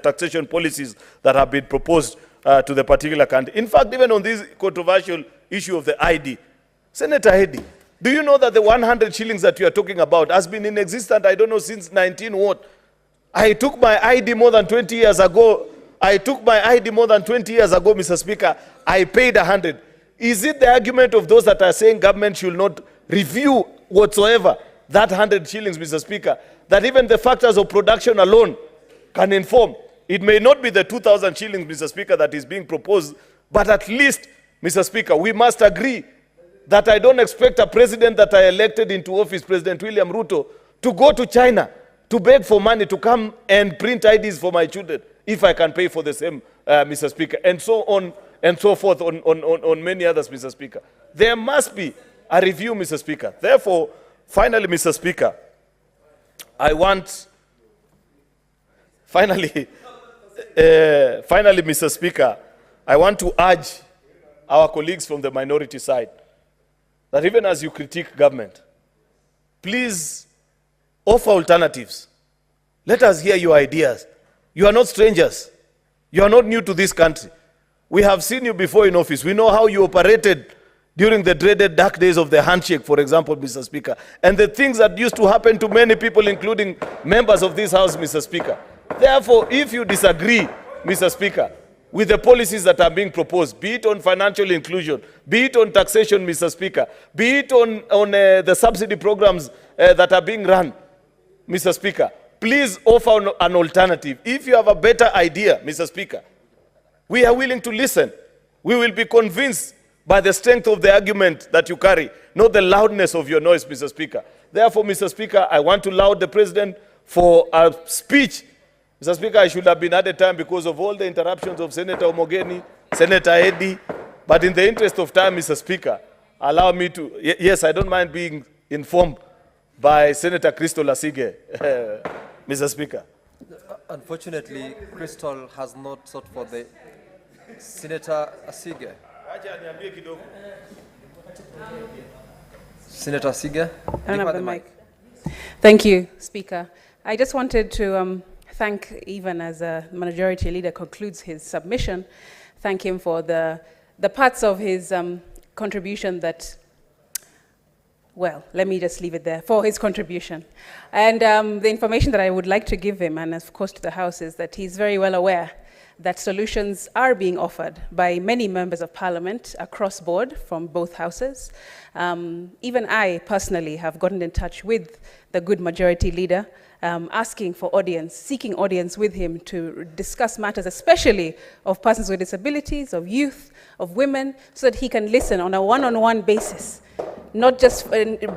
taxation policies that have been proposed to the particular country. In fact, even on this controversial issue of the ID, Senator Eddie, do you know that the 100 shillings that you are talking about has been in existence, I don't know, since 19 what? I took my ID more than 20 years ago. Mr. Speaker. I paid 100. Is it the argument of those that are saying government should not review whatsoever that 100 shillings, Mr. Speaker, that even the factors of production alone can inform? It may not be the 2,000 shillings, Mr. Speaker, that is being proposed, but at least, Mr. Speaker, we must agree that I don't expect a president that I elected into office, President William Ruto, to go to China to beg for money to come and print IDs for my children if I can pay for the same, Mr. Speaker, and so on and so forth on many others, Mr. Speaker. There must be a review, Mr. Speaker. Therefore, finally, Mr. Speaker, finally, Mr. Speaker, I want to urge our colleagues from the minority side that even as you critique government, please offer alternatives. Let us hear your ideas. You are not strangers. You are not new to this country. We have seen you before in office. We know how you operated during the dreaded dark days of the handshake, for example, Mr. Speaker, and the things that used to happen to many people, including members of this House, Mr. Speaker. Therefore, if you disagree, Mr. Speaker, with the policies that are being proposed, be it on financial inclusion, be it on taxation, Mr. Speaker, be it on the subsidy programs that are being run, Mr. Speaker, please offer an alternative. If you have a better idea, Mr. Speaker, we are willing to listen. We will be convinced by the strength of the argument that you carry, not the loudness of your noise, Mr. Speaker. Therefore, Mr. Speaker, I want to laud the President for a speech. Mr. Speaker, I should have been at the time because of all the interruptions of Senator Omogeni, Senator Eddie. But in the interest of time, Mr. Speaker, allow me to, yes, I don't mind being informed by Senator Crystal Asige, Mr. Speaker. Unfortunately, Crystal has not sought for the Senator Asige. Senator Asige, I don't have the mic. Thank you, Speaker. I just wanted to thank, even as a majority leader concludes his submission, thank him for the parts of his contribution that well, let me just leave it there, for his contribution. And the information that I would like to give him, and of course to the House, is that he's very well aware that solutions are being offered by many members of parliament across board from both houses. Even I personally have gotten in touch with the good majority leader, asking for audience, seeking audience with him to discuss matters, especially of persons with disabilities, of youth, of women, so that he can listen on a one-on-one basis, not just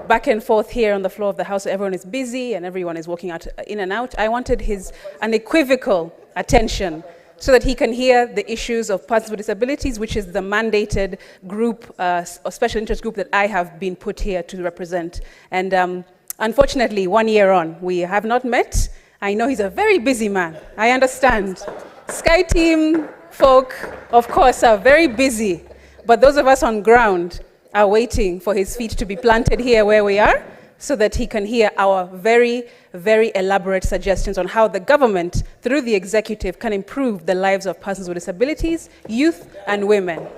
back and forth here on the floor of the House. Everyone is busy and everyone is walking out, in and out. I wanted his unequivocal attention so that he can hear the issues of persons with disabilities, which is the mandated group, or special interest group that I have been put here to represent. And unfortunately, 1 year on, we have not met. I know he's a very busy man. I understand. Sky Team folk, of course, are very busy. But those of us on ground are waiting for his feet to be planted here where we are, so that he can hear our very, very elaborate suggestions on how the government, through the executive, can improve the lives of persons with disabilities, youth, and women.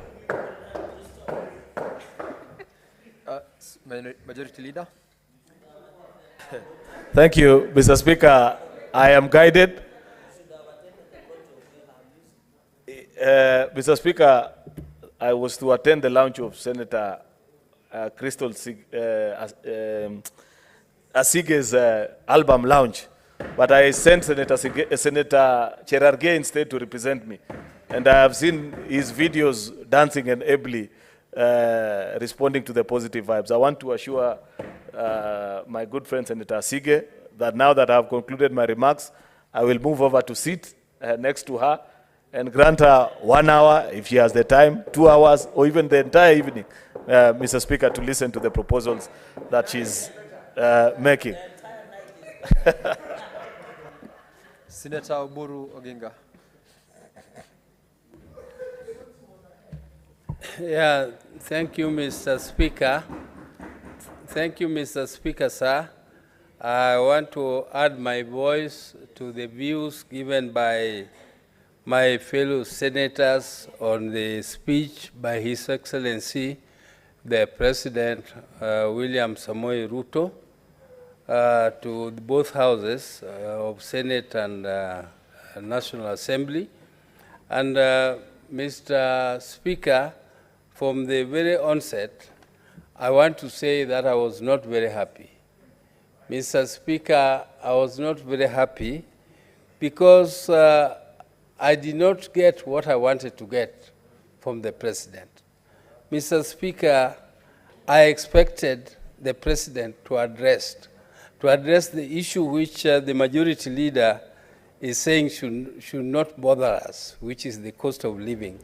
Majority Leader. Thank you, Mr. Speaker. I am guided. Mr. Speaker, I was to attend the launch of Senator Crystal Asige's album launch, but I sent Senator Cherargei instead to represent me. And I have seen his videos dancing and ably responding to the positive vibes. I want to assure my good friend Senator Asige that now that I have concluded my remarks, I will move over to sit next to her and grant her 1 hour, if she has the time, 2 hours, or even the entire evening, Mr. Speaker, to listen to the proposals that she's making. Senator Oburu Oginga. Yeah, thank you, Mr. Speaker. Thank you, Mr. Speaker, sir. I want to add my voice to the views given by my fellow senators on the speech by His Excellency, the President, William Samoei Ruto, to both houses of Senate and National Assembly. And Mr. Speaker, from the very onset, I want to say that I was not very happy. Mr. Speaker, I was not very happy because I did not get what I wanted to get from the President. Mr. Speaker, I expected the President to address the issue which the majority leader is saying should not bother us, which is the cost of living.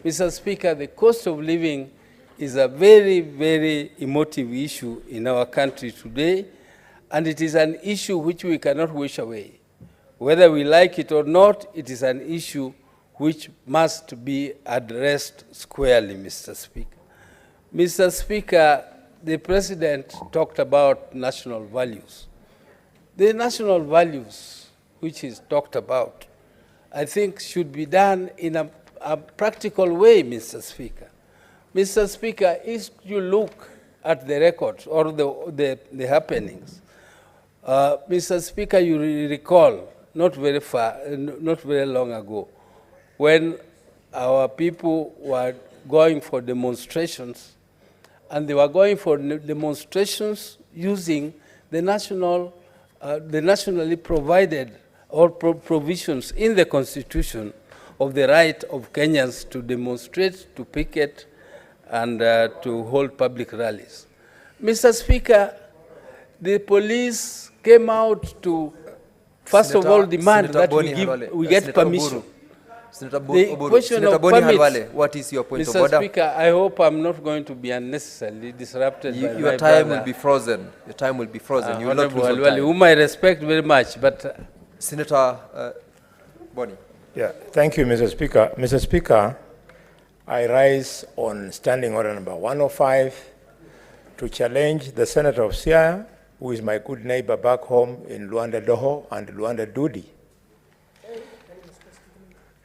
Mr. Speaker, the cost of living is a very, very emotive issue in our country today, and it is an issue which we cannot wish away. Whether we like it or not, it is an issue which must be addressed squarely, Mr. Speaker. Mr. Speaker, the President talked about national values. The national values which is talked about, I think should be done in a practical way, Mr. Speaker. Mr. Speaker, if you look at the records or the happenings, Mr. Speaker, you recall not very long ago, when our people were going for demonstrations, and they were going for demonstrations using the nationally provided or provisions in the Constitution of the right of Kenyans to demonstrate, to picket, and to hold public rallies. Mr. Speaker, the police came out to, first of all, demand that we get permission. The question of permits, what is your point of Mr. order? Speaker, I hope I'm not going to be unnecessarily disrupted by Your my time brother. will be frozen. Your time will be frozen. You will not lose your time. Whom I respect very much, but... Senator Boni. Yeah, thank you, Mr. Speaker. Mr. Speaker, I rise on Standing Order number 105 to challenge the Senator of Siaya, who is my good neighbor back home in Luanda Doho and Luanda Dudi,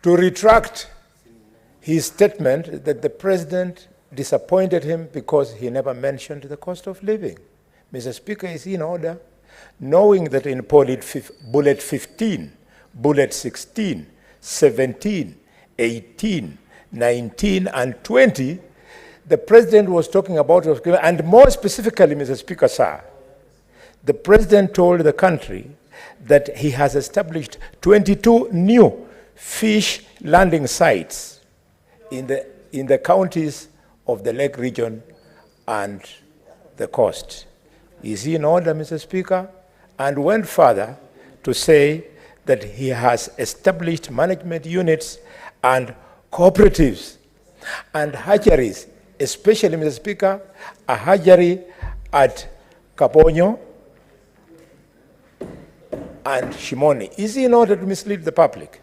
to retract his statement that the President disappointed him because he never mentioned the cost of living. Mr. Speaker, is in order, knowing that in bullet 15, bullet 16, 17, 18, 19, and 20, the President was talking about, and more specifically, Mr. Speaker, sir, the President told the country that he has established 22 new fish landing sites in the counties of the Lake Region and the coast. Is he in order, Mr. Speaker? And went further to say that he has established management units and cooperatives and hatcheries, especially, Mr. Speaker, a hatchery at Kaponyo and Shimoni. Is he in order to mislead the public?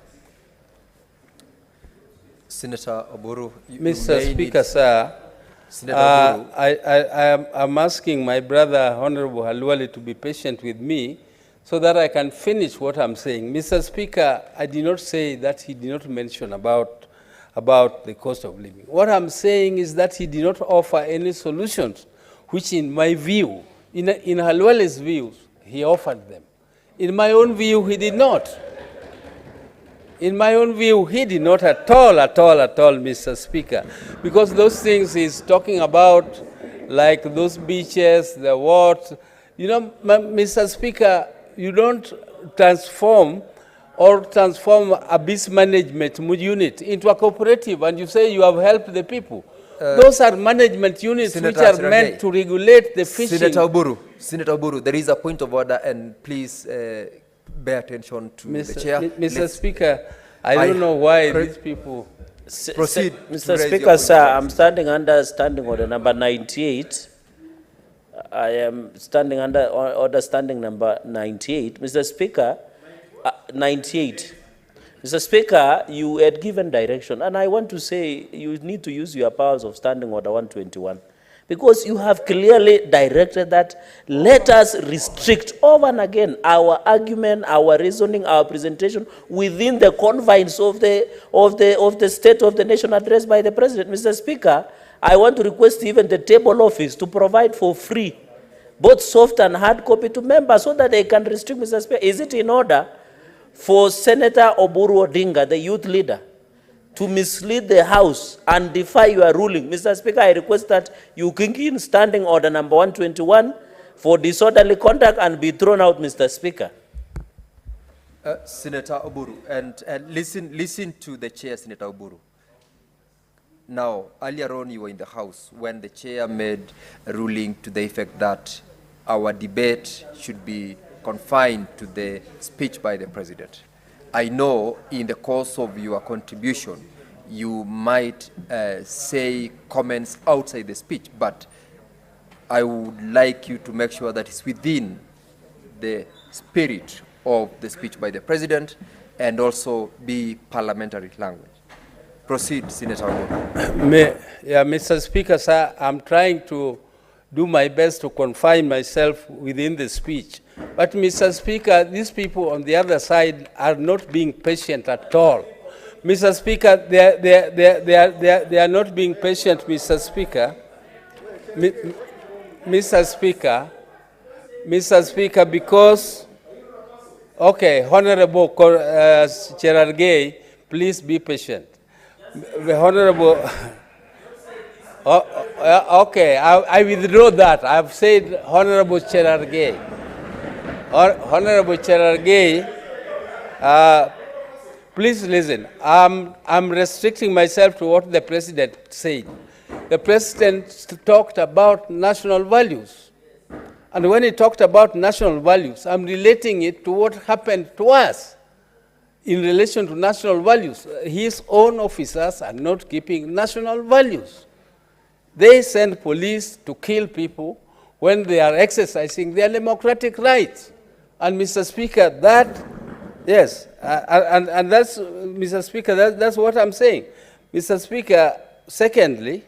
Senator Oburu, Mr. Speaker, sir, I'm asking my brother, Honorable Halwali, to be patient with me so that I can finish what I'm saying. Mr. Speaker, I did not say that he did not mention about the cost of living. What I'm saying is that he did not offer any solutions, which in my view, in Halwali's views, he offered them. In my own view, he did not. In my own view, he did not at all, Mr. Speaker, because those things he's talking about, like those beaches, the what, you know, Mr. Speaker, you don't transform a beach management unit into a cooperative and you say you have helped the people. Those are management units which are meant to regulate the fishing. Senator Oburu, there is a point of order, and please bear attention to the chair. Mr. Speaker, I don't know why these people... Proceed. Mr. Speaker, sir, I'm standing under standing order number 98. I am standing under order standing number 98. Mr. Speaker, 98. Mr. Speaker, you had given direction, and I want to say you need to use your powers of standing order 121. Because you have clearly directed that let us restrict over and again our argument, our reasoning, our presentation within the confines of the State of the Nation address by the President. Mr. Speaker, I want to request even the table office to provide for free both soft and hard copy to members so that they can restrict, Mr. Speaker. Is it in order for Senator Oburu Odinga, the youth leader, to mislead the House and defy your ruling? Mr. Speaker, I request that you kick in standing order number 121 for disorderly conduct and be thrown out, Mr. Speaker. Senator Oburu, and listen to the chair, Senator Oburu. Now, earlier on you were in the House when the chair made a ruling to the effect that our debate should be confined to the speech by the President. I know in the course of your contribution, you might say comments outside the speech, but I would like you to make sure that it's within the spirit of the speech by the President and also be parliamentary language. Proceed, Senator Oburu. Mr. Speaker, sir, I'm trying to do my best to confine myself within the speech. But, Mr. Speaker, these people on the other side are not being patient at all. Mr. Speaker, they are not being patient, Mr. Speaker. Mr. Speaker, because, okay, Honorable Cherargei, please be patient. The Honorable... okay, I withdraw that. I've said Honorable Cherargei. Honorable Cherargei, please listen. I'm restricting myself to what the President said. The President talked about national values. And when he talked about national values, I'm relating it to what happened to us in relation to national values. His own officers are not keeping national values. They send police to kill people when they are exercising their democratic rights. And Mr. Speaker, yes, and that's, Mr. Speaker, that's what I'm saying. Mr. Speaker, secondly,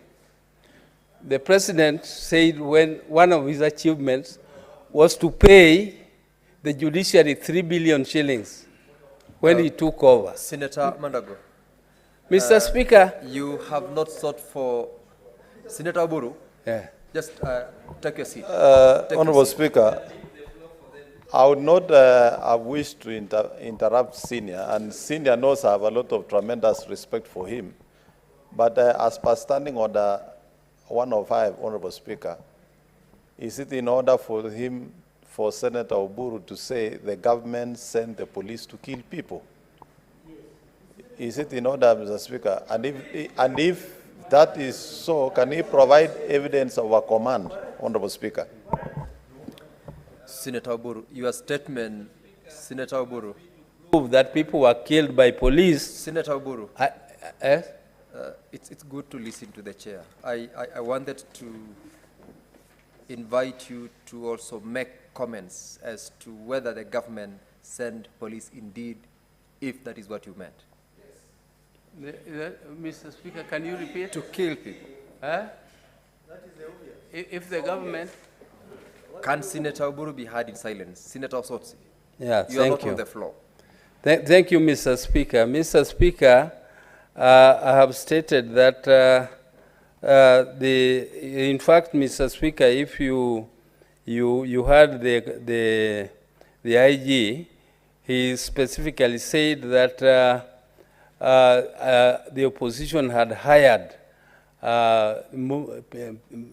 the President said when one of his achievements was to pay the judiciary 3 billion shillings when he took over. Senator Mandago. Mr. Speaker. You have not sought for... Senator Oburu, Just take your seat. Take Honorable your seat. Speaker, I would not have wished to interrupt Senior, and Senior knows I have a lot of tremendous respect for him. But as per Standing Order 105, Honorable Speaker, is it in order for him, for Senator Oburu to say the government sent the police to kill people? Is it in order, Mr. Speaker? And if that is so, can he provide evidence of a command, Honorable Speaker? Senator Oburu, your statement, Senator Oburu. Prove that people were killed by police. Senator Oburu, it's good to listen to the chair. I wanted to invite you to also make comments as to whether the government sent police indeed, if that is what you meant. Mr. Speaker, can you repeat? To kill people. That is the obvious. If the government... Can Senator Oburu be heard in silence? Senator Osotsi, Yeah, you are not on the floor. Thank you, Mr. Speaker. Mr. Speaker, I have stated that in fact, Mr. Speaker, if you heard the IG, he specifically said that the opposition had hired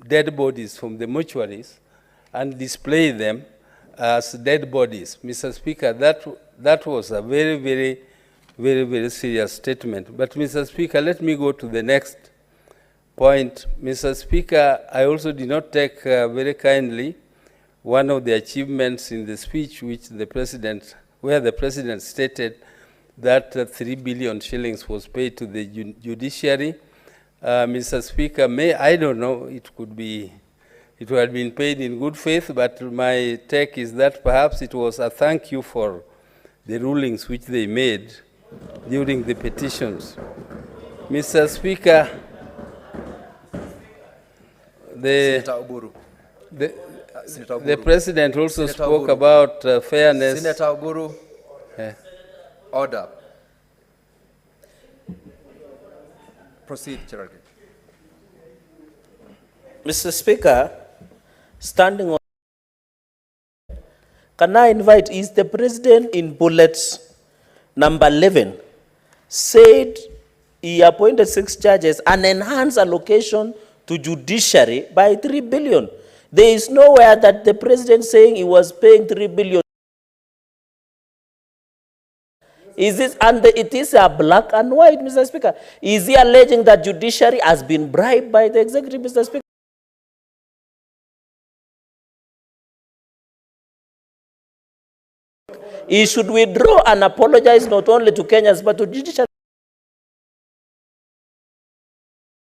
dead bodies from the mortuaries and displayed them as dead bodies. Mr. Speaker, that was a very serious statement. But Mr. Speaker, let me go to the next point. Mr. Speaker, I also did not take very kindly one of the achievements in the speech which the President, where the President stated that 3 billion shillings was paid to the judiciary. Mr. Speaker, I don't know, it would have been paid in good faith, but my take is that perhaps it was a thank you for the rulings which they made during the petitions. Mr. Speaker, the President also spoke about fairness. Senator Oburu, order. Proceed, Chairman. Mr. Speaker, standing on, can I invite, is the President in bullet number 11 said he appointed 6 judges and enhanced allocation to judiciary by 3 billion. There is nowhere that the President saying he was paying 3 billion. Is this, and it is a black and white, Mr. Speaker. Is he alleging that judiciary has been bribed by the executive, Mr. Speaker? He should withdraw and apologize not only to Kenyans but to judiciary.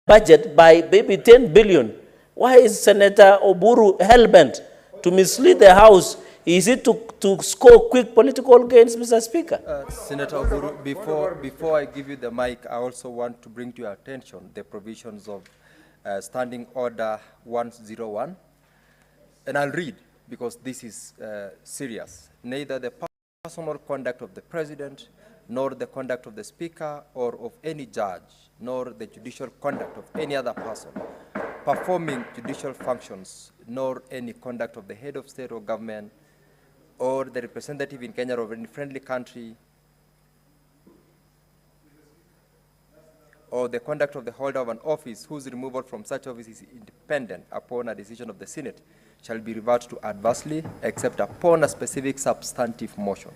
Budget by maybe 10 billion. Why is Senator Oburu hell-bent to mislead the House? Is it to score quick political gains, Mr. Speaker? Senator Oburu, before I give you the mic, I also want to bring to your attention the provisions of Standing Order 101. And I'll read, because this is serious. Neither the personal conduct of the President, nor the conduct of the Speaker or of any judge, nor the judicial conduct of any other person performing judicial functions, nor any conduct of the head of state or government or the representative in Kenya or any friendly country, or the conduct of the holder of an office whose removal from such office is independent upon a decision of the Senate shall be reverted to adversely except upon a specific substantive motion.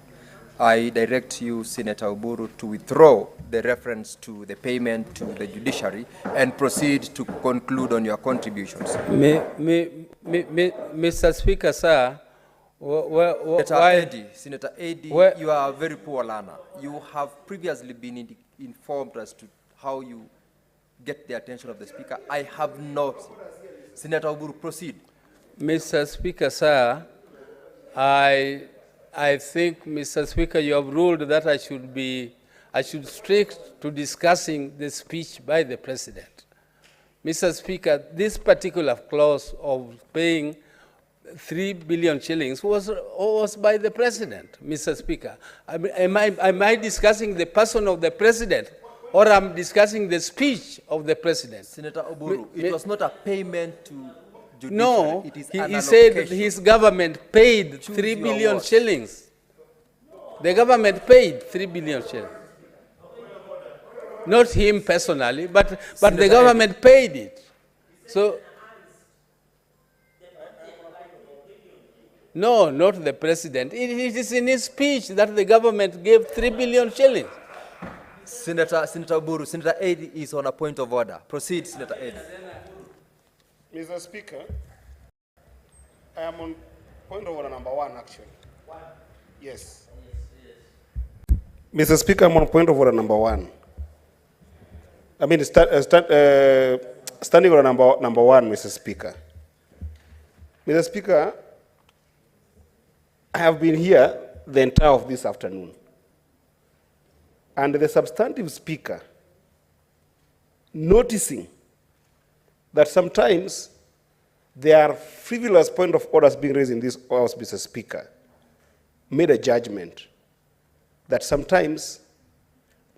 I direct you, Senator Oburu, to withdraw the reference to the payment to the judiciary and proceed to conclude on your contributions. Mr. Speaker, sir, Senator Eddy, you are a very poor learner. You have previously been informed as to how you get the attention of the Speaker. I have not. Senator Oburu, proceed. Mr. Speaker, sir, I think, Mr. Speaker, you have ruled that I should stick to discussing the speech by the President. Mr. Speaker, this particular clause of paying 3 billion shillings was by the President, Mr. Speaker. Am I discussing the person of the President, or I'm discussing the speech of the President? Senator Oburu, it was not a payment to judiciary. No, It is he an said allocation. his government paid Choose 3 your billion words. shillings. The government paid 3 billion shillings. Not him personally, but the Senator government paid it. So, no, not the president. It is in his speech that the government gave 3 billion shillings. Senator Oburu, Senator Eddy is on a point of order. Proceed, Senator Eddy. Mr. Speaker, I am on point of order number 1, actually. Yes. Mr. Speaker, I'm on point of order number 1. I mean, standing order number 1, Mr. Speaker. Mr. Speaker, I have been here the entire of this afternoon. And the substantive speaker, noticing that sometimes there are frivolous point of orders being raised in this House, Mr. Speaker, made a judgment that sometimes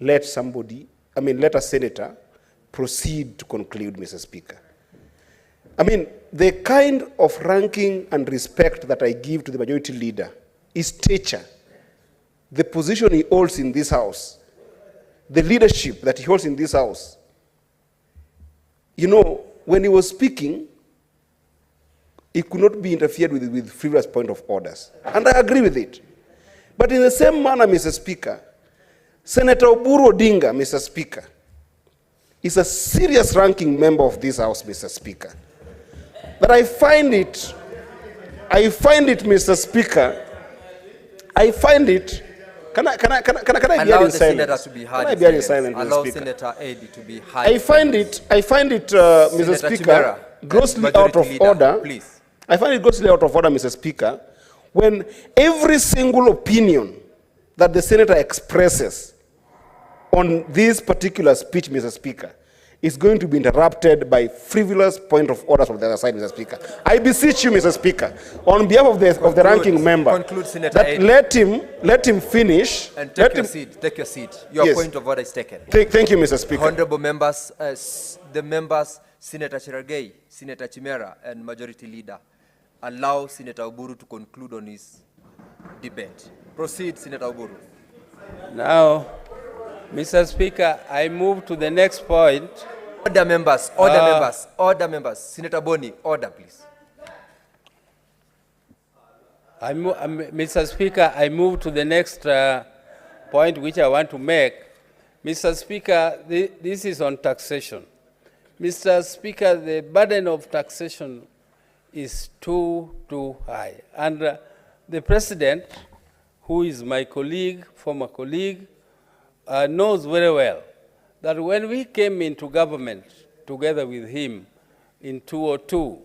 let a senator proceed to conclude, Mr. Speaker. I mean, the kind of ranking and respect that I give to the majority leader, his stature, the position he holds in this House, the leadership that he holds in this House. You know, when he was speaking, it could not be interfered with frivolous point of orders. And I agree with it. But in the same manner, Mr. Speaker, Senator Oburu Odinga, Mr. Speaker, is a serious ranking member of this House, Mr. Speaker. But I find it, Mr. Speaker, can I be Allow in the senator silence? to be Can heard I in be in silence. silence, Mr. Allow Speaker? Senator Eddy to be heard. I find it, Mr. Senator Speaker, Chimera, grossly Majority out of Leader, order. please. I find it grossly out of order, Mr. Speaker, when every single opinion that the senator expresses on this particular speech, Mr. Speaker, is going to be interrupted by frivolous point of orders from the other side, Mr. Speaker. I beseech you, Mr. Speaker, on behalf of the ranking member, Conclude, Senator that Eddy. let him finish. And take your seat. Take your seat. Your Yes. point of order is taken. Thank you, Mr. Speaker. Honorable members, the members, Senator Cherargei, Senator Chimera, and Majority Leader, allow Senator Oburu to conclude on his debate. Proceed, Senator Oburu. Now, Mr. Speaker, I move to the next point. Order, members. Order, members. Order, members. Senator Boni, order, please. Mr. Speaker, I move to the next point which I want to make. Mr. Speaker, this is on taxation. Mr. Speaker, the burden of taxation is too high. And the President, who is my colleague, former colleague, knows very well that when we came into government together with him in 2002,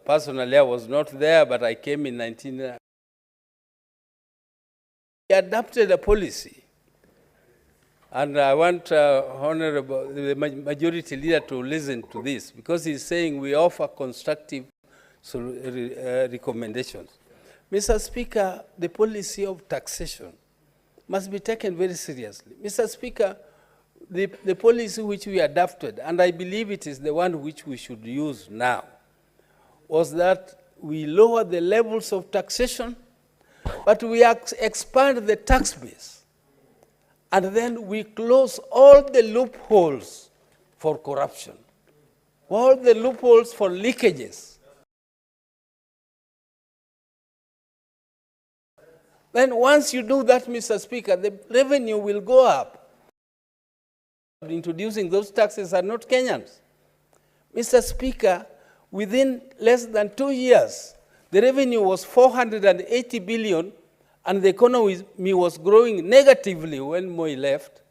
personally I was not there, but I came in 1990. He adopted a policy. And I want Honorable, the Majority Leader to listen to this, because he's saying we offer constructive recommendations. Mr. Speaker, the policy of taxation must be taken very seriously. Mr. Speaker, the policy which we adopted, and I believe it is the one which we should use now, was that we lower the levels of taxation, but we expand the tax base. And then we close all the loopholes for corruption, all the loopholes for leakages. Then once you do that, Mr. Speaker, the revenue will go up. Introducing those taxes are not Kenyans. Mr. Speaker, within less than 2 years, the revenue was 480 billion, and the economy was growing negatively when Moi left.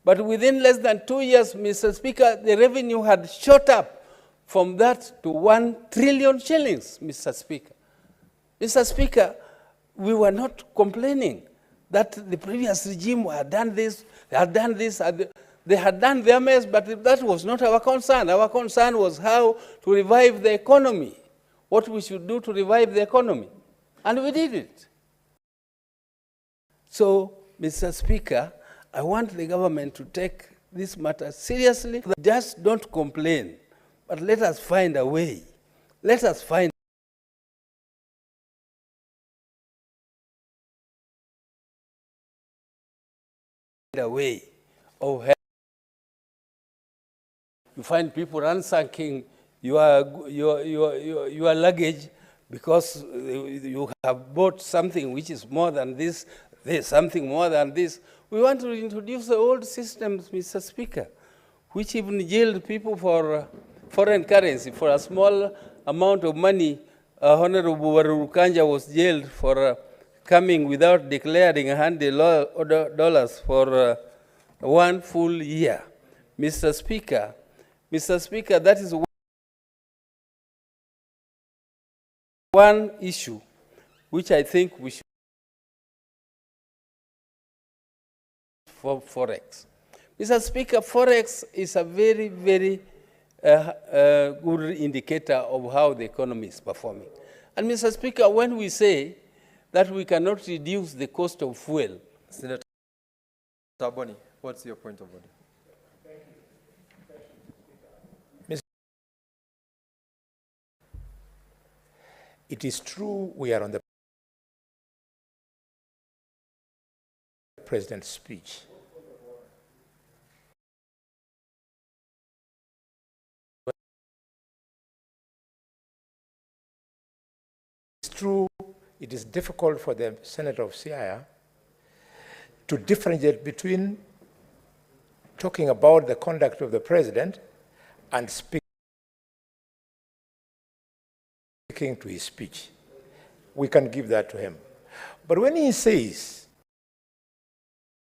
But within less than 2 years, Mr. Speaker, the revenue had shot up from that to 1 trillion shillings, Mr. Speaker. Mr. Speaker, we were not complaining that the previous regime had done this, they had done this, they had done their best, but that was not our concern. Our concern was how to revive the economy, what we should do to revive the economy. And we did it. So, Mr. Speaker, I want the government to take this matter seriously. Just don't complain But let us find a way. Let us find a way of help. You find people ransacking your luggage because you have bought something which is more than this, there's something more than this. We want to introduce the old systems, Mr. Speaker, which even jailed people for foreign currency. For a small amount of money, Honorable Warukanja was jailed for coming without declaring $100 for 1 full year. Mr. Speaker, that is one issue which I think we should for Forex. Mr. Speaker, Forex is a very, very good indicator of how the economy is performing. And Mr. Speaker, when we say that we cannot reduce the cost of fuel. Senator Taboni, what's your point of order? It is true we are on the President's speech. It's true it is difficult for the Senator of Siaya to differentiate between talking about the conduct of the President and speaking to his speech. We can give that to him. But when he says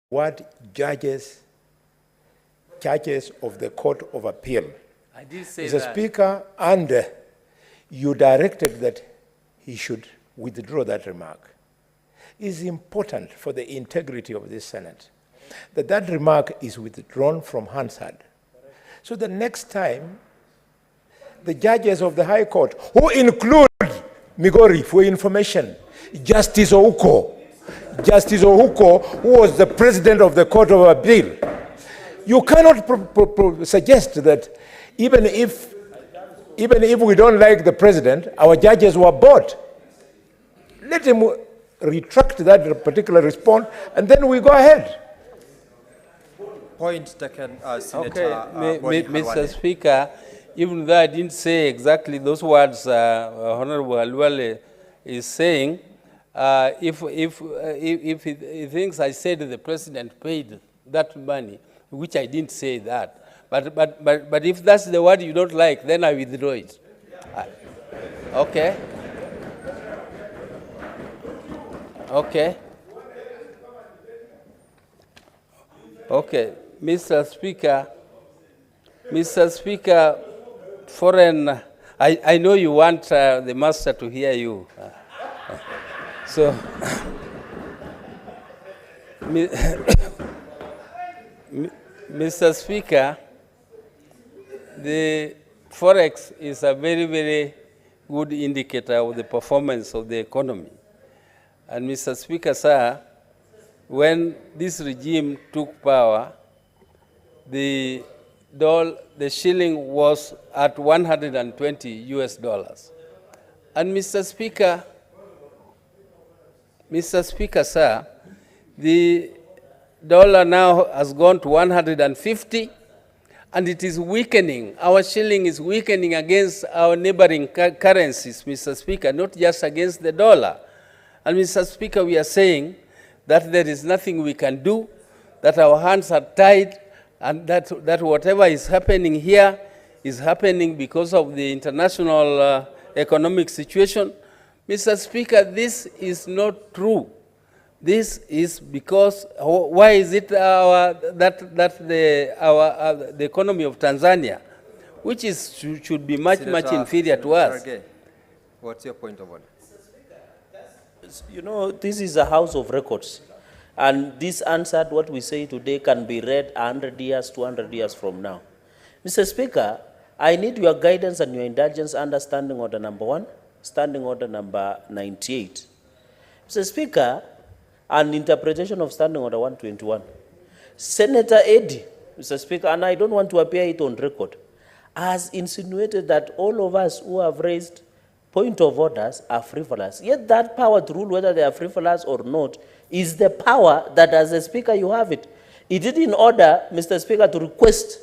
what judges of the Court of Appeal, I did say Mr. that. Speaker, and you directed that he should withdraw that remark. It is important for the integrity of this Senate that that remark is withdrawn from Hansard. So the next time, the judges of the High Court, who include Migori, for information, Justice Ouko, who was the president of the Court of Appeal, you cannot suggest that even if we don't like the president, our judges were bought. Let him retract that particular response, and then we go ahead. Point taken, Senator. Okay, Mr. Speaker, even though I didn't say exactly those words Honorable Alwale is saying, if he thinks I said the president paid that money, which I didn't say that, but if that's the word you don't like, then I withdraw it. Okay. Okay. Okay, Mr. Speaker, foreign, I know you want the master to hear you. So, Mr. Speaker, the Forex is a very, very good indicator of the performance of the economy. And Mr. Speaker, sir, when this regime took power, the shilling was at 120 US dollars. And Mr. Speaker, sir, the dollar now has gone to 150, and it is weakening. Our shilling is weakening against our neighboring currencies, Mr. Speaker, not just against the dollar. And Mr. Speaker, we are saying that there is nothing we can do, that our hands are tied, and that whatever is happening here is happening because of the international economic situation. Mr. Speaker, this is not true. This is because, why is it the economy of Tanzania, which should be much inferior to us? Again, what's your point of order? You know, this is a house of records. And this answered what we say today can be read 100 years, 200 years from now. Mr. Speaker, I need your guidance and your indulgence under Standing Order number 1, Standing Order number 98. Mr. Speaker, an interpretation of Standing Order 121. Senator Eddy, Mr. Speaker, and I don't want to appear it on record, has insinuated that all of us who have raised point of orders are frivolous. Yet that power to rule whether they are frivolous or not is the power that as a speaker you have it. It did in order, Mr. Speaker, to request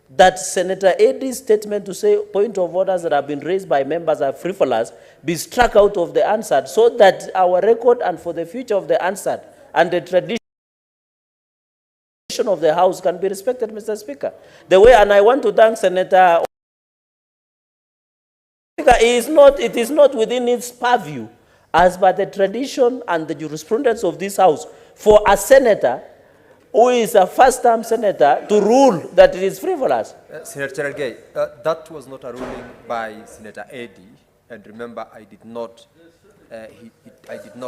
that Senator Eddy's statement to say point of orders that have been raised by members are frivolous be struck out of the answered, so that our record and for the future of the answered and the tradition of the House can be respected, Mr. Speaker. The way, and I want to thank Senator Speaker, it is not within its purview, as by the tradition and the jurisprudence of this House, for a senator who is a first-term senator to rule that it is frivolous. Senator Gay, that was not a ruling by Senator Eddy, and remember, I did not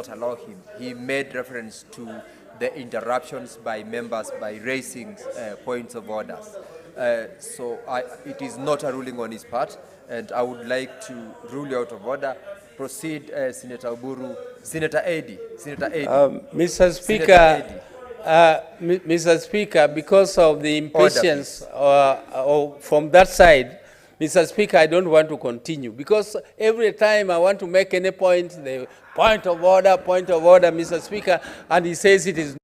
allow him. He made reference to the interruptions by members by raising points of orders. So it is not a ruling on his part, and I would like to rule you out of order. Proceed, Senator Oburu. Senator Eddy. Senator Eddy. Mr. Speaker, Mr. Speaker, because of the impatience from that side, Mr. Speaker, I don't want to continue, because every time I want to make any point, the point of order, Mr. Speaker, and he says it is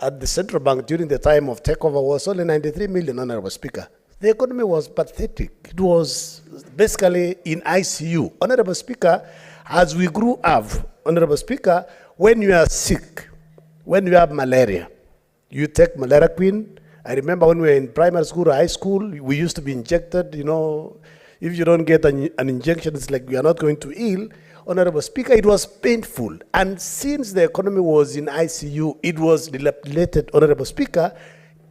at the central bank during the time of takeover was only 93 million, Honorable Speaker. The economy was pathetic. It was basically in ICU. Honorable Speaker, as we grew up, Honorable Speaker, when you are sick, when you have malaria, you take malaria queen. I remember when we were in primary school or high school, we used to be injected, you know, if you don't get an injection, it's like you are not going to heal. Honorable Speaker, it was painful. And since the economy was in ICU, it was dilapidated, Honorable Speaker,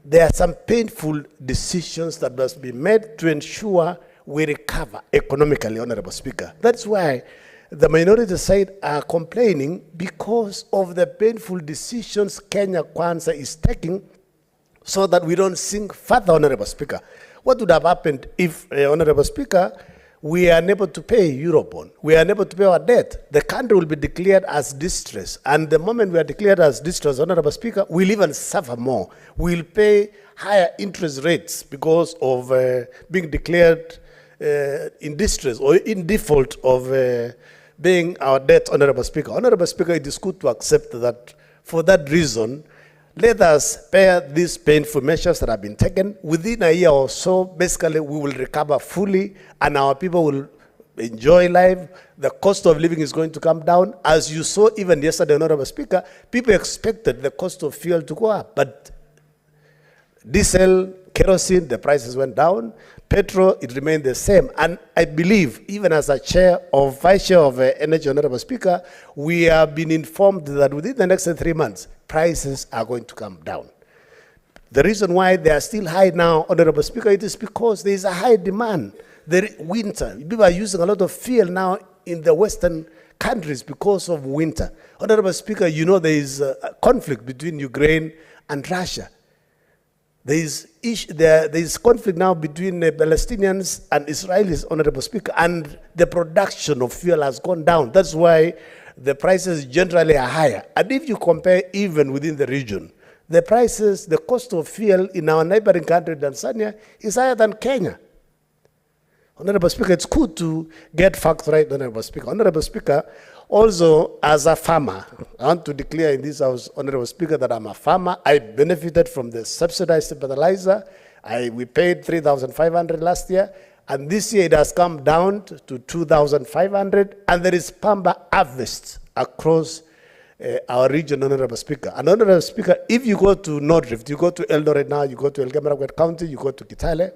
there are some painful decisions that must be made to ensure we recover economically, Honorable Speaker. That's why the minority side are complaining because of the painful decisions Kenya Kwanza is taking so that we don't sink further, Honorable Speaker. What would have happened if, Honorable Speaker, we are unable to pay Eurobond, we are unable to pay our debt, the country will be declared as distress. And the moment we are declared as distress, Honorable Speaker, we'll even suffer more. We'll pay higher interest rates because of being declared in distress or in default of paying our debt, Honorable Speaker. Honorable Speaker, it is good to accept that for that reason, let us bear these painful measures that have been taken. Within a year or so, basically, we will recover fully and our people will enjoy life. The cost of living is going to come down. As you saw even yesterday, Honorable Speaker, people expected the cost of fuel to go up. But diesel, kerosene, the prices went down. Petrol, it remained the same. And I believe, even as a vice chair of energy, Honorable Speaker, we have been informed that within the next 3 months, prices are going to come down. The reason why they are still high now, Honorable Speaker, it is because there is a high demand. The winter, people are using a lot of fuel now in the Western countries because of winter. Honorable Speaker, you know there is a conflict between Ukraine and Russia. There is conflict now between the Palestinians and Israelis, Honorable Speaker, and the production of fuel has gone down. That's why the prices generally are higher. And if you compare even within the region, the prices, the cost of fuel in our neighboring country, Tanzania, is higher than Kenya. Honorable Speaker, it's good to get facts right, Honorable Speaker. Honorable Speaker, also as a farmer, I want to declare in this House, Honorable Speaker, that I'm a farmer. I benefited from the subsidized fertilizer. We paid 3,500 last year. And this year it has come down to 2,500, and there is pamba harvest across our region, Honorable Speaker. And Honorable Speaker, if you go to North Rift, you go to Eldoret now, you go to Elgeyo-Marakwet County, you go to Kitale,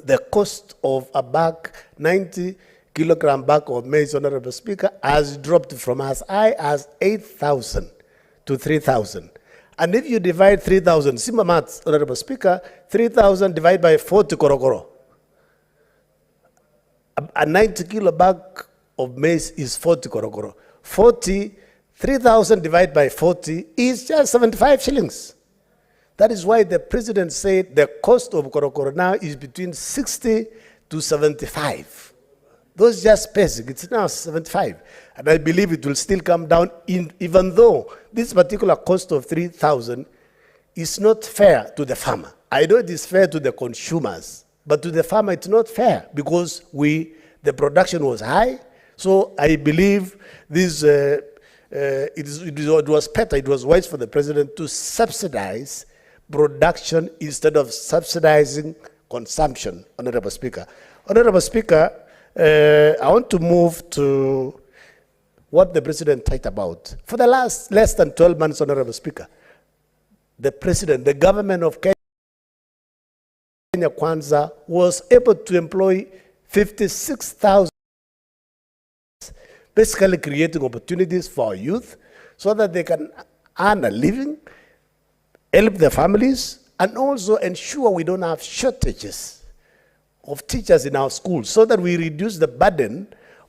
the cost of a bag, 90-kilogram bag of maize, Honorable Speaker, has dropped from as high as 8,000 to 3,000. And if you divide 3,000, simple maths, Honorable Speaker, 3,000 divided by 40 korokoro. A 90 kilo bag of maize is 40 korokoro. 3,000 divided by 40 is just 75 shillings. That is why the president said the cost of korokoro now is between 60 to 75. Those just basic, it's now 75. And I believe it will still come down, even though this particular cost of 3,000 is not fair to the farmer. I know it is fair to the consumers, but to the farmer it's not fair because the production was high. So I believe this, it was better, it was wise for the president to subsidize production instead of subsidizing consumption, Honorable Speaker. Honorable Speaker, I want to move to what the president talked about. For the last less than 12 months, Honorable Speaker, the president, the government of Kenya Kwanza was able to employ 56,000, basically creating opportunities for our youth so that they can earn a living, help their families, and also ensure we don't have shortages of teachers in our schools so that we reduce the burden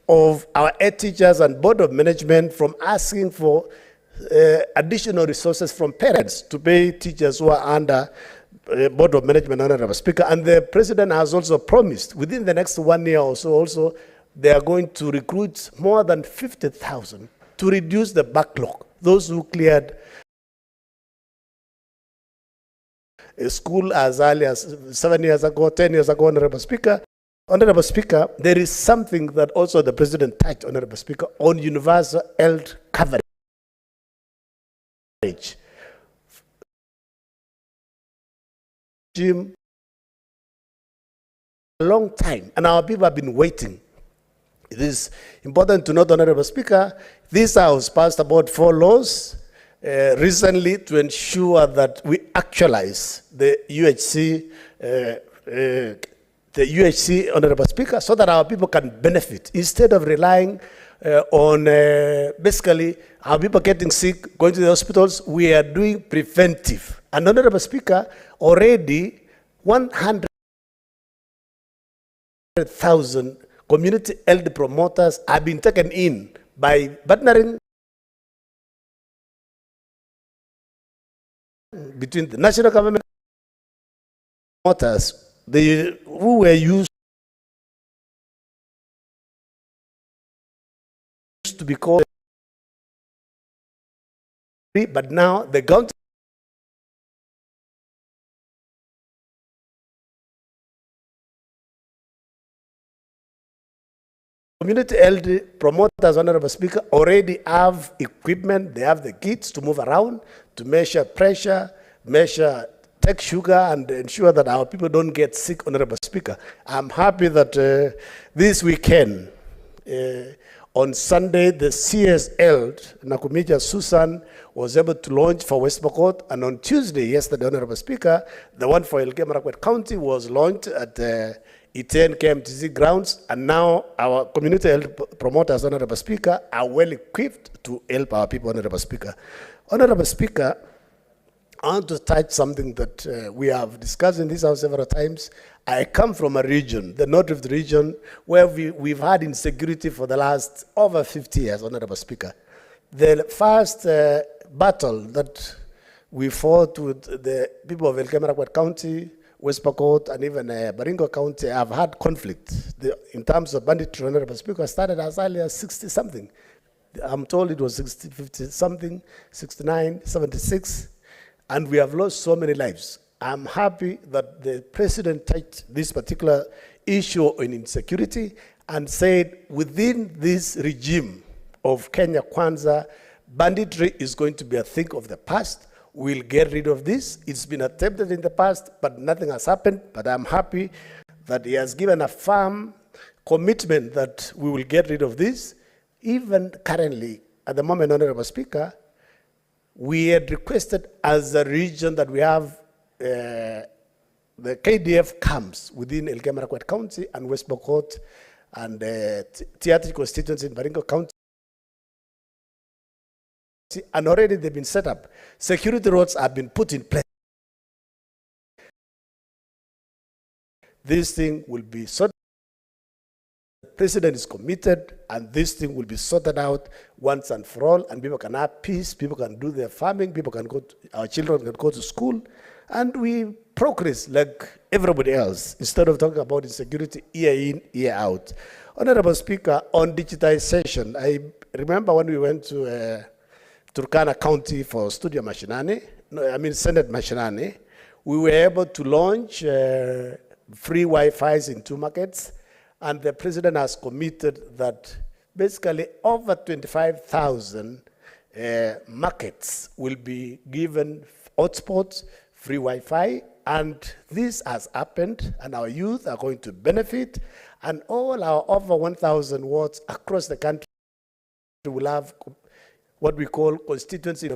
of our head teachers and board of management from asking for additional resources from parents to pay teachers who are under board of management, Honorable Speaker. And the president has also promised within the next 1 year or so also they are going to recruit more than 50,000 to reduce the backlog. Those who cleared a school as early as 7 years ago, 10 years ago, Honorable Speaker. Honorable Speaker, there is something that also the president touched, Honorable Speaker, on universal health coverage. A long time, and our people have been waiting. It is important to note, Honorable Speaker, this House passed about 4 laws recently to ensure that we actualize the UHC, Honorable Speaker, so that our people can benefit instead of relying on basically our people getting sick, going to the hospitals. We are doing preventive. And Honorable Speaker, already 100,000 community health promoters have been taken in by partnering between the national government and promoters, who were used to be called, but now the government community health promoters, Honorable Speaker, already have equipment, they have the kits to move around, to measure pressure, take sugar, and ensure that our people don't get sick, Honorable Speaker. I'm happy that this weekend, on Sunday, the CS held, Nakumija Susan was able to launch for West Pokot, and on Tuesday, yesterday, Honorable Speaker, the one for Elgeyo-Marakwet County was launched at Iten KMTC grounds, and now our community health promoters, Honorable Speaker, are well equipped to help our people, Honorable Speaker. Honorable Speaker, I want to touch something that we have discussed in this House several times. I come from a region, the North Rift region, where we've had insecurity for the last over 50 years, Honorable Speaker. The first battle that we fought with the people of Elgeyo-Marakwet County, West Pokot, and even Baringo County have had conflict. In terms of banditry, Honorable Speaker, started as early as 60-something. I'm told it was 60, 50-something, 69, 76, and we have lost so many lives. I'm happy that the president touched this particular issue on insecurity and said within this regime of Kenya Kwanza, banditry is going to be a thing of the past. We'll get rid of this. It's been attempted in the past, but nothing has happened. But I'm happy that he has given a firm commitment that we will get rid of this. Even currently, at the moment, Honorable Speaker, we had requested as a region that we have the KDF camps within Elgeyo-Marakwet County and West Pokot and Tiaty constituency in Baringo County. and already they've been set up. Security roads have been put in place. This thing will be sorted. The president is committed, and this thing will be sorted out once and for all, and people can have peace, people can do their farming, people can go, our children can go to school, and we progress like everybody else, instead of talking about insecurity year in, year out. Honorable Speaker, on digitization, I remember when we went to Turkana County for Studio Mashinani, Senate Mashinani, we were able to launch free Wi-Fi's in 2 markets, and the president has committed that basically over 25,000 markets will be given hotspots, free Wi-Fi, and this has happened, and our youth are going to benefit, and all our over 1,000 wards across the country will have what we call constituency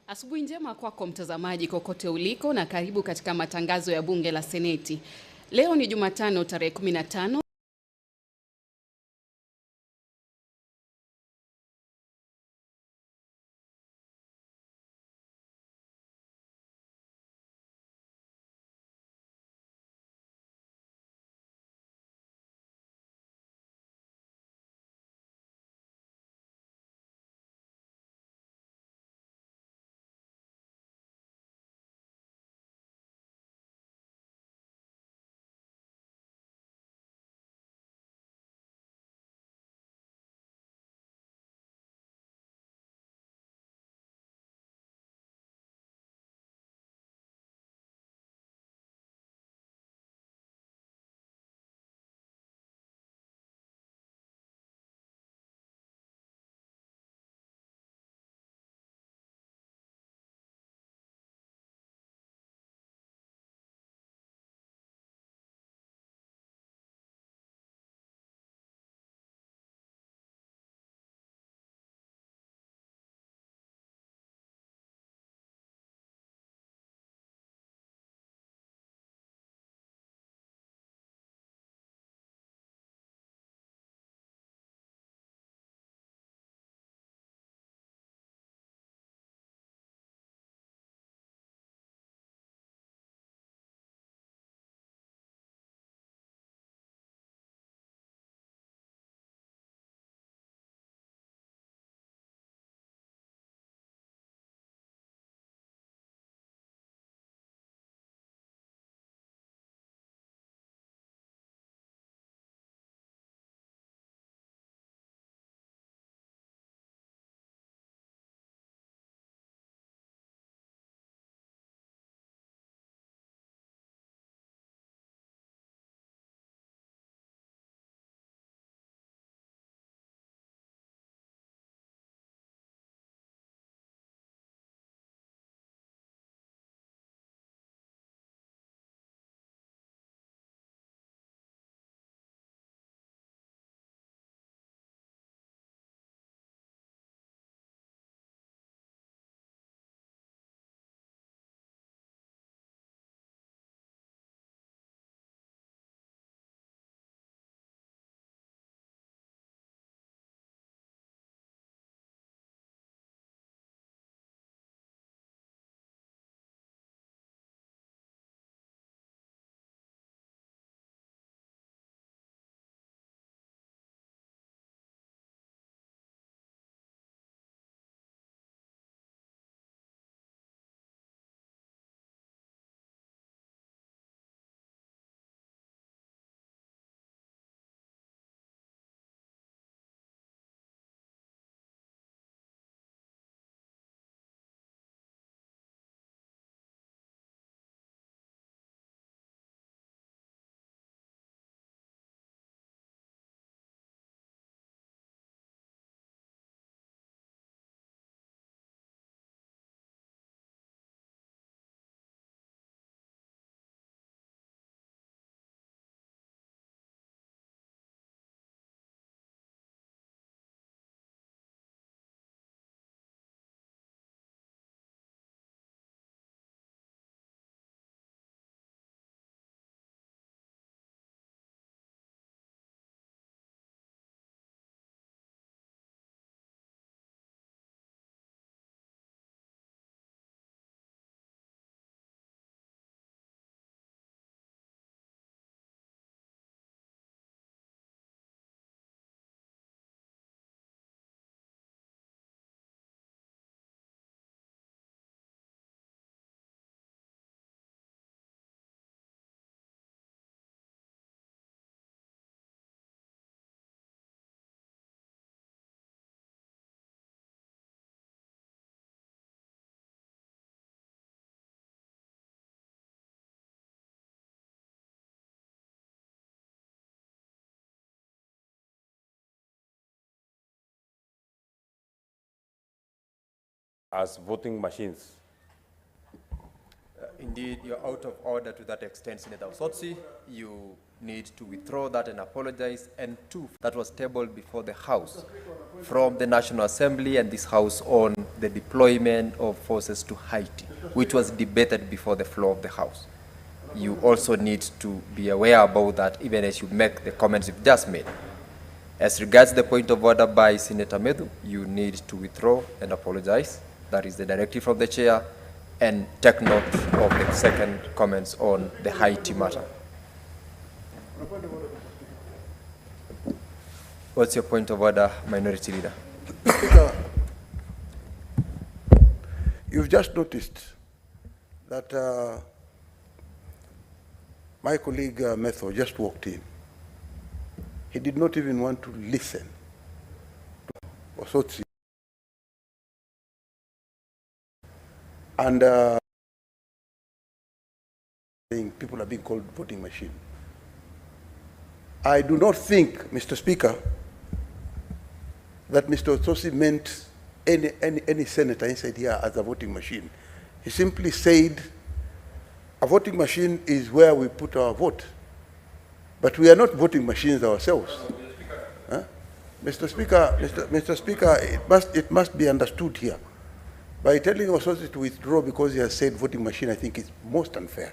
Asubuhi njema kwako mtazamaji kokote uliko na karibu katika matangazo ya bunge la Seneti. Leo ni Jumatano tarehe 15. as voting machines. Indeed, you're out of order to that extent, Senator Osotsi. You need to withdraw that and apologize. And two, that was tabled before the House from the National Assembly and this House on the deployment of forces to Haiti, which was debated before the floor of the House. You also need to be aware about that even as you make the comments you've just made. As regards the point of order by Senator Medu, you need to withdraw and apologize. That is the directive from the chair. And take note of the second comments on the Haiti matter. What's your point of order, Minority Leader? Speaker, you've just noticed that my colleague Metho just walked in. He did not even want to listen to Osotsi. And people are being called voting machine. I do not think, Mr. Speaker, that Mr. Osotsi meant any senator inside here as a voting machine. He simply said a voting machine is where we put our vote. But we are not voting machines ourselves. Huh? Mr. Speaker, it must be understood here. By telling Osotsi to withdraw because he has said voting machine, I think is most unfair.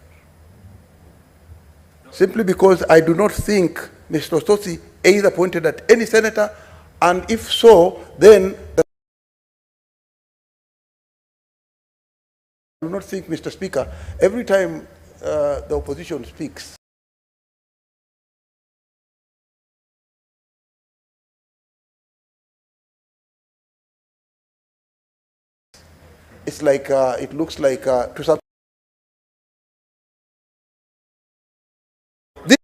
Simply because I do not think Mr. Osotsi either pointed at any senator, and if so, then I do not think, Mr. Speaker, every time the opposition speaks, it's like, it looks like to some this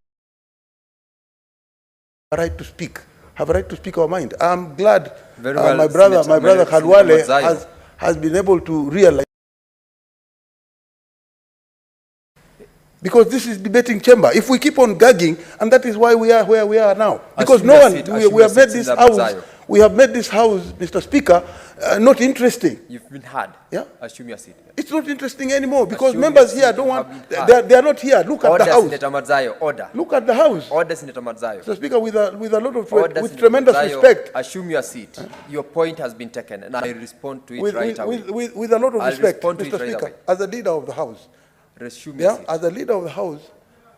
right to speak, have a right to speak our mind. I'm glad well, my brother Khadwale has been able to realize, because this is debating chamber. If we keep on gagging, and that is why we are where we are now, because no one, we have made this house, we have made this house, Mr. Speaker, not interesting. You've been heard. Yeah. Assume your seat. It's not interesting anymore because members here don't want, they are not here. Look at the house. Senator Madzayo, order. Look at the house. Order, Senator Madzayo. Mr. Speaker, with a lot of, Order, with Senator tremendous Madzayo, respect. Assume your seat. Your point has been taken, and I respond to it right away. With a lot of respect, respond to Mr. it right Speaker, away. as a leader of the house. Resume your seat. As a leader of the house,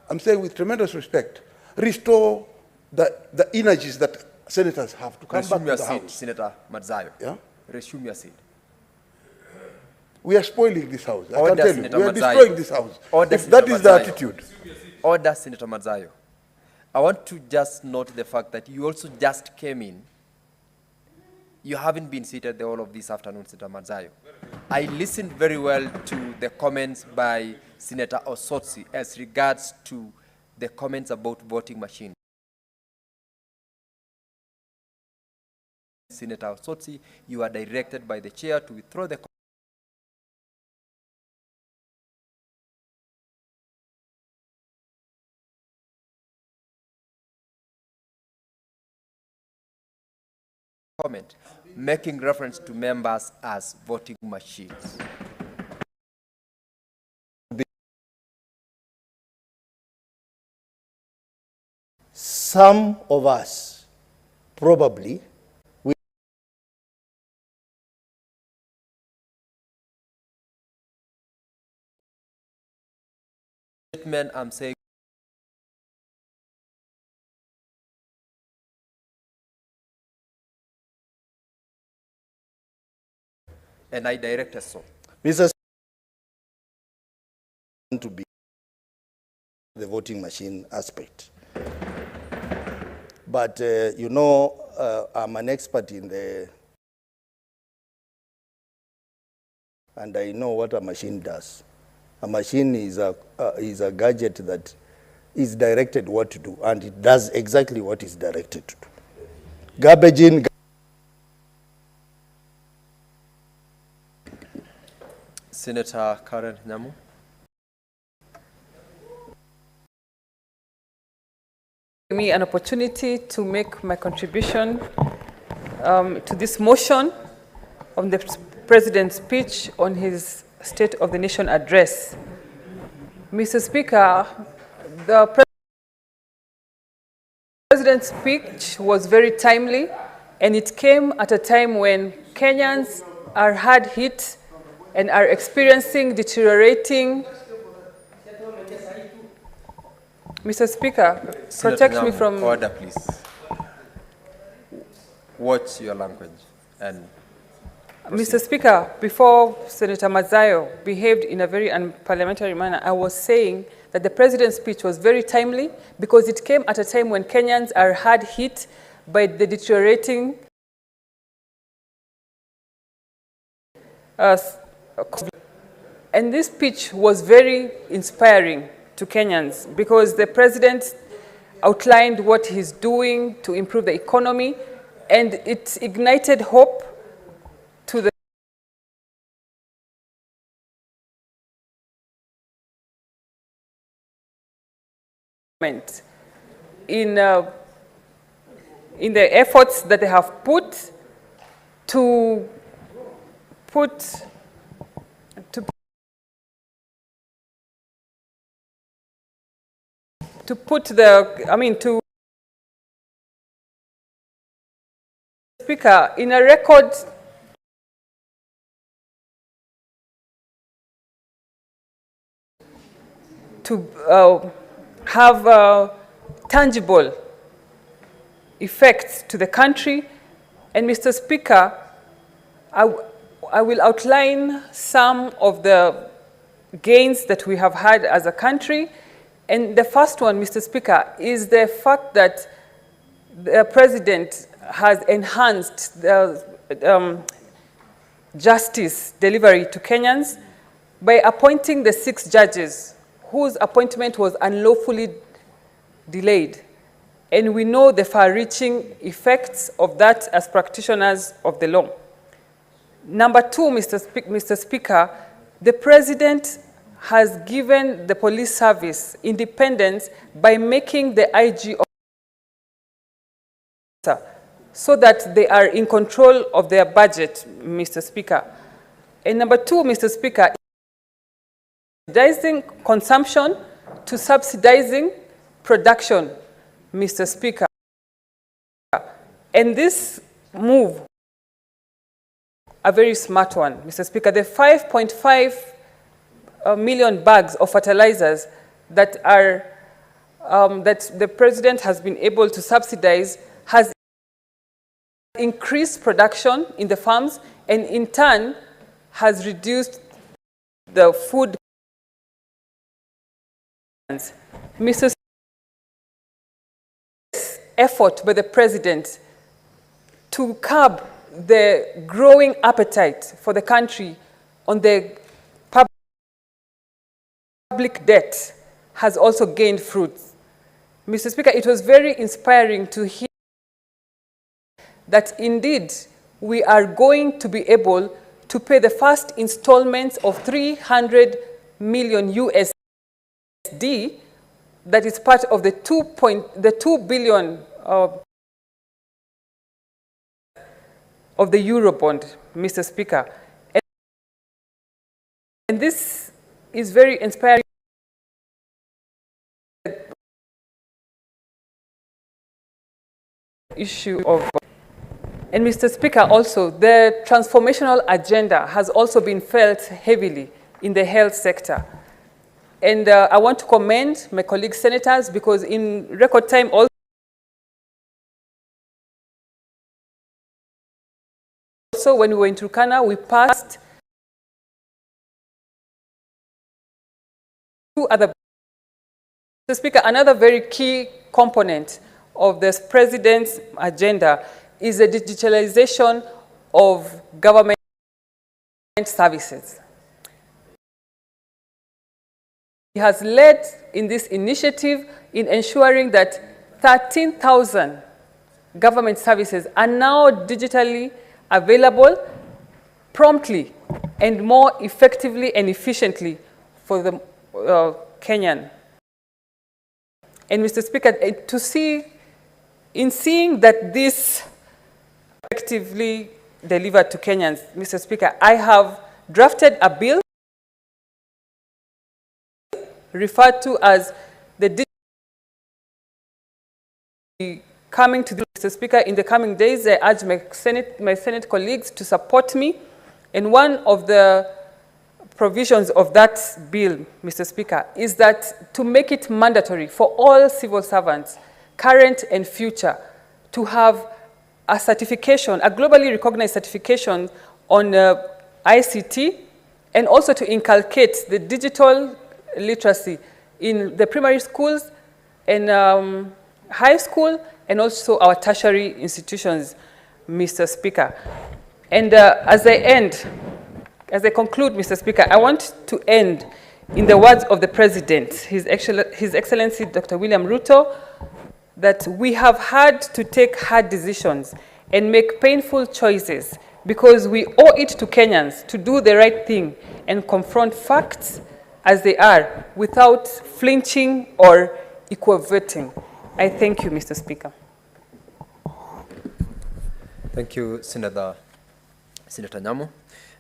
I'm saying with tremendous respect, restore the energies that senators have to come Resume back your to the seat, house. Senator Madzayo. Yeah? Resume your seat. We are spoiling this house. I Order, can tell Senator you. We are Madzayo. destroying this house. Order, If that Senator is the Madzayo. attitude. Order, Senator Madzayo. I want to just note the fact that you also just came in. You haven't been seated the whole of this afternoon, Senator Madzayo. I listened very well to the comments by Senator Osotsi as regards to the comments about voting machine. Senator Osotsi, you are directed by the chair to withdraw the comment, making reference to members as voting machines. Some of us probably statement I'm saying and I directed so. Mr. to be the voting machine aspect. But you know, I'm an expert in the, and I know what a machine does. A machine is a gadget that is directed what to do, and it does exactly what it's directed to do. Garbage in. Senator Karen Nyamu. Me an opportunity to make my contribution to this motion on the President's speech on his State of the Nation address. Mr. Speaker, the President's speech was very timely, and it came at a time when Kenyans are hard hit and are experiencing deteriorating. Mr. Speaker, protect me from... Order, please. Watch your language. And Mr. Speaker, before Senator Mazayo behaved in a very unparliamentary manner, I was saying that the President's speech was very timely because it came at a time when Kenyans are hard hit by the deteriorating and this speech was very inspiring to Kenyans because the President outlined what he's doing to improve the economy, and it ignited hope to the in the efforts that they have put to Speaker, in a record to have tangible effects to the country. And Mr. Speaker, I will outline some of the gains that we have had as a country. And the first one, Mr. Speaker, is the fact that the President has enhanced the justice delivery to Kenyans by appointing the 6 judges whose appointment was unlawfully delayed. And we know the far-reaching effects of that as practitioners of the law. Number 2, Mr. Speaker, the President has given the police service independence by making the IG officer so that they are in control of their budget, Mr. Speaker. And number 2, Mr. Speaker, subsidizing consumption to subsidizing production, Mr. Speaker. And this move, a very smart one, Mr. Speaker, the 5.5 million bags of fertilizers that are that the President has been able to subsidize has increased production in the farms and in turn has reduced the food. Mr. Effort by the President to curb the growing appetite for the country on the public debt has also gained fruits. Mr. Speaker, it was very inspiring to hear that indeed we are going to be able to pay the first installments of 300 million USD that is part of the 2 billion of the Eurobond, Mr. Speaker. And this is very inspiring. Issue of, and Mr. Speaker, also the transformational agenda has also been felt heavily in the health sector. And I want to commend my colleague senators because in record time also when we were in Turkana, we passed 2 other. Mr. Speaker, another very key component of this President's agenda is the digitalization of government services. He has led in this initiative in ensuring that 13,000 government services are now digitally available promptly and more effectively and efficiently for the Kenyan. And Mr. Speaker, in seeing that this effectively delivered to Kenyans, Mr. Speaker, I have drafted a bill referred to as the coming to the Mr. Speaker in the coming days. I urge my Senate colleagues to support me. And one of the provisions of that bill, Mr. Speaker, is that to make it mandatory for all civil servants, current and future, to have a certification, a globally recognized certification on ICT, and also to inculcate the digital literacy in the primary schools and high school, and also our tertiary institutions, Mr. Speaker. And as I conclude, Mr. Speaker, I want to end in the words of the President, His Excellency Dr. William Ruto, that we have had to take hard decisions and make painful choices because we owe it to Kenyans to do the right thing and confront facts as they are without flinching or equivocating. I thank you, Mr. Speaker. Thank you, Senator Nyamo.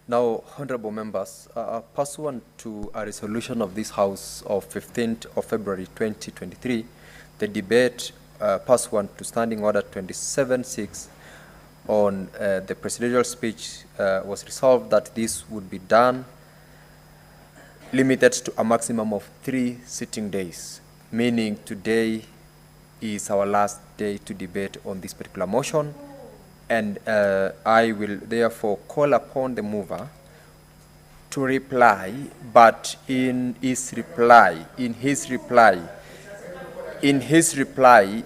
Now, honorable members, pursuant to a resolution of this House of 15th of February 2023, the debate pursuant to Standing Order 27.6 on the presidential speech was resolved that this would be done limited to a maximum of 3 sitting days, meaning today is our last day to debate on this particular motion. And I will therefore call upon the mover to reply, but in his reply,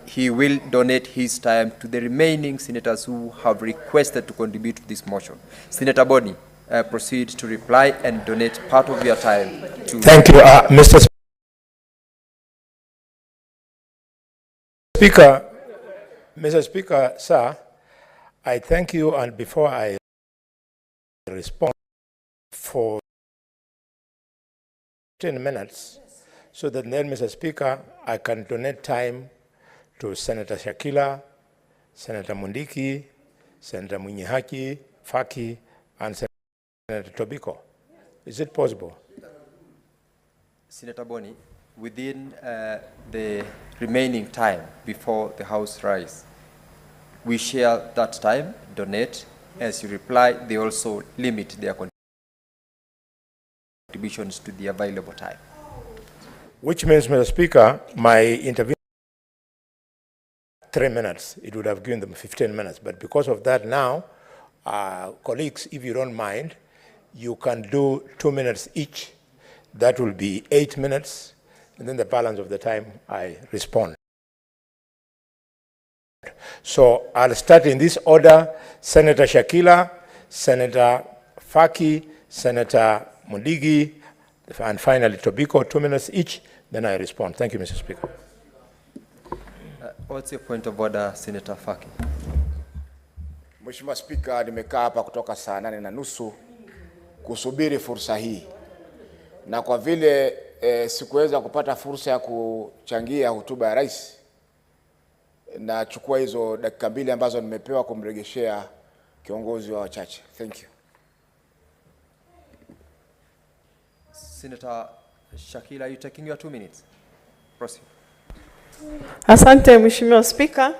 he will donate his time to the remaining senators who have requested to contribute to this motion. Senator Boni, proceed to reply and donate part of your time to... Thank you, Mr. Speaker. Mr. Speaker, sir, I thank you, and before I respond, for 10 minutes, so that then, Mr. Speaker, I can donate time to Senator Shakila, Senator Mundiki, Senator Munyihaki, Faki, and Senator Tobiko. Is it possible? Senator Boni, within the remaining time before the House rise, we share that time, donate. As you reply, they also limit their contributions to the available time. Which means, Mr. Speaker, my intervention 3 minutes. It would have given them 15 minutes. But because of that now, colleagues, if you don't mind, you can do 2 minutes each. That will be 8 minutes. And then the balance of the time, I respond. So I'll start in this order: Senator Shakila, Senator Faki, Senator Mundigi, and finally Tobiko, 2 minutes each. Then I respond. Thank you, Mr. Speaker. What's your point of order, Senator Faki? Mheshimiwa Spika, nimekaa hapa kutoka saa 8:30 kusubiri fursa hii. Na kwa vile sikuweza kupata fursa ya kuchangia hotuba ya rais, na chukua hizo dakika 2 ambazo nimepewa kumregeshea kiongozi wa wachache. Thank you. Senator Shakila, are you taking your 2 minutes? Proceed. Asante Mheshimiwa Spika.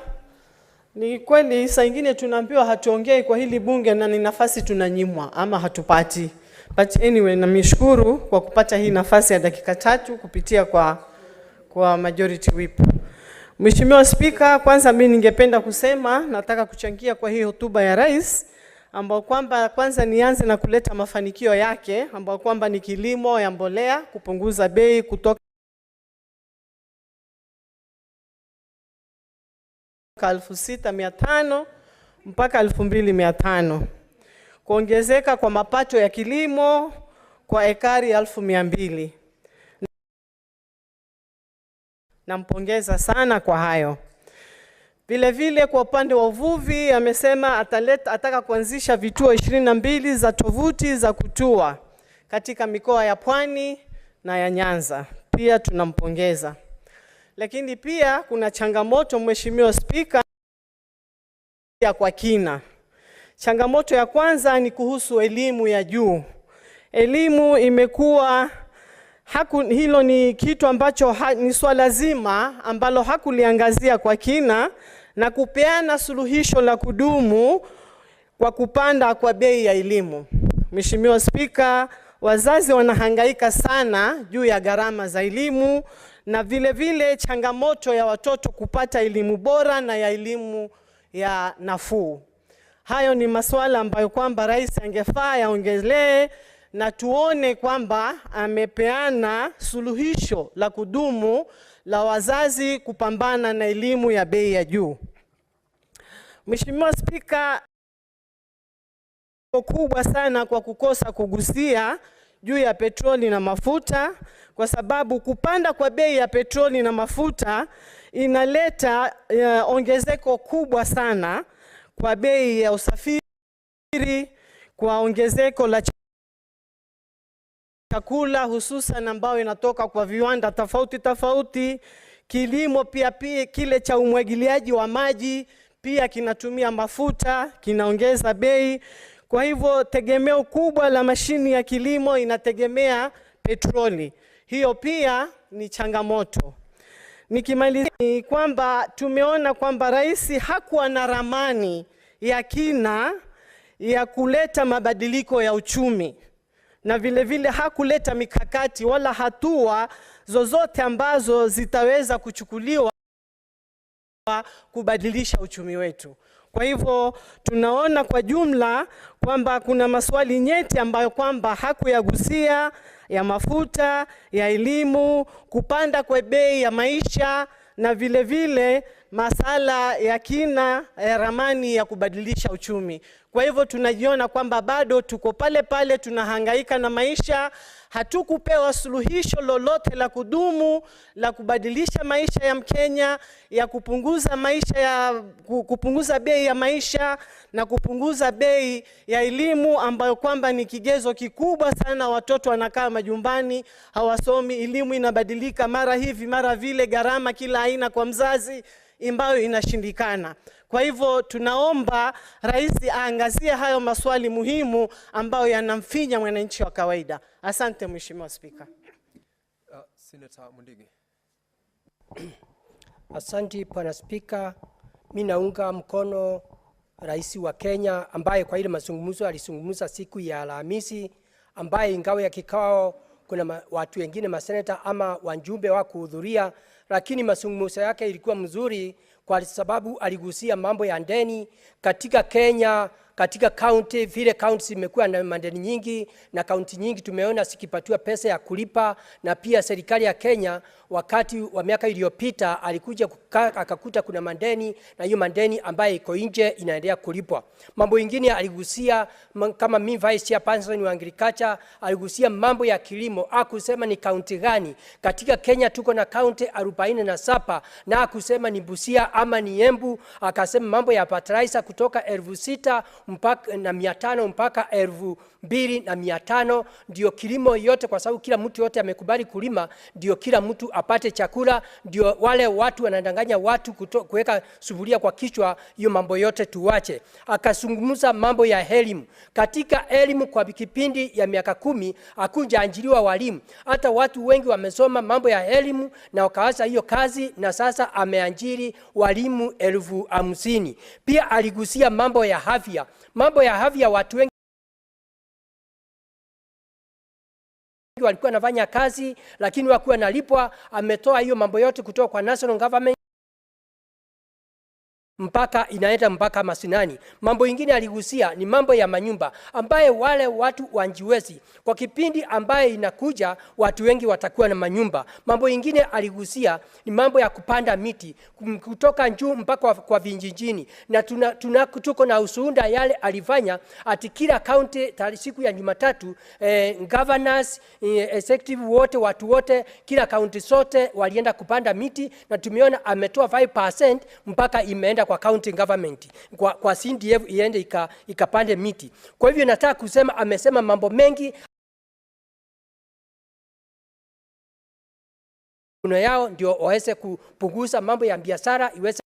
Ni kweli saa nyingine tunaambiwa hatuongei kwa hili bunge na ni nafasi tunanyimwa ama hatupati. But anyway, namshukuru kwa kupata hii nafasi ya dakika 3 kupitia kwa majority whip. Mheshimiwa Spika, kwanza mimi ningependa kusema nataka kuchangia kwa hii hotuba ya rais ambao kwamba kwanza nianze na kuleta mafanikio yake ambao kwamba ni kilimo ya mbolea, kupunguza bei kutoka 6,500 mpaka 2,500. Kuongezeka kwa mapato ya kilimo kwa ekari 1,200. Nampongeza sana kwa hayo. Vile vile kwa upande wa uvuvi amesema ataka kuanzisha vituo 22 za tovuti za kutua katika mikoa ya Pwani na ya Nyanza. Pia tunampongeza. Lakini pia kuna changamoto Mheshimiwa Spika ya kwa kina. Changamoto ya kwanza ni kuhusu elimu ya juu. Elimu imekuwa hilo ni kitu ambacho ni swala zima ambalo hakuliangazia kwa kina na kupeana suluhisho la kudumu kwa kupanda kwa bei ya elimu. Mheshimiwa Spika, wazazi wanahangaika sana juu ya gharama za elimu na vile vile changamoto ya watoto kupata elimu bora na ya elimu ya nafuu. Hayo ni masuala ambayo kwamba rais angefaa yaongelee na tuone kwamba amepeana suluhisho la kudumu la wazazi kupambana na elimu ya bei ya juu. Mheshimiwa Spika, kubwa sana kwa kukosa kugusia juu ya petroli na mafuta, kwa sababu kupanda kwa bei ya petroli na mafuta inaleta ongezeko kubwa sana kwa bei ya usafiri, kwa ongezeko la chakula hususan ambao inatoka kwa viwanda tofauti. Kilimo pia kile cha umwagiliaji wa maji pia kinatumia mafuta, kinaongeza bei. Kwa hivyo tegemeo kubwa la mashini ya kilimo inategemea petroli. Hiyo pia ni changamoto. Nikimalizia ni kwamba tumeona kwamba rais hakuwa na ramani ya kina ya kuleta mabadiliko ya uchumi, na vile vile hakuleta mikakati wala hatua zozote ambazo zitaweza kuchukuliwa kubadilisha uchumi wetu. Kwa hivyo tunaona kwa jumla kwamba kuna maswali nyeti ambayo kwamba hakuyagusia, ya mafuta, ya elimu, kupanda kwa bei ya maisha na vile vile masala ya kina ya ramani ya kubadilisha uchumi. Kwa hivyo tunajiona kwamba bado tuko pale pale, tunahangaika na maisha, hatukupewa suluhisho lolote la kudumu la kubadilisha maisha ya Mkenya, ya kupunguza bei ya maisha na kupunguza bei ya elimu ambayo kwamba ni kigezo kikubwa sana. Watoto wanakaa majumbani, hawasomi, elimu inabadilika mara hivi mara vile, gharama kila aina kwa mzazi ambayo inashindikana. Kwa hivyo tunaomba rais aangazie hayo maswali muhimu ambayo yanamfinya mwananchi wa kawaida. Asante Mheshimiwa Spika. Senator Mundigi. Asante Bwana Spika. Mimi naunga mkono rais wa Kenya ambaye kwa ile mazungumzo alizungumza siku ya Alhamisi, ambaye ingawa ya kikao kuna watu wengine maseneta ama wajumbe wa kuhudhuria, lakini mazungumzo yake ilikuwa mzuri kwa sababu aligusia mambo ya ndeni katika Kenya, katika county, vile county zimekuwa na madeni nyingi na county nyingi tumeona sikipatiwa pesa ya kulipa, na pia serikali ya Kenya wakati wa miaka iliyopita alikuja akakuta kuna madeni, na hiyo madeni ambaye iko nje inaendelea kulipwa. Mambo mengine aligusia kama mimi vice chairperson wa agriculture, aligusia mambo ya kilimo, akusema ni county gani katika Kenya tuko na county 47 na akusema ni Busia ama ni Embu, akasema mambo ya fertilizer kutoka 6,000 mpaka na 500 mpaka 2,500 ndio kilimo yote, kwa sababu kila mtu yote amekubali kulima, ndio kila mtu apate chakula, ndio wale watu wanadanganya watu kuweka sufuria kwa kichwa, hiyo mambo yote tuwache. Akazungumza mambo ya elimu. Katika elimu kwa kipindi ya miaka 10 hakuja ajiriwa walimu. Hata watu wengi wamesoma mambo ya elimu na wakaanza hiyo kazi, na sasa ameajiri walimu 50,000. Pia aligusia mambo ya afya. Mambo ya afya, watu wengi walikuwa wanafanya kazi lakini wakuwa nalipwa. Ametoa hiyo mambo yote kutoka kwa national government mpaka inaenda mpaka masinani. Mambo mengine aligusia ni mambo ya manyumba, ambaye wale watu wanjiwezi kwa kipindi ambaye inakuja watu wengi watakuwa na manyumba. Mambo mengine aligusia ni mambo ya kupanda miti kutoka juu mpaka kwa vijijini, na tuko na ushuhuda yale alifanya ati kila county siku ya Jumatatu, governors, executive wote, watu wote, kila county sote walienda kupanda miti, na tumeona ametoa 5% mpaka imeenda kwa county government, kwa CDF iende ikapande miti. Kwa hivyo nataka kusema, amesema mambo mengi kuna yao ndio waweze kupunguza mambo ya biashara, iweze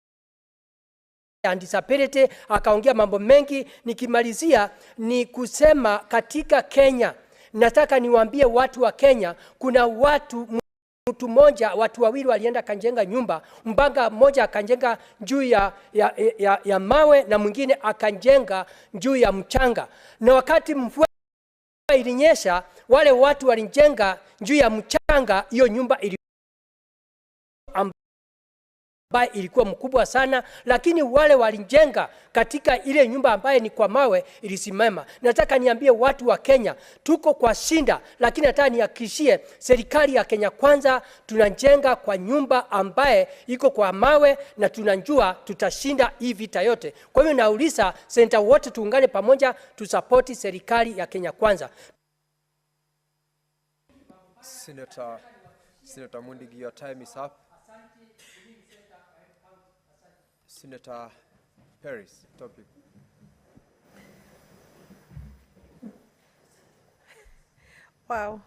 disability. Akaongea mambo mengi. Nikimalizia ni kusema katika Kenya nataka niwaambie watu wa Kenya, kuna mtu mmoja, watu wawili walienda kanjenga nyumba, mbanga mmoja akanjenga juu ya mawe na mwingine akanjenga juu ya mchanga. Na wakati mvua ilinyesha, wale watu walijenga juu ya mchanga, hiyo nyumba ambaye ilikuwa mkubwa sana, lakini wale walijenga katika ile nyumba ambaye ni kwa mawe ilisimama. Nataka niambie watu wa Kenya, tuko kwa shinda, lakini nataka nihakikishie serikali ya Kenya Kwanza tunajenga kwa nyumba ambaye iko kwa mawe, na tunajua tutashinda hii vita yote. Kwa hiyo nauliza senta wote tuungane pamoja tusapoti serikali ya Kenya Kwanza. Senator Mundigi, your time is up. Senator Paris, topic. Wow.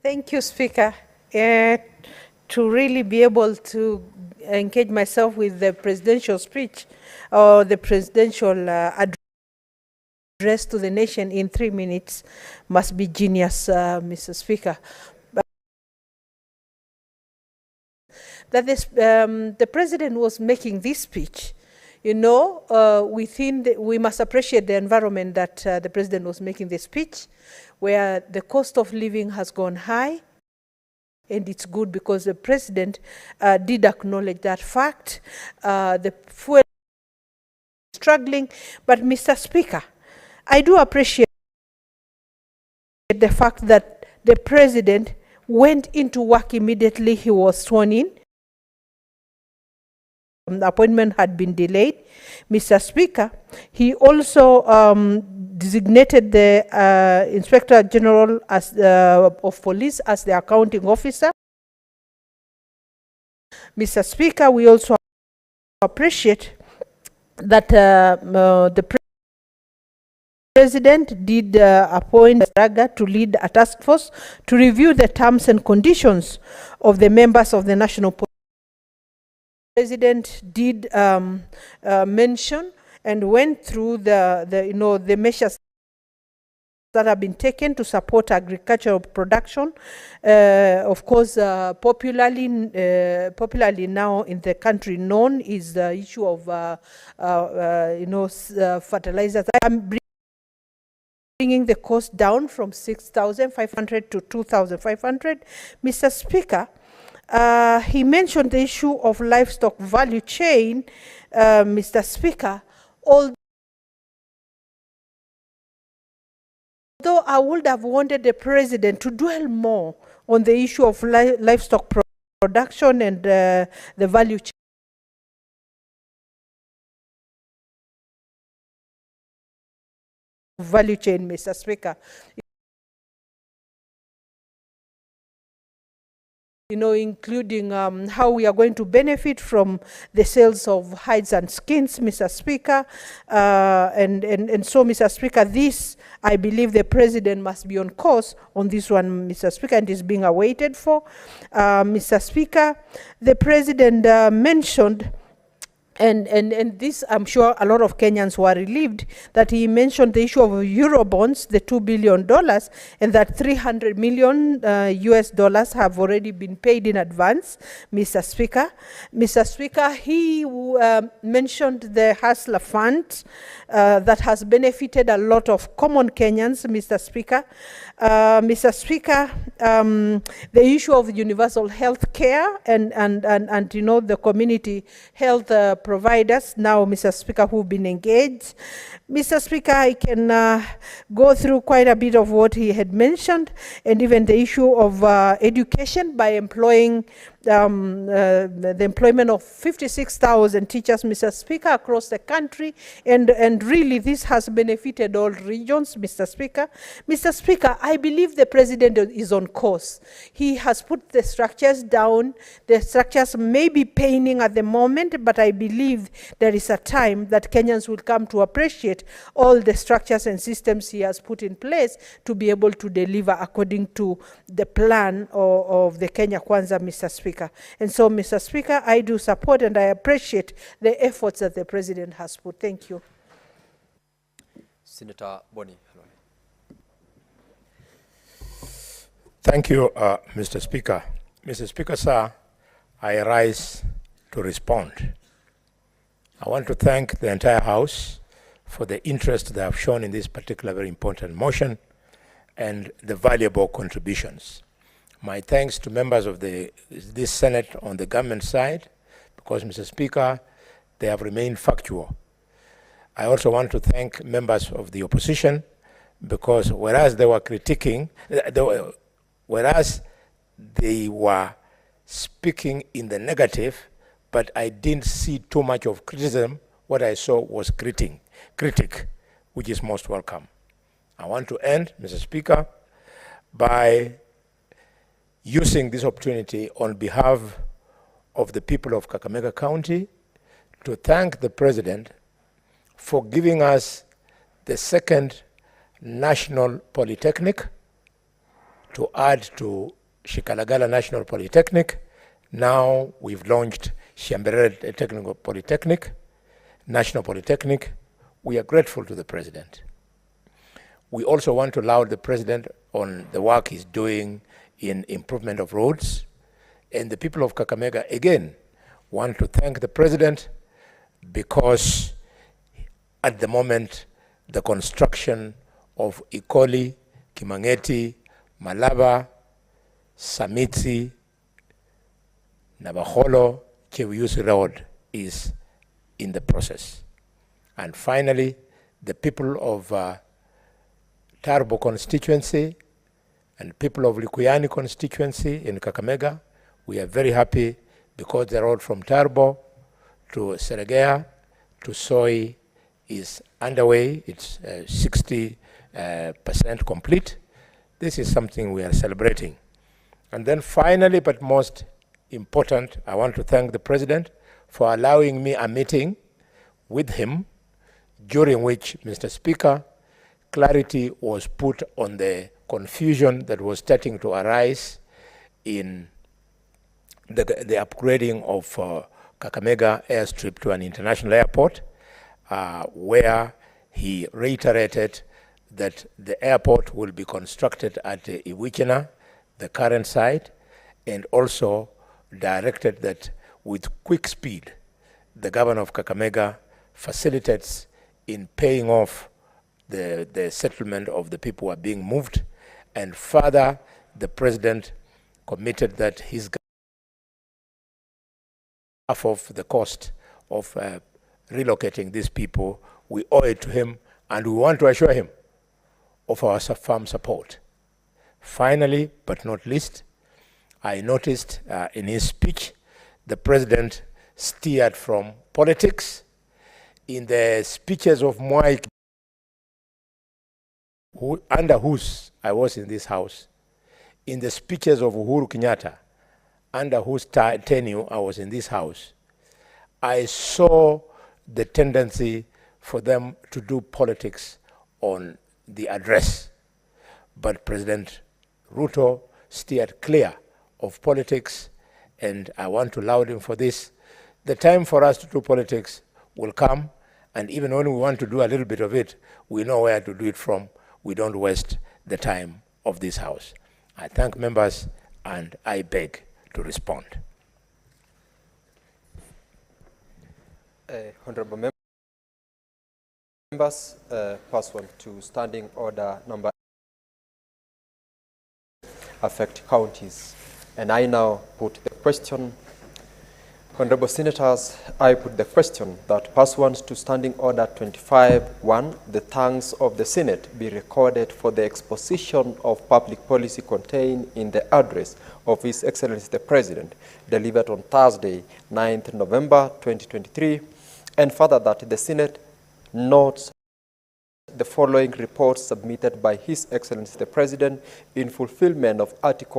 Thank you, Speaker. To really be able to engage myself with the presidential speech or the presidential address to the nation in 3 minutes must be genius, Mr. Speaker. That the president was making this speech, you know, we must appreciate the environment that the president was making this speech, where the cost of living has gone high, and it's good because the president did acknowledge that fact. The fuel is struggling, but Mr. Speaker, I do appreciate the fact that the president went into work immediately he was sworn in. The appointment had been delayed. Mr. Speaker, he also designated the Inspector General of Police as the accounting officer. Mr. Speaker, we also appreciate that the President did appoint Raga to lead a task force to review the terms and conditions of the members of the National Police. President did mention and went through the measures that have been taken to support agricultural production. Of course, popularly now in the country known is the issue of fertilizers. I'm bringing the cost down from 6,500 to 2,500. Mr. Speaker, he mentioned the issue of livestock value chain, Mr. Speaker. Although I would have wanted the president to dwell more on the issue of livestock production and the value chain, Mr. Speaker. You know, including how we are going to benefit from the sales of hides and skins, Mr. Speaker. And so, Mr. Speaker, this, I believe the president must be on course on this one, Mr. Speaker, and is being awaited for. Mr. Speaker, the president mentioned, and this, I'm sure a lot of Kenyans were relieved that he mentioned the issue of Eurobonds, the $2 billion, and that 300 million US dollars have already been paid in advance, Mr. Speaker. Mr. Speaker, he mentioned the Hustler Fund that has benefited a lot of common Kenyans, Mr. Speaker. Mr. Speaker, the issue of universal health care and you know, the community health providers now, Mr. Speaker, who've been engaged. Mr. Speaker, I can go through quite a bit of what he had mentioned, and even the issue of education by employing the employment of 56,000 teachers, Mr. Speaker, across the country, and really this has benefited all regions, Mr. Speaker. Mr. Speaker, I believe the president is on course. He has put the structures down. The structures may be paining at the moment, but I believe there is a time that Kenyans will come to appreciate all the structures and systems he has put in place to be able to deliver according to the plan of the Kenya Kwanza, Mr. Speaker. And so, Mr. Speaker, I do support and I appreciate the efforts that the president has put. Thank you. Senator Boni. Thank you, Mr. Speaker. Mr. Speaker, sir, I rise to respond. I want to thank the entire House for the interest they have shown in this particular very important motion and the valuable contributions. My thanks to members of this Senate on the government side, because, Mr. Speaker, they have remained factual. I also want to thank members of the opposition, because whereas they were critiquing, whereas they were speaking in the negative, but I didn't see too much of criticism. What I saw was critic, which is most welcome. I want to end, Mr. Speaker, by using this opportunity on behalf of the people of Kakamega County to thank the President for giving us the second National Polytechnic to add to Shikalagala National Polytechnic. Now we've launched Shiamberere Technical Polytechnic, National Polytechnic. We are grateful to the President. We also want to laud the President on the work he's doing in improvement of roads. And the people of Kakamega, again, want to thank the President because at the moment, the construction of Ikoli, Kimangeti, Malaba, Samiti, Nabaholo, Chewiusi Road is in the process. And finally, the people of Tarbo constituency and people of Likuyani constituency in Kakamega, we are very happy because the road from Tarbo to Seregea to Soy is underway. It's 60% complete. This is something we are celebrating. And then finally, but most important, I want to thank the President for allowing me a meeting with him, during which, Mr. Speaker, clarity was put on the confusion that was starting to arise in the upgrading of Kakamega airstrip to an international airport, where he reiterated that the airport will be constructed at Iwichina, the current site, and also directed that with quick speed, the governor of Kakamega facilitates in paying off the settlement of the people who are being moved. And further, the President committed that his half of the cost of relocating these people, we owe it to him, and we want to assure him of our firm support. Finally, but not least, I noticed in his speech, the President steered from politics. In the speeches of Mwai, under whose I was in this house, in the speeches of Uhuru Kenyatta, under whose tenure I was in this house, I saw the tendency for them to do politics on the address. But President Ruto steered clear of politics, and I want to laud him for this. The time for us to do politics will come, and even when we want to do a little bit of it, we know where to do it from. We don't waste the time of this House. I thank members, and I beg to respond. Honorable members, pass on to Standing Order number affect counties. And I now put the question. Honorable Senators, I put the question that pursuant to Standing Order 25.1, the thanks of the Senate be recorded for the exposition of public policy contained in the address of His Excellency the President, delivered on Thursday, 9th November 2023, and further that the Senate notes the following reports submitted by His Excellency the President in fulfillment of Article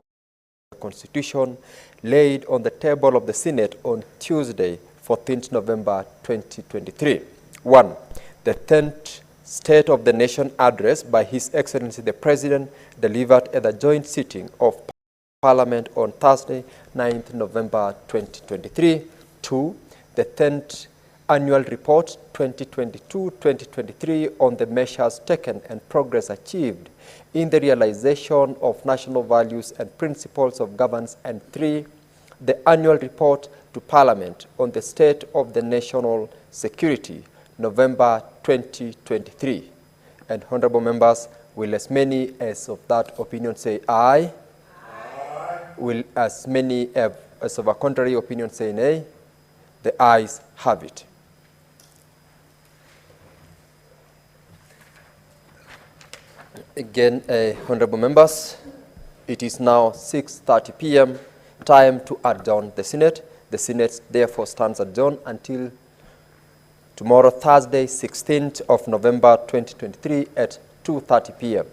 Constitution laid on the table of the Senate on Tuesday, 14th November 2023. 1. The 10th State of the Nation Address by His Excellency the President delivered at the joint sitting of Parliament on Thursday, 9th November 2023. 2. The 10th Annual Report 2022-2023 on the measures taken and progress achieved in the realization of national values and principles of governance, and 3, the Annual Report to Parliament on the state of the national security, November 2023. And honorable members, will as many as of that opinion say aye? Aye. Will as many as of a contrary opinion say nay? The ayes have it. Again, honorable members, it is now 6:30 p.m. Time to adjourn the Senate. The Senate therefore stands adjourned until tomorrow, Thursday, 16th of November 2023 at 2:30 p.m.